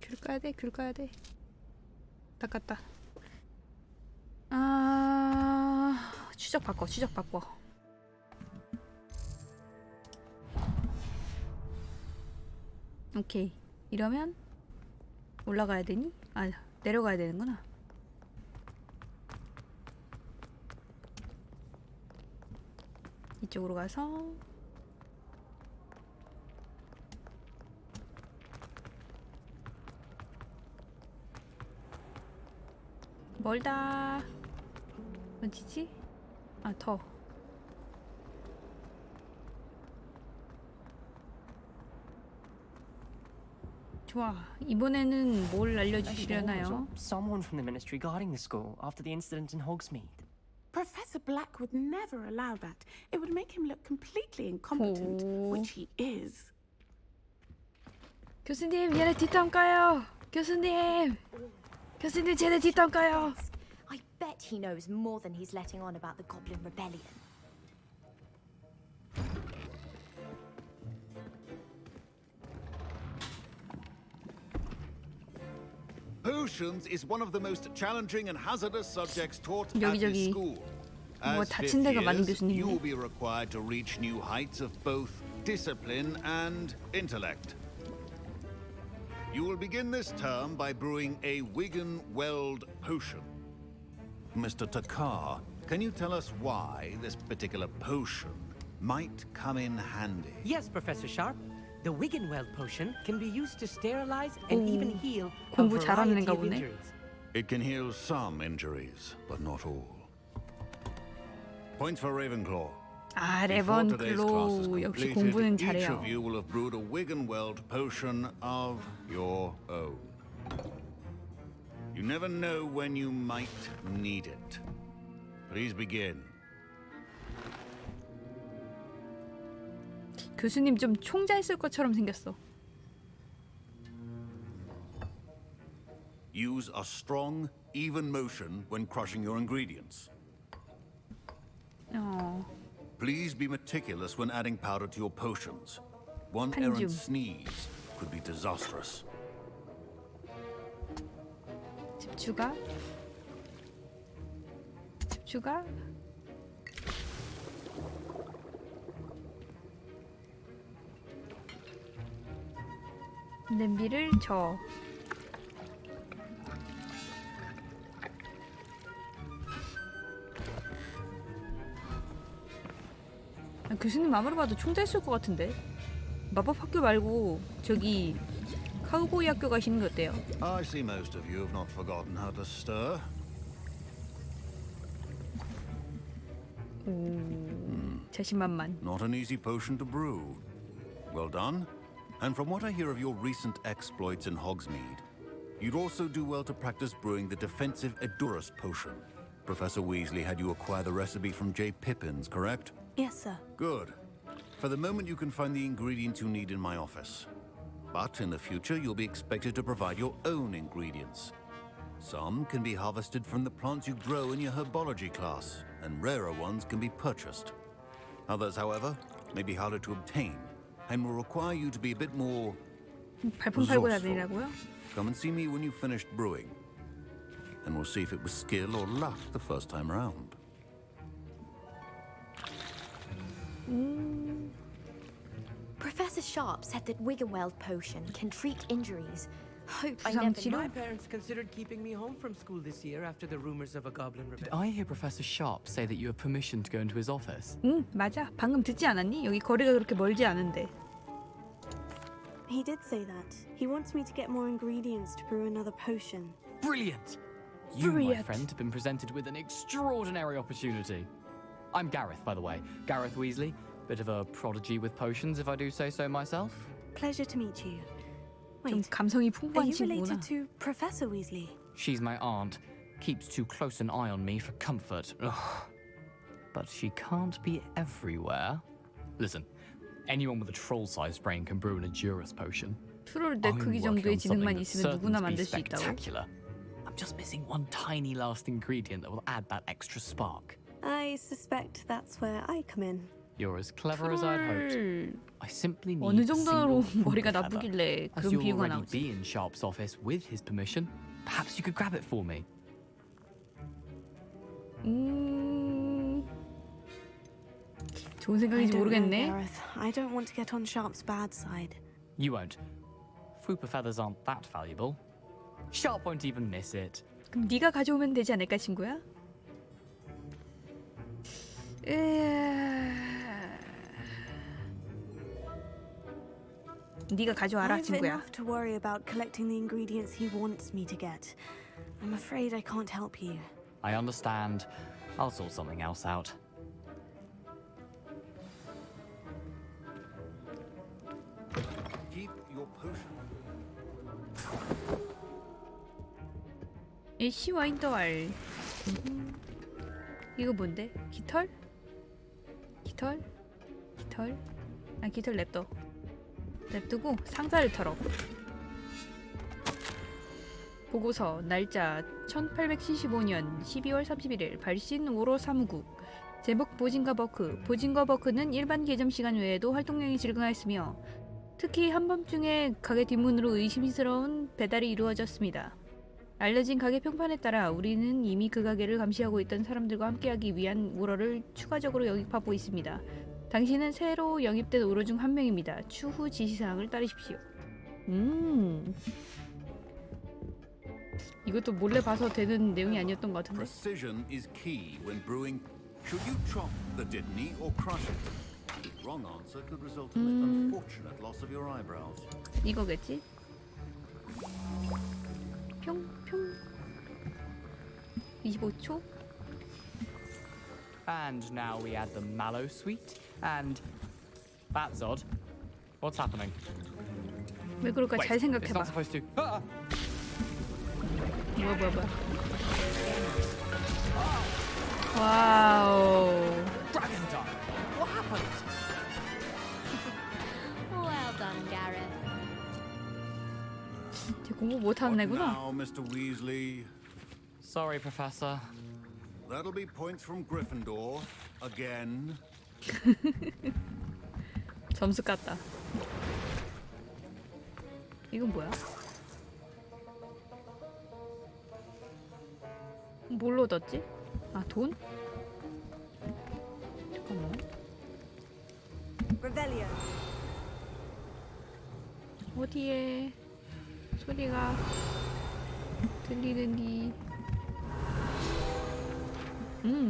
S1: 귤 까야 돼. 귤 까야 돼. 닦았다. 아, 추적 바꿔. 추적 바꿔. 오케이. 이러면 올라가야 되니? 아, 내려가야 되는구나. 이쪽으로 가서 멀다. 어디지? 아, 더. 좋아. 이번에는 뭘 알려주시려나요?
S12: Someone from the ministry guarding the school after the incident in Hogsmeade.
S14: Professor Black would never allow that. It would make him look completely incompetent, which he is.
S1: 교수님, 얘네 뒷담 까요. 교수님. 교수님, 쟤네 뒷담 까요.
S23: I bet he knows more than he's letting on about the Goblin Rebellion.
S24: Potions is one of the most challenging and hazardous subjects taught at this
S1: 여기저기
S24: school.
S1: 뭐
S24: As
S1: 다친
S24: fifth
S1: 데가 많은
S24: years, you will
S1: 교수님이네.
S24: be required to reach new heights of both discipline and intellect. You will begin this term by brewing a Wigan-Weld potion. Mr. Takar, can you tell us why this particular potion might come in handy?
S25: Yes, Professor Sharp. The Wigan-Weld potion can be used to sterilize and even heal a
S1: 공부 잘하는
S25: variety
S1: 애인가
S25: of
S1: 보네.
S25: injuries.
S24: It can heal some injuries, but not all. Points for Ravenclaw.
S1: 아,
S24: Before today's class is
S1: 레번클로우 역시
S24: completed,
S1: 공부는
S24: each
S1: 잘해요.
S24: of you will have brewed a Wigan-Weld potion of your own. You never know when you might need it. Please begin.
S1: 교수님 좀 총 잘 쓸 것처럼 생겼어.
S24: Use a strong, even motion when crushing your ingredients. Please be meticulous when adding powder to your potions. One errant sneeze could be disastrous.
S1: 집주가. 집주가. 냄비를 저. 아, 교수님 아무리 봐도 총 잘 쏠 것 같은데. 마법 학교 말고 저기 카우보이 학교 가시는 게 어때요?
S24: I see most of you have not forgotten how to stir.
S1: 자신만만.
S24: Not an easy potion to brew. Well done. And from what I hear of your recent exploits in Hogsmeade, you'd also do well to practice brewing the defensive Edurus potion. Professor Weasley had you acquire the recipe from J. Pippin's, correct?
S5: Yes, sir.
S24: Good. For the moment, you can find the ingredients you need in my office. But in the future, you'll be expected to provide your own ingredients. Some can be harvested from the plants you grow in your herbology class, and rarer ones can be purchased. Others, however, may be harder to obtain, and will require you to be a bit more
S1: 발품 팔고
S24: resourceful.
S1: 다니라고요?
S24: Come and see me when you've finished brewing, and we'll see if it was skill or luck the first time round.
S23: Professor Sharp said that Wigan-Weld potion can treat injuries. Hope I
S1: 부상
S23: never
S1: 치료?
S25: My parents considered keeping me home from school this year after the rumors of a Goblin
S26: Did
S25: Rebellion.
S26: I hear Professor Sharp say that you have permission to go into his office?
S1: 응, 맞아. 방금 듣지 않았니? 여기 거리가 그렇게 멀지 않은데.
S5: He did say that. He wants me to get more ingredients to brew another potion.
S26: Brilliant! You, my
S1: Brilliant.
S26: friend, have been presented with an extraordinary opportunity. I'm Gareth, by the way. Gareth Weasley. Bit of a prodigy with potions, if I do say so myself.
S5: Pleasure to meet you.
S1: 좀
S5: Wait,
S1: 감성이
S5: are
S1: 풍부한
S5: you
S1: 친구구나.
S5: related to Professor Weasley?
S26: She's my aunt. Keeps too close an eye on me for comfort. Ugh. But she can't be everywhere. Listen, anyone with a troll-sized brain can brew an Edurus potion.
S1: 트롤 내
S26: I'm
S1: 크기
S26: working
S1: 정도의
S26: on something
S1: 지능만
S26: that's
S1: 있으면
S26: certain
S1: 누구나
S26: to be
S1: 만들 수 있다고.
S26: spectacular. I'm just missing one tiny last ingredient that will add that extra spark.
S5: I suspect that's where I come in.
S26: You're as clever as I'd hoped. I I simply need
S1: 어느
S26: a
S1: 정도로
S26: single
S1: 머리가
S26: feather.
S1: 나쁘길래
S26: As
S1: 그런
S26: you'll
S1: 비유가
S26: already
S1: 나오지?
S26: be in Sharp's office with his permission, perhaps you could grab it for me.
S1: 좋은
S5: I
S1: 생각인지
S5: don't know,
S1: 모르겠네.
S5: Gareth. I don't want to get on Sharp's bad side.
S26: You won't. Fwooper feathers aren't that valuable. Sharp won't even miss it.
S1: 그럼 네가 가져오면 되지 않을까, 친구야? 네가 가져와라,
S5: I've
S1: 친구야.
S5: enough to worry about collecting the ingredients he wants me to get. I'm afraid I can't help you.
S26: I understand. I'll sort something else out.
S24: Keep your potion.
S1: 애쉬 와인더알. 이거 뭔데? 깃털? 깃털? 깃털? 아, 깃털 냅둬. 냅두고 상자를 털어. 보고서 날짜 1875년 12월 31일 발신 월.화.수.목 제목 보진과 버크. 보진과 버크는 일반 개점 시간 외에도 활동량이 증가했으며 특히 한밤중에 가게 뒷문으로 의심스러운 배달이 이루어졌습니다. 알려진 가게 평판에 따라 우리는 이미 그 가게를 감시하고 있던 사람들과 함께하기 위한 우러를 추가적으로 영입하고 있습니다. 당신은 새로 영입된 우러 중 한 명입니다. 추후 지시사항을 따르십시오. 이것도 몰래 봐서 되는 내용이 아니었던 것 같은데.
S24: Precision is key when brewing. Should you chop the dittany or crush it? Wrong answer could result in the unfortunate loss of your eyebrows.
S1: 이거겠지? 평평 25초?
S26: And now we add the mallow sweet, and that's odd. What's happening?
S1: 왜 그럴까? 잘
S26: It's
S1: 생각해봐.
S26: not supposed to.
S1: 뭐야. 와우.
S26: Dragon Dog. What happened?
S23: Well done, Gareth.
S1: 쟤 공부 못하는 애구나.
S24: Now, Mr. Weasley.
S26: Sorry, Professor.
S24: That'll be points from Gryffindor again.
S1: 점수 깠다. 이건 뭐야? 뭘로 얻었지? 아, 돈? 잠깐만.
S13: Revelio.
S1: 어디에 소리가 들리는지.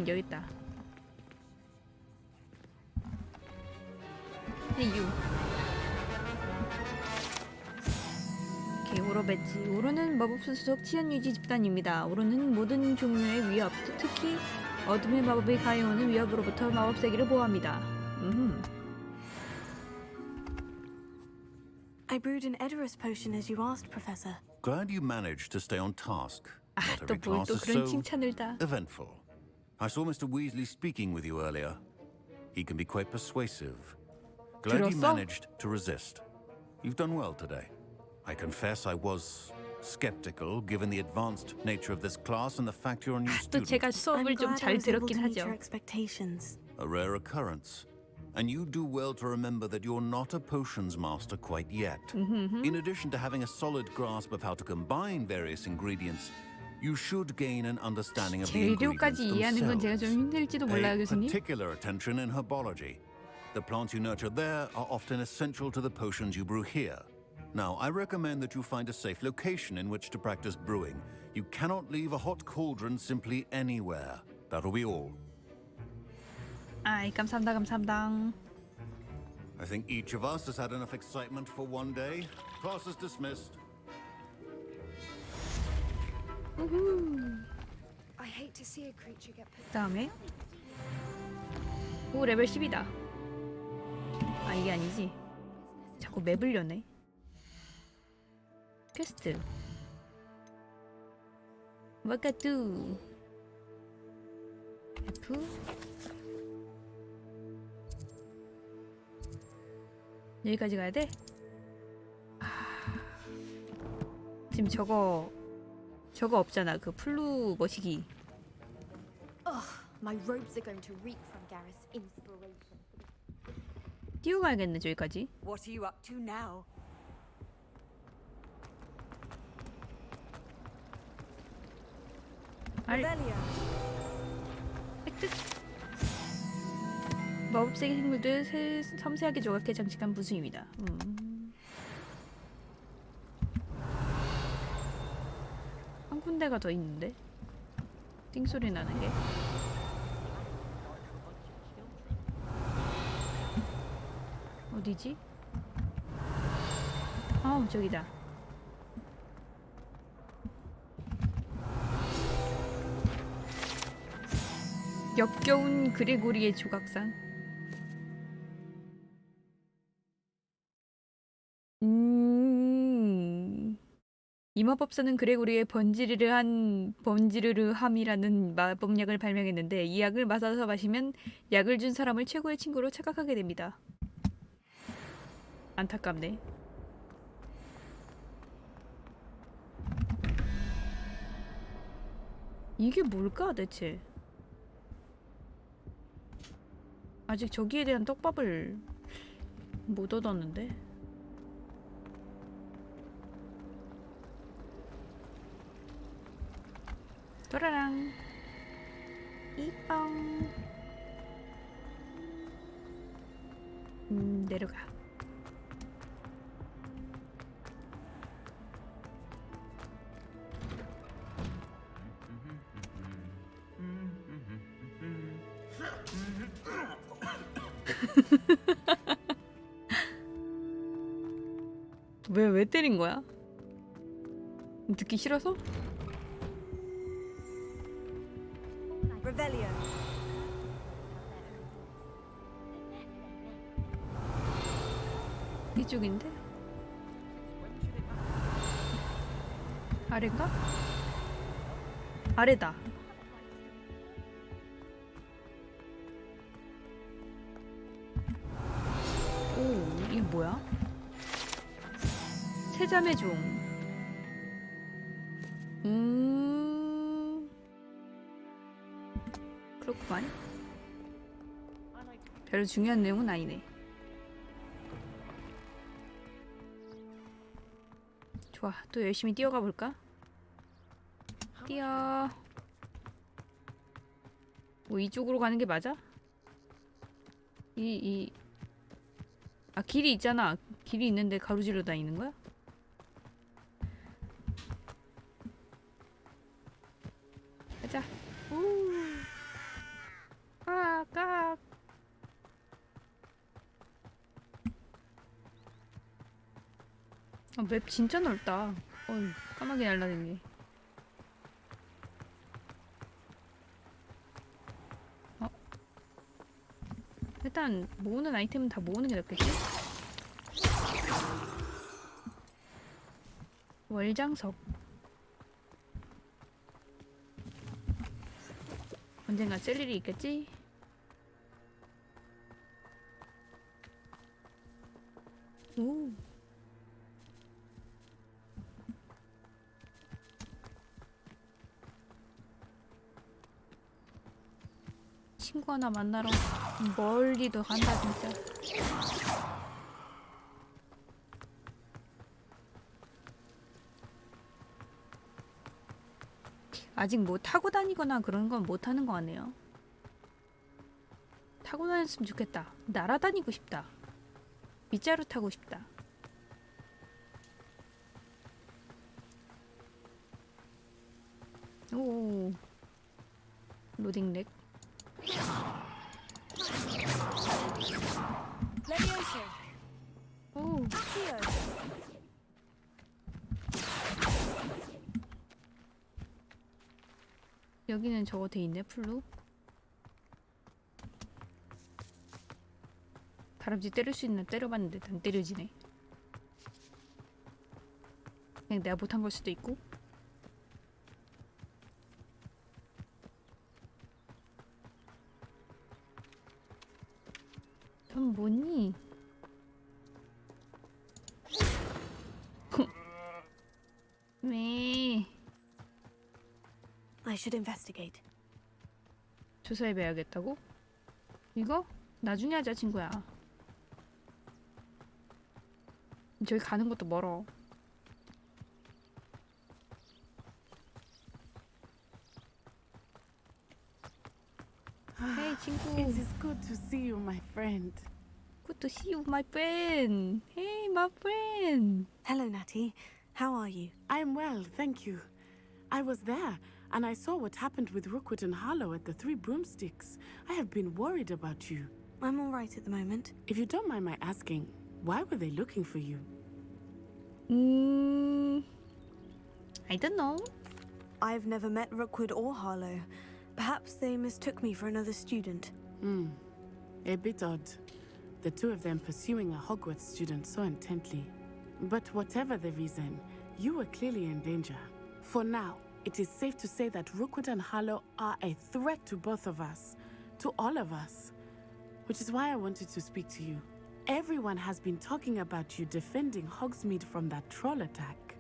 S1: 여기 있다. 이유. 오케이, 오로 배지. 오로는 마법수 소속 치안 유지 집단입니다. 오로는 모든 종류의 위협, 특히 어둠의 마법이 가해오는 위협으로부터 마법 세계를 보호합니다.
S5: I brewed an Edorus potion as you asked, Professor.
S24: Glad you managed to stay on task. Not
S1: 또
S24: every
S1: 뭘
S24: class
S1: 또
S24: is
S1: 그런
S24: so
S1: 칭찬을 다.
S24: eventful. I saw Mr. Weasley speaking with you earlier. He can be quite persuasive. Glad you
S1: 들었어?
S24: managed to resist. You've done well today. I confess I was skeptical given the advanced nature of this class and the fact you're a new
S1: 또
S24: student.
S1: 제가 수업을
S5: I'm
S1: 좀
S5: glad I
S1: 잘
S5: was able
S1: 들었긴
S5: to meet your
S1: 하죠.
S5: expectations.
S24: A rare occurrence. And you do well to remember that you're not a potions master quite yet. In addition to having a solid grasp of how to combine various ingredients, you should gain an understanding of the ingredients
S1: 재료까지 이해하는 건 제가 좀 힘들지도 몰라요,
S24: themselves. Pay
S1: 교수님.
S24: particular attention in herbology. The plants you nurture there are often essential to the potions you brew here. Now, I recommend that you find a safe location in which to practice brewing. You cannot leave a hot cauldron simply anywhere. That'll be all.
S1: 아이, 감사합니다.
S24: I think each of us has had enough excitement for one day. Class is dismissed.
S6: I hate to see a creature get put
S1: 다음에 오, 레벨 10이다. 아, 이게 아니지. 자꾸 맵을 여네. 퀘스트 와카뚜 F 여기까지 가야 돼? 지금 저거 없잖아. 그 플루 머시기.
S23: Ugh, my robes are going to reek from Gareth's inspiration.
S1: 뛰어가야겠네 저기까지.
S13: What are you up to now? Revelio.
S1: 획득. 마법세계 생물들 섬세하게 조각해 장식한 부수입니다. 한 군데가 더 있는데? 띵소리 나는 게. 어디지? 아, 저기다. 역겨운 그레고리의 조각상. 이 마법사는 그레고리의 번지르르함이라는 마법약을 발명했는데 이 약을 맞아서 마시면 약을 준 사람을 최고의 친구로 착각하게 됩니다. 안타깝네. 이게 뭘까 대체? 아직 저기에 대한 떡밥을 못 얻었는데. 또라랑 이빵. 내려가. 왜 때린 거야? 듣기 싫어서?
S13: Revelio.
S1: 이쪽인데? 아래인가? 아래다. 오, 이게 뭐야? 세자매 종. 그렇구만. 별로 중요한 내용은 아니네. 좋아, 또 열심히 뛰어가 볼까? 뛰어. 뭐 이쪽으로 가는 게 맞아? 아, 길이 있잖아. 길이 있는데 가로질러 다니는 거야? 가자. 우. 깍. 맵 진짜 넓다. 어이, 까마귀 날라다니네. 일단 모으는 아이템은 다 모으는 게 낫겠지? 월장석. 언젠가 쓸 일이 있겠지? 오. 친구 하나 만나러 멀리도 간다 진짜. 아직 뭐 타고 다니거나 그런 건 못 하는 거 같네요. 타고 다녔으면 좋겠다. 날아다니고 싶다. 빗자루 타고 싶다. 오. 로딩 렉. 오. 여기는 저거 돼 있네, 풀로. 다람쥐 때릴 수 있나 때려봤는데 안 때려지네. 그냥 내가 못한 걸 수도 있고. 넌 뭐니? 왜?
S5: I should investigate.
S1: 조사해봐야겠다고? 이거? 나중에 하자 친구야. 저기 가는 것도 멀어. Hey 친구.
S14: It is good to see you, my friend.
S1: Good to see you, my friend. Hey, my friend.
S5: Hello, Natty. How are you?
S14: I'm well, thank you. I was there, and I saw what happened with Rookwood and Harlow at the Three Broomsticks. I have been worried about you.
S5: I'm all right at the moment.
S14: If you don't mind my asking, why were they looking for you?
S1: I don't know.
S5: I've never met Rookwood or Harlow. Perhaps they mistook me for another student.
S14: A bit odd. The two of them pursuing a Hogwarts student so intently. But whatever the reason, you were clearly in danger. For now, it is safe to say that Rookwood and Harlow are a threat to both of us. To all of us. Which is why I wanted to speak to you. Everyone has been talking about you defending Hogsmeade from that troll attack.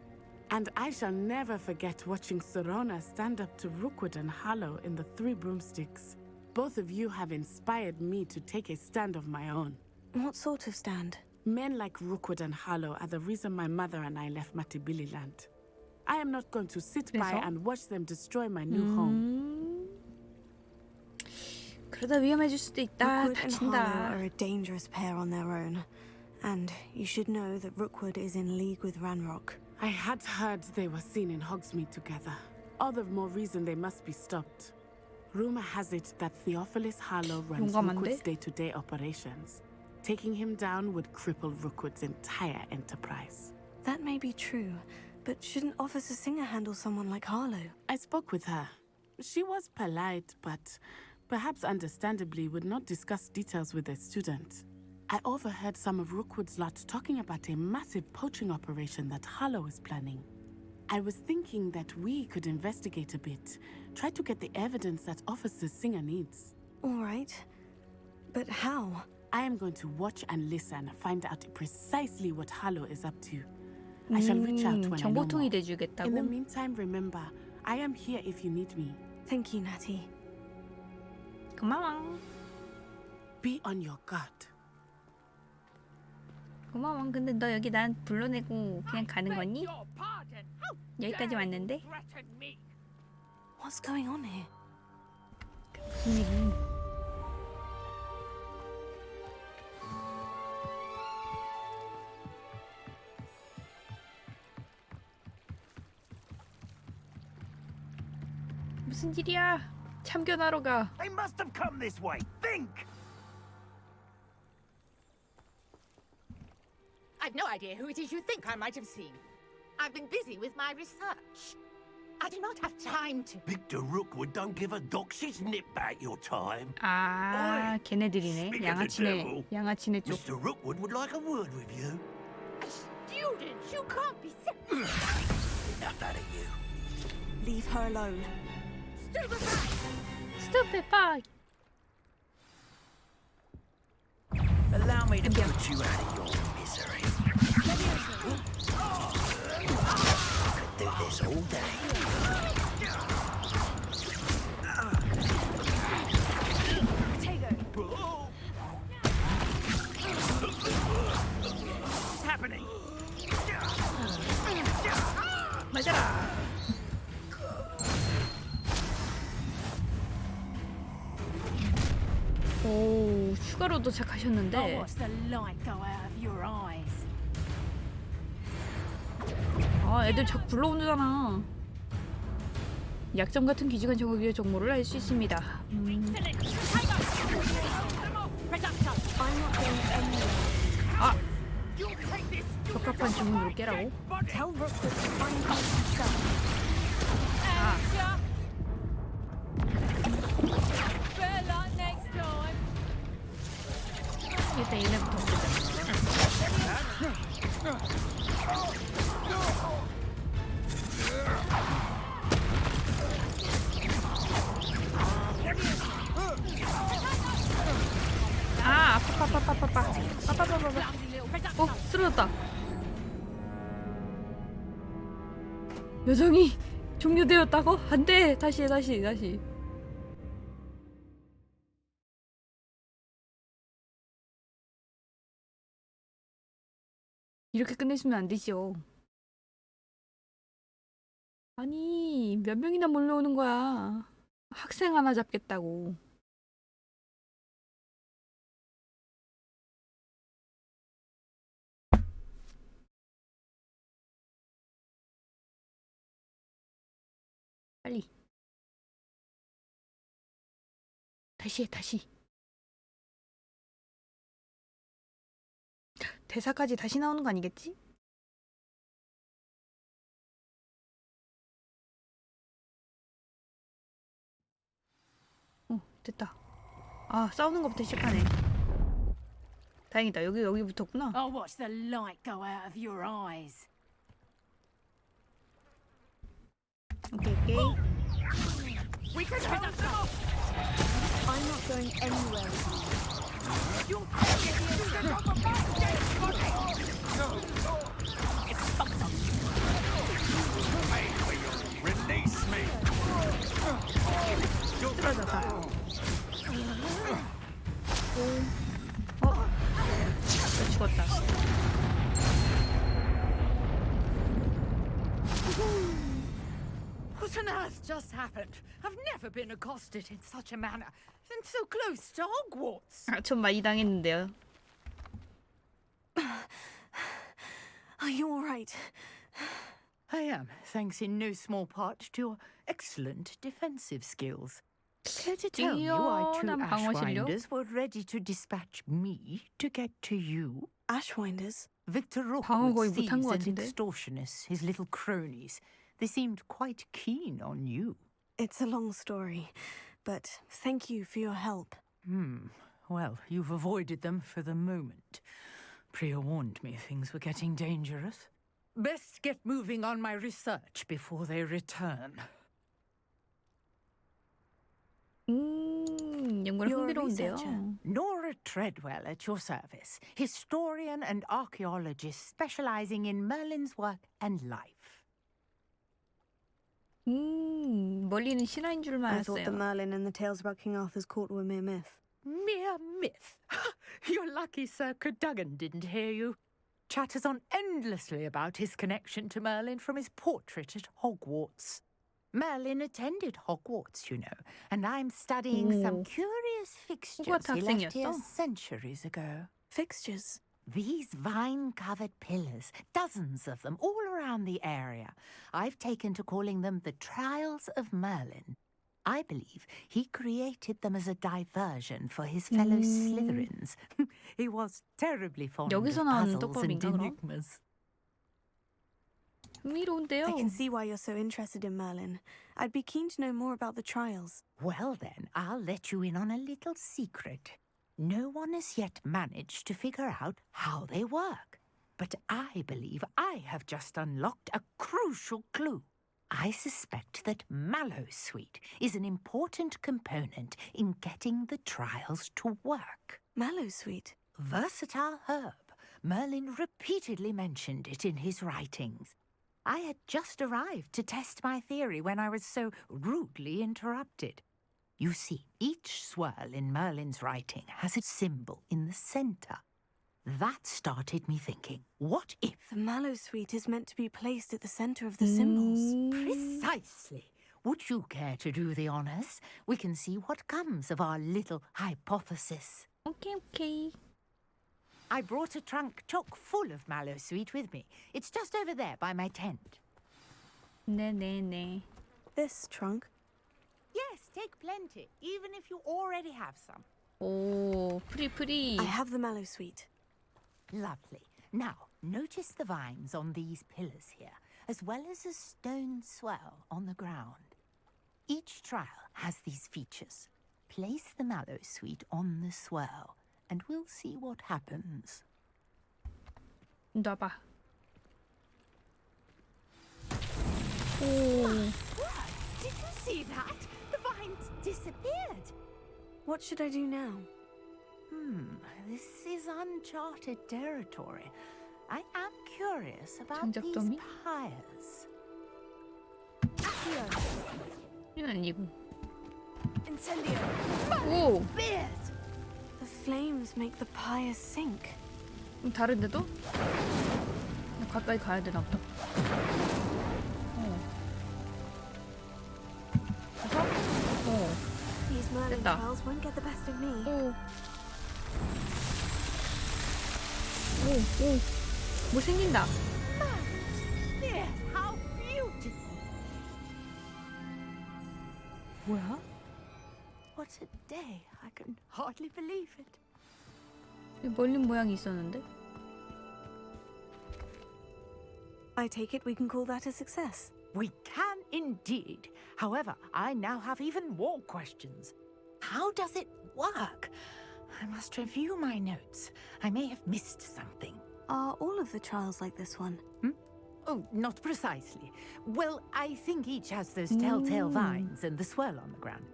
S14: And I shall never forget watching Sorona stand up to Rookwood and Harlow in the Three Broomsticks. Both of you have inspired me to take a stand of my own.
S5: What sort of stand?
S14: Men like Rookwood and Harlow are the reason my mother and I left Matabeleland. I am not going to sit by and watch them destroy my new home.
S1: 그러다 위험해질 수도 있다.
S5: Rookwood and Harlow
S1: 다친다.
S5: are a dangerous pair on their own. And you should know that Rookwood is in league with Ranrock.
S14: I had heard they were seen in Hogsmeade together. All the more reason they must be stopped. Rumor has it that Theophilus Harlow runs Rookwood's day-to-day operations. Taking him down would cripple Rookwood's entire enterprise.
S5: That may be true, but shouldn't Officer Singer handle someone like Harlow?
S14: I spoke with her. She was polite, but perhaps understandably would not discuss details with a student. I overheard some of Rookwood's lot talking about a massive poaching operation that Harlow is planning. I was thinking that we could investigate a bit, try to get the evidence that Officer Singer needs.
S5: All right. But how?
S14: I am going to watch and listen, find out precisely what Harlow is up to. I shall reach out when I know more.
S1: 정보통이 돼주겠다고?
S14: In the meantime, remember, I am here if you need me.
S5: Thank you, Natty.
S1: 고마워.
S14: Be on your guard.
S1: 고마워. 근데 너 여기 난 불러내고 그냥 가는 거니? 여기까지 왔는데?
S5: What's going on here?
S1: 무슨 얘기? 무슨 일이야? 참견하러 가.
S2: They must have come this way. Think!
S8: I've no idea who it is you think I might have seen. I've been busy with my research. I do not have time to...
S18: Victor Rookwood don't give a doxy's nip back your time.
S1: 아, 걔네들이네. 양아치네. 양아치네 쪽.
S18: Mr. Rookwood would like a word with you.
S8: A student? You can't be...
S18: Enough out of you.
S5: Leave her alone.
S1: Stupefy.
S2: Allow me to put you out of your misery. I could do this all day. What's happening?
S1: 맞아라. 오, 휴가로 도착하셨는데. 아, 애들 자꾸 불러오잖아. 약점 같은 기지관 정보의 정보를 알 수 있습니다. 아, 적합한 주문으로 깨라고? 아. 일단 얘네부터 보자. 아, 아파파파파파파. 아파파파파. 어, 쓰러졌다. 여정이 종료되었다고? 안 돼. 다시 해, 다시. 이렇게 끝내시면 안 되죠. 아니, 몇 명이나 몰려오는 거야. 학생 하나 잡겠다고. 빨리. 다시 해, 다시. 대사까지 다시 나오는 거 아니겠지? 됐다. 아, 싸우는 것부터 시작하네. 다행이다. 여기 붙었구나.
S10: I'll watch the light go out of your eyes.
S1: 오케이.
S10: We can head up.
S9: I'm not going anywhere with you.
S2: Release me.
S1: 쓰러졌다. 또 죽었다.
S10: What on earth just happened? I've never been accosted in such a manner, and so close to Hogwarts.
S1: 아, 좀 많이 당했는데요.
S5: Are you all right?
S10: I am, thanks in no small part to your excellent defensive skills. Care to tell me why two
S1: 뛰어난 방어 실력?
S10: Ashwinders were ready to dispatch me to get to you?
S5: Ashwinders?
S10: Victor
S1: 방어 거의
S10: Rookwood's
S1: 못한
S10: thieves
S1: 것
S10: and
S1: 같은데?
S10: extortionists, his little cronies. They seemed quite keen on you.
S5: It's a long story, but thank you for your help.
S10: Well, you've avoided them for the moment. Priya warned me things were getting dangerous. Best get moving on my research before they return.
S1: 연구는
S5: You're a
S1: 흥미로운데요.
S5: researcher.
S10: Nora Treadwell at your service, historian and archaeologist specializing in Merlin's work and life.
S1: 멀리는 신화인 줄만
S5: I thought the
S1: 알았어요.
S5: Merlin and the tales about King Arthur's court were mere myth.
S10: Mere myth. You're lucky Sir Cadogan didn't hear you. Chatters on endlessly about his connection to Merlin from his portrait at Hogwarts. Merlin attended Hogwarts, you know, and I'm studying some curious fixtures
S1: 호그와트
S10: he left here
S1: 학생이었어?
S10: centuries ago.
S5: Fixtures?
S10: These vine-covered pillars, dozens of them, all around the area. I've taken to calling them the Trials of Merlin. I believe he created them as a diversion for his fellow Slytherins. He was terribly fond of
S1: 여기서 나오는
S10: puzzles and
S1: 떡밥인가, 그럼?
S10: enigmas.
S1: 흥미로운데요.
S5: I can see why you're so interested in Merlin. I'd be keen to know more about the trials.
S10: Well then, I'll let you in on a little secret. No one has yet managed to figure out how they work. But I believe I have just unlocked a crucial clue. I suspect that Mallowsweet is an important component in getting the trials to work.
S5: Mallowsweet?
S10: Versatile herb. Merlin repeatedly mentioned it in his writings. I had just arrived to test my theory when I was so rudely interrupted. You see, each swirl in Merlin's writing has a symbol in the center. That started me thinking, what if...
S5: The Mallowsweet is meant to be placed at the center of the symbols.
S10: Precisely. Would you care to do the honors? We can see what comes of our little hypothesis.
S1: Okay.
S10: I brought a trunk chock full of Mallowsweet with me. It's just over there by my tent.
S1: 네네네.
S5: This trunk?
S10: Yes, take plenty, even if you already have some.
S1: 오, 프리.
S5: I have the Mallowsweet.
S10: Lovely. Now, notice the vines on these pillars here, as well as a stone swell on the ground. Each trial has these features. Place the Mallowsweet on the swell, and we'll see what happens.
S1: 놔봐. 오,
S10: Did you see that? The vines disappeared.
S5: What should I do now?
S10: This is uncharted territory. I am curious about these
S1: 장작더미?
S10: pyres.
S1: 이건 아니고.
S5: Incendio!
S1: 오,
S5: The flames make the pyre sink.
S1: 다른데도? 가까이 가야 되나 보다. 가서?
S5: These Merlin
S1: 됐다.
S5: trials won't get the best of me.
S1: 뭐 생긴다.
S10: Yes, how beautiful!
S1: 뭐야?
S10: What a day! I can hardly believe it.
S1: 멀린 모양이 있었는데?
S5: I take it we can call that a success.
S10: We can indeed. However, I now have even more questions. How does it work? I must review my notes. I may have missed something.
S5: Are all of the trials like this one?
S10: Oh, not precisely. Well, I think each has those telltale vines and the swirl on the ground.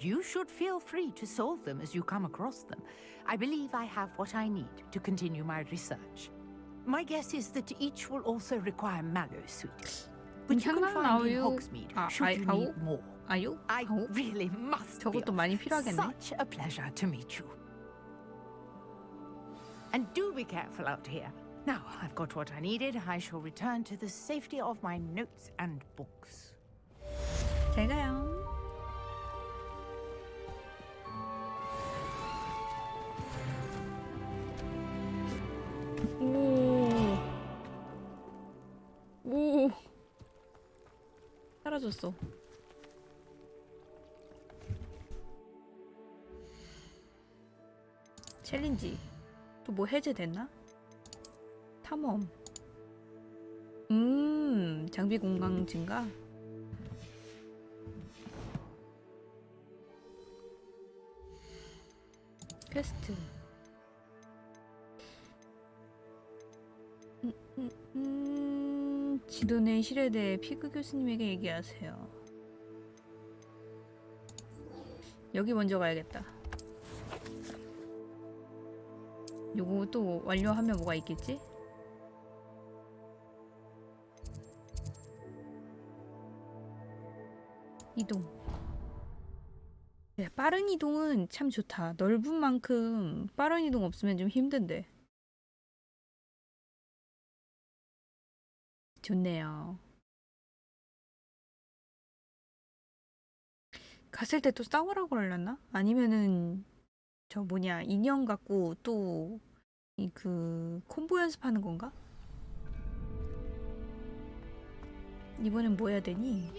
S10: You should feel free to solve them as you come across them. I believe I have what I need to continue my research. My guess is that each will also require mallow sweet, which you can find in Hogsmeade should you need more.
S1: 아유?
S10: I really must be
S1: 저것도 많이 필요하겠네.
S10: such a pleasure to meet you. And do be careful out here. Now I've got what I needed. I shall return to the safety of my notes and books.
S1: 잘 가요. 오. 사라졌어. 챌린지. 또 뭐 해제됐나? 탐험. 장비 공강 증가. 퀘스트. 지도 내 실에 대해 피그 교수님에게 얘기하세요. 여기 먼저 가야겠다. 요거 또 완료하면 뭐가 있겠지? 이동. 네, 빠른 이동은 참 좋다. 넓은 만큼 빠른 이동 없으면 좀 힘든데. 좋네요. 갔을 때 또 싸우라고 그러려나? 아니면은 저 뭐냐 인형 갖고 또 이 그 콤보 연습하는 건가? 이번엔 뭐 해야 되니?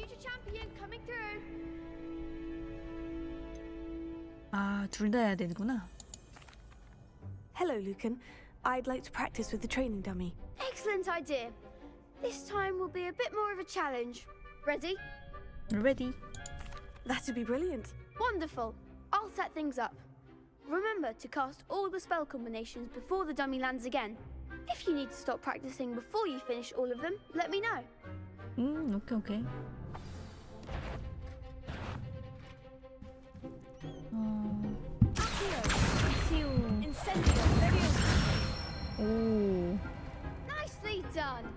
S1: 아, 둘 다 해야 되는구나.
S5: Hello, Lucan. I'd like to practice with the training dummy.
S9: Excellent idea. This time will be a bit more of a challenge. Ready?
S1: Ready.
S5: That'd be brilliant.
S9: Wonderful. I'll set things up. Remember to cast all the spell combinations before the dummy lands again. If you need to stop practicing before you finish all of them, let me know.
S1: 오케이. 오.
S9: Nicely done.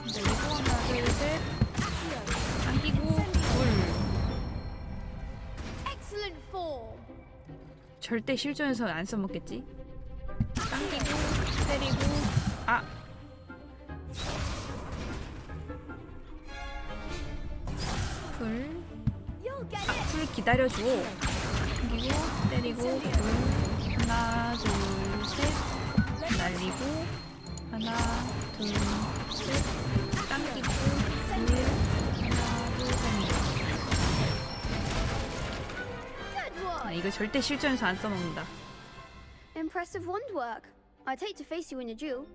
S1: 이거 하나, 둘, 셋. 당기고, 물.
S9: Excellent form.
S1: 절대 실전에서 안 써먹겠지? 당기고, 때리고, 아! 풀. 풀 기다려줘. 당기고, 때리고, 풀. 하나, 둘, 셋. 날리고, 하나, 둘, 셋. 당기고, 풀. 하나, 둘, 셋. 아, 이거 절대 실전에서 안 써먹는다.
S9: Impressive wand work. I'd hate to face you in a duel.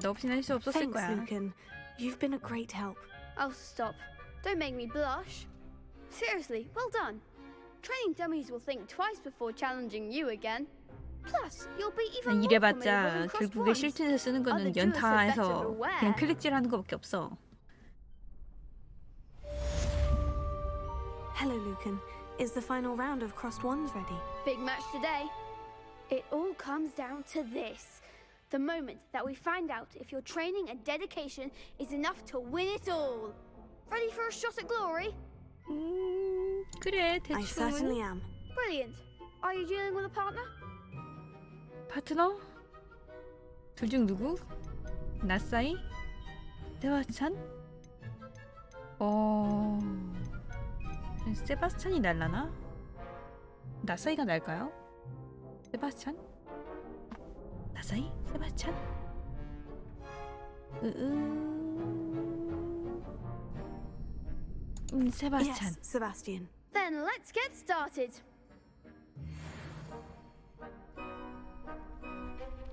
S1: 너 없이는 할 수 없었을
S5: Thanks,
S1: 거야.
S5: Lucan. You've been a great help.
S9: Oh, stop. Don't make me blush. Seriously, well done. Training dummies will think twice before challenging you again. Plus, you'll be even more
S1: 이래봤자
S9: familiar with
S1: 결국에
S9: crossed
S1: 실전에서 쓰는 거는 연타해서 그냥 클릭질하는 거밖에 없어.
S5: Hello, Lucan. Is the final round of crossed wands ready?
S9: Big match today. It all comes down to this. the moment that we find out if your training and dedication is enough to win it all. Ready for a shot at glory?
S1: 그래,
S5: I certainly
S1: 대충은.
S5: am.
S9: Brilliant. Are you dealing with a partner?
S1: 파트너? 둘 중 누구? 나사이? 세바스찬? 세바스찬이 날라나? 나사이가 날까요? 세바스찬? 나사이? 세바스찬? 세바스찬.
S5: Yes, Sebastian.
S9: Then let's get started.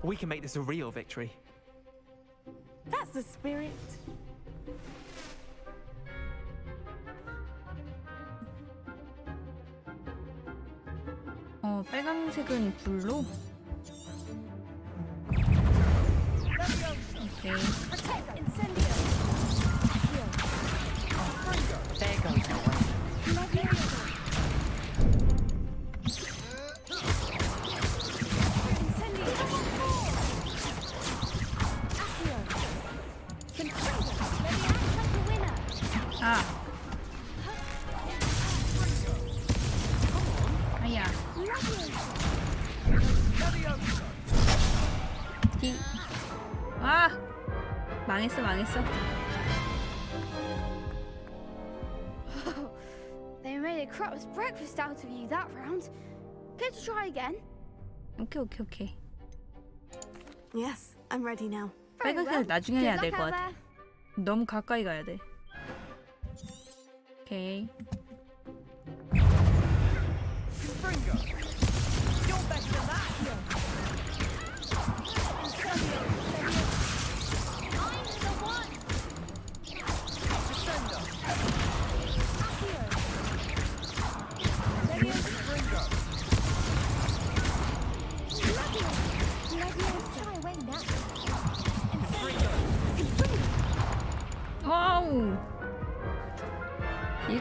S11: We can make this a real victory.
S14: That's the spirit.
S1: 빨강색은 불로. 오케이.
S12: There goes the way.
S1: 아. 아야. 아. 망했어.
S9: They made a crap's breakfast out of you that round. Care to try again?
S1: 오케이.
S5: Yes, I'm ready now.
S9: Very
S1: 빨간색을
S9: well.
S1: 나중에
S9: Good
S1: 해야
S9: luck
S1: 될 것
S9: out
S1: 같아.
S9: there.
S1: 너무 가까이 가야 돼. 오케이. 와우. 이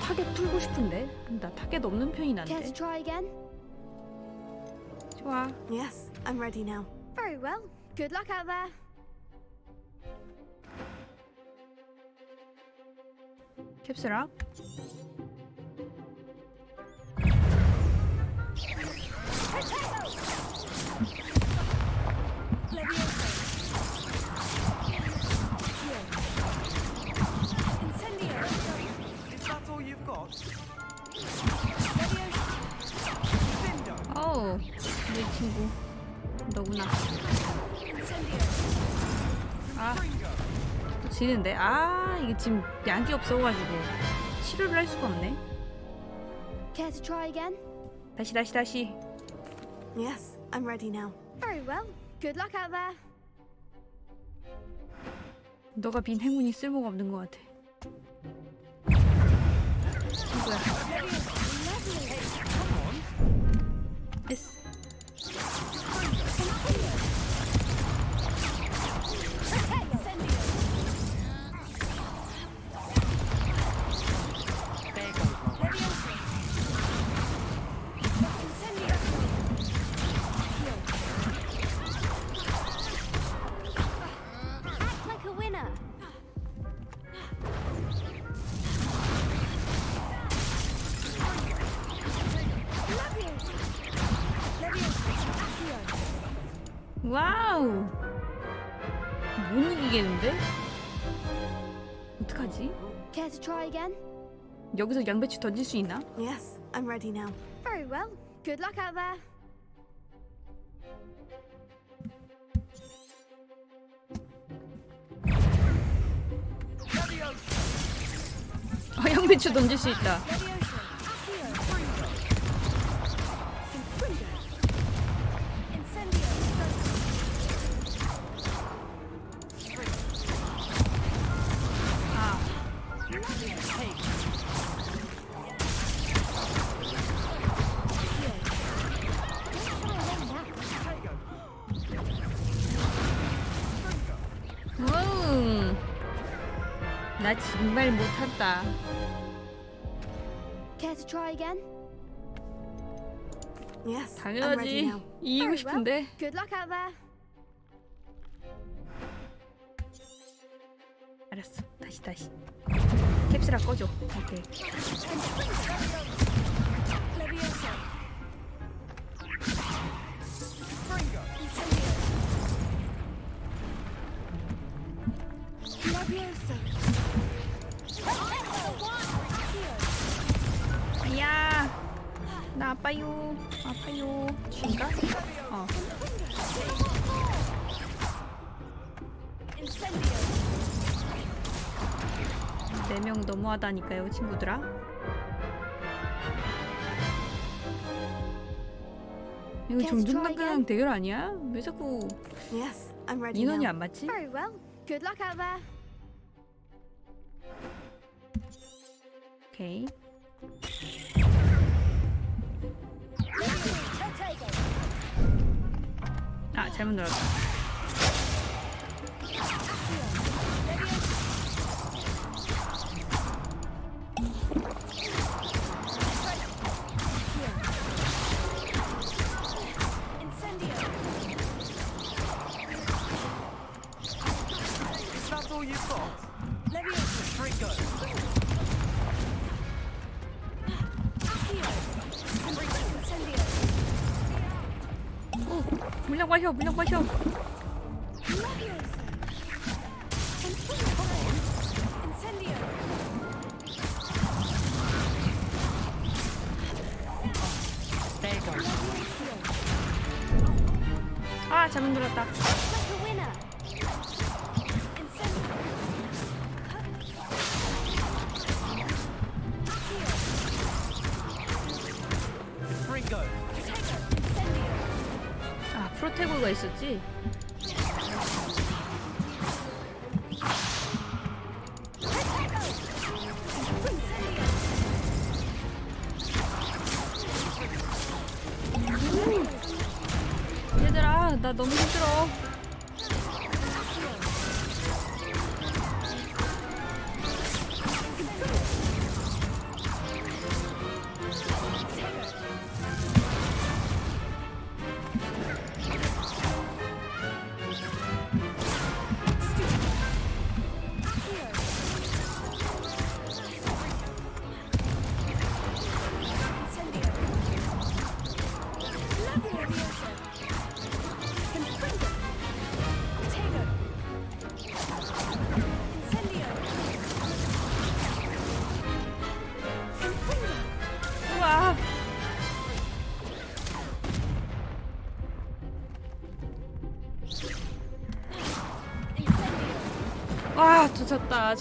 S1: 타겟 풀고 싶은데 나 타겟 없는 편이
S9: Care to
S1: 난데.
S9: try again?
S1: 좋아.
S5: Yes, I'm ready now.
S9: Very well. Good luck out there.
S1: 캡슐락.
S2: Is that all you've got?
S1: 어우, 내 친구. 너구나. 아, 또 지는데? 아, 이게 지금 약이 없어가지고 치료를 할 수가 없네.
S9: Care to try again?
S1: 다시.
S5: Yes, I'm ready now.
S9: Very well. Good luck out there.
S1: 너가 빈 행운이 쓸모가 없는 것 같아. 친구야. 됐어.
S9: Act like a winner.
S1: 와우. 못 이기겠는데? 어떡하지?
S9: Care to try again?
S1: 여기서 양배추 던질 수 있나?
S5: Yes, I'm ready now.
S9: Very well. Good luck out there.
S1: 양배추 던질 수 있다. 와우. 나 정말 못한다.
S9: Care to try again?
S5: Yes, I'm ready
S1: 당연하지.
S5: now.
S1: 이기고
S9: Very well.
S1: 싶은데.
S9: Good luck out there.
S1: 알았어. 다시. 캡슐아 꺼줘. 오케이. 아야, 나 아파요. 쥐인가? 어. 4명 너무하다니까요, 친구들아. 이거 정중당당 대결 아니야? 왜 자꾸
S5: Yes, I'm ready
S1: 인원이
S5: now.
S1: 안 맞지?
S9: Very well. Good luck out there.
S1: 오케이. 아, 잘못 눌렀다.
S2: That's all you've got. Leviosa, Tringo.
S1: 물량 마셔. 아, 잘못 눌렀다. 아, 프로테고가 있었지? 얘들아, 나 너무 힘들어. 우와. 와, 졌다.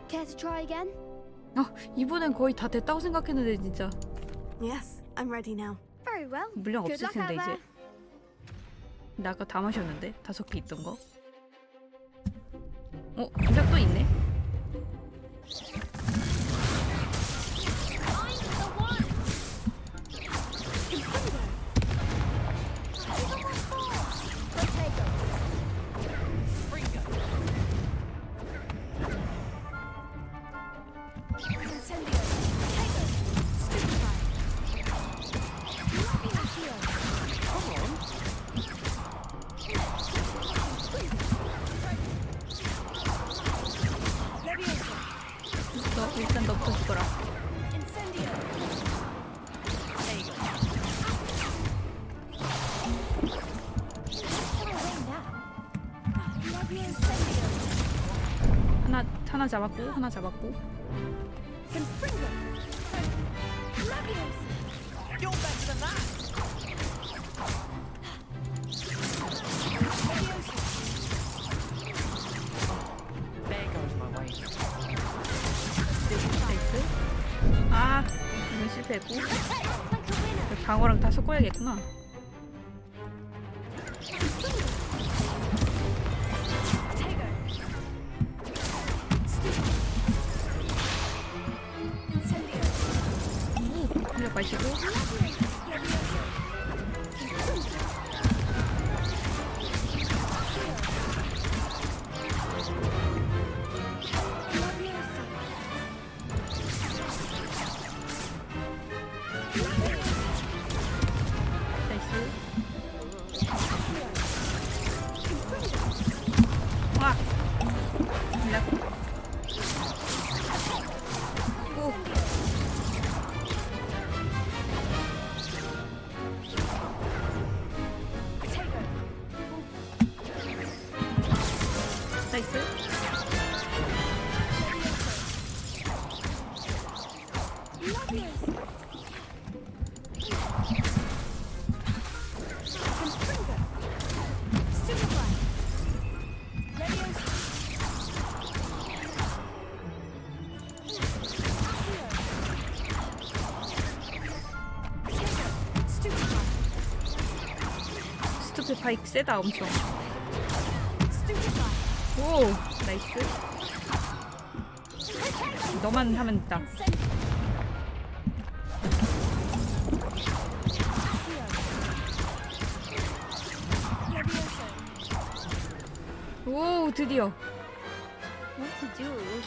S9: Care to try again?
S1: 이번엔 거의 다 됐다고 생각했는데 진짜.
S5: Yes, I'm ready now.
S9: Very well.
S1: 물량
S9: Good
S1: 없을
S9: luck
S1: 텐데
S9: out
S1: 이제. 나 아까 다 마셨는데 5개 있던 거. 물량 또 있네. 일단 너부터 죽어라. 하나 잡았고.
S2: You're better than that.
S12: There goes my way.
S1: 나이스. 아, 이건 실패했고. 방어랑 다 섞어야겠구나. 물약 마시고. 나이스. 스파이크 세다 엄청. 오 나이스. 너만 하면 됐다. 오 드디어.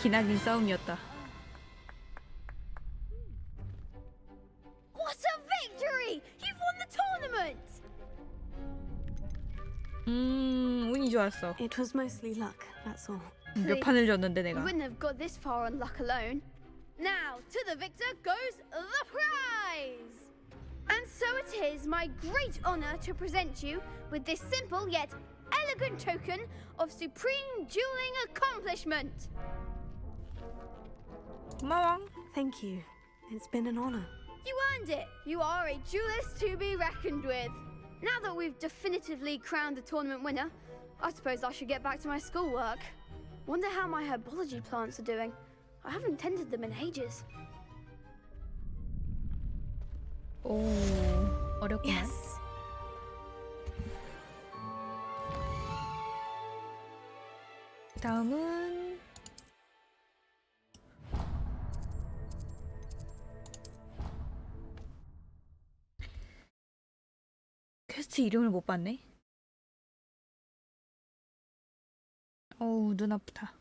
S1: 기나긴 싸움이었다.
S9: What a victory! You've won the tournament!
S1: 운이 좋았어.
S5: It was mostly luck, that's all.
S1: 몇 판을 졌는데
S9: You
S1: 내가.
S9: wouldn't have got this far on luck alone. Now, to the victor goes the prize! And so it is my great honor to present you with this simple yet elegant token of supreme dueling accomplishment.
S1: 고마워.
S5: Thank you. It's been an honor.
S9: You earned it. You are a duelist to be reckoned with. Now that we've definitively crowned the tournament winner, I suppose I should get back to my schoolwork. Wonder how my herbology plants are doing. I haven't tended them in ages.
S1: 오 어렵구만. 다음은 퀘스트 이름을 못 봤네. 어우 눈 아프다.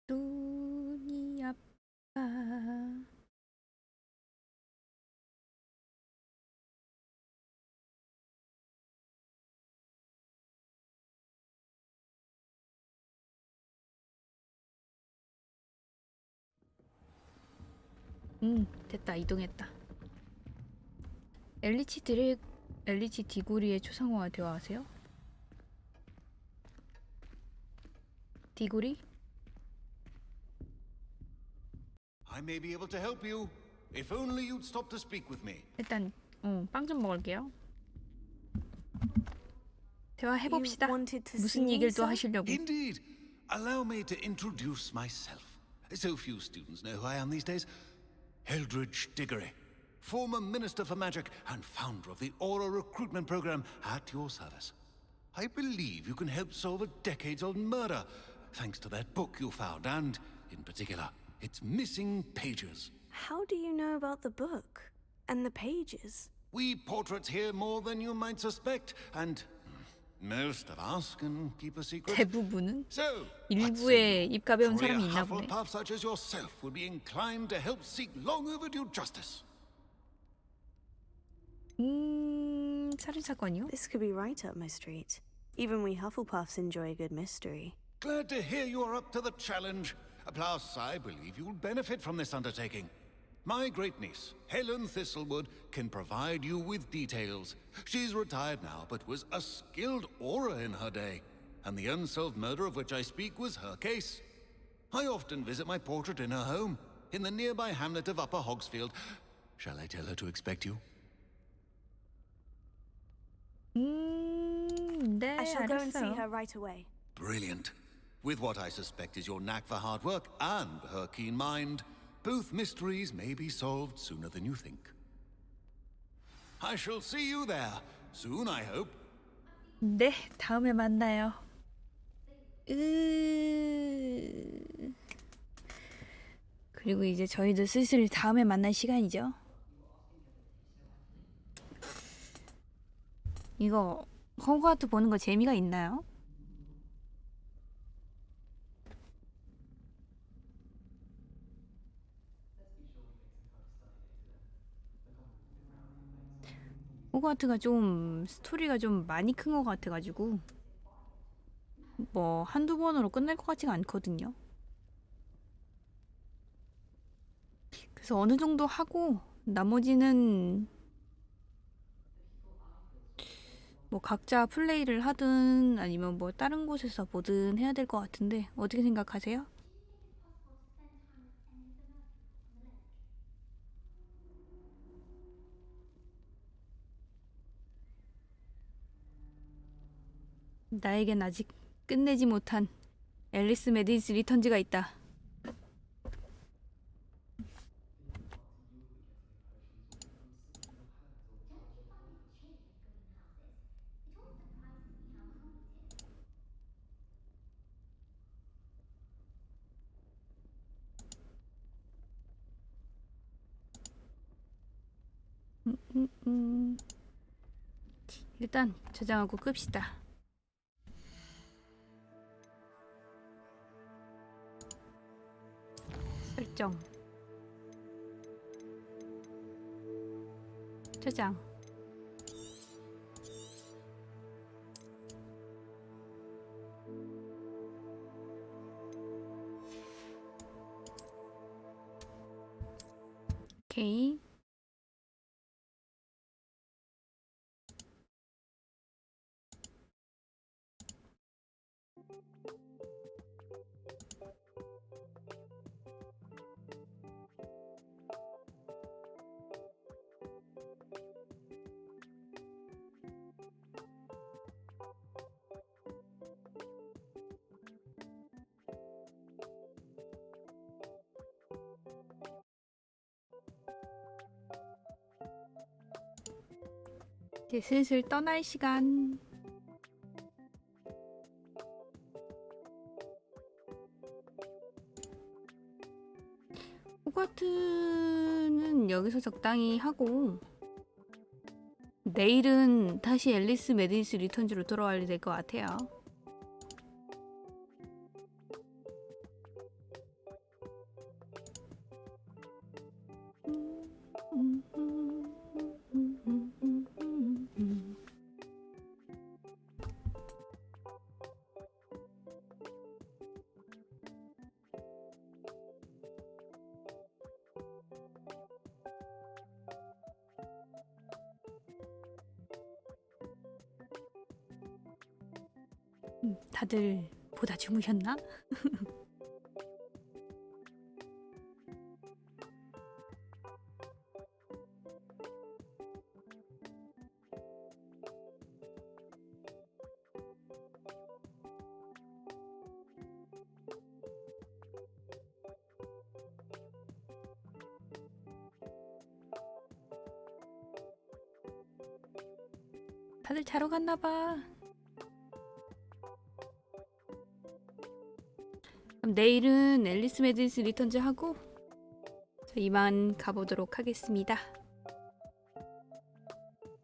S1: 눈이 아파. 됐다. 이동했다. 엘리치 디고리의 초상화가 되어 하세요? 디고리?
S24: I may be able to help you. If only you'd stop to speak with me.
S1: 일단 빵 좀 먹을게요. 대화해봅시다. 무슨 얘기를 또 하시려고.
S24: Indeed. Allow me to introduce myself. So few students know who I am these days. Eldridge Diggory, former Minister for Magic and founder of the Aura Recruitment Program at your service. I believe you can help solve a decades-old murder, thanks to that book you found, and, in particular, its missing pages.
S5: How do you know about the book? And the pages?
S24: We portraits here more than you might suspect, and most of us can keep a secret.
S1: 대부분은
S24: So,
S1: 일부에 입 가벼운
S24: Korea
S1: 사람이 있나 보네.
S24: Hufflepuff such as yourself would be inclined to help seek long overdue justice.
S1: 살인 사건이요?
S5: This could be right up my street. Even we Hufflepuffs enjoy a good mystery.
S24: Glad to hear you're up to the challenge. Plus, I believe you'll benefit from this undertaking. My great-niece, Helen Thistlewood, can provide you with details. She's retired now, but was a skilled aura in her day. And the unsolved murder of which I speak was her case. I often visit my portrait in her home, in the nearby hamlet of Upper Hogsfield. Shall I tell her to expect you?
S1: 네,
S5: I shall go and see
S1: 알았어요.
S5: her right away.
S24: Brilliant. With what I suspect is your knack for hard work and her keen mind, both mysteries may be solved sooner than you think. I shall see you there soon, I hope.
S1: 네, 다음에 만나요. 그리고 이제 저희도 슬슬 다음에 만날 시간이죠. 이거 호그와트 보는 거 재미가 있나요? 호그와트가 좀 스토리가 좀 많이 큰 것 같아가지고 뭐 한두 번으로 끝날 것 같지가 않거든요. 그래서 어느 정도 하고 나머지는 뭐 각자 플레이를 하든 아니면 뭐 다른 곳에서 보든 해야 될 것 같은데 어떻게 생각하세요? 나에겐 아직 끝내지 못한 앨리스 메디스 리턴즈가 있다. 일단 저장하고 끕시다. 설정. 저장. 오케이. 이제 슬슬 떠날 시간. 호가트는 여기서 적당히 하고 내일은 다시 앨리스 메디스 리턴즈로 돌아와야 될 것 같아요. 다들 보다 주무셨나? 다들 자러 갔나봐. 그럼 내일은 앨리스 메디스 리턴즈 하고 저 이만 가보도록 하겠습니다.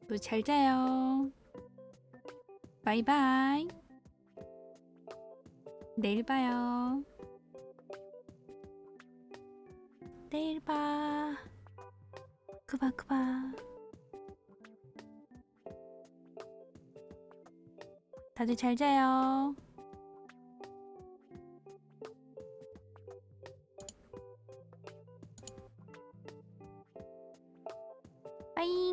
S1: 또 잘 자요. 바이바이. 내일 봐요. 내일 봐. 그바. 다들 잘 자요. 빠잉.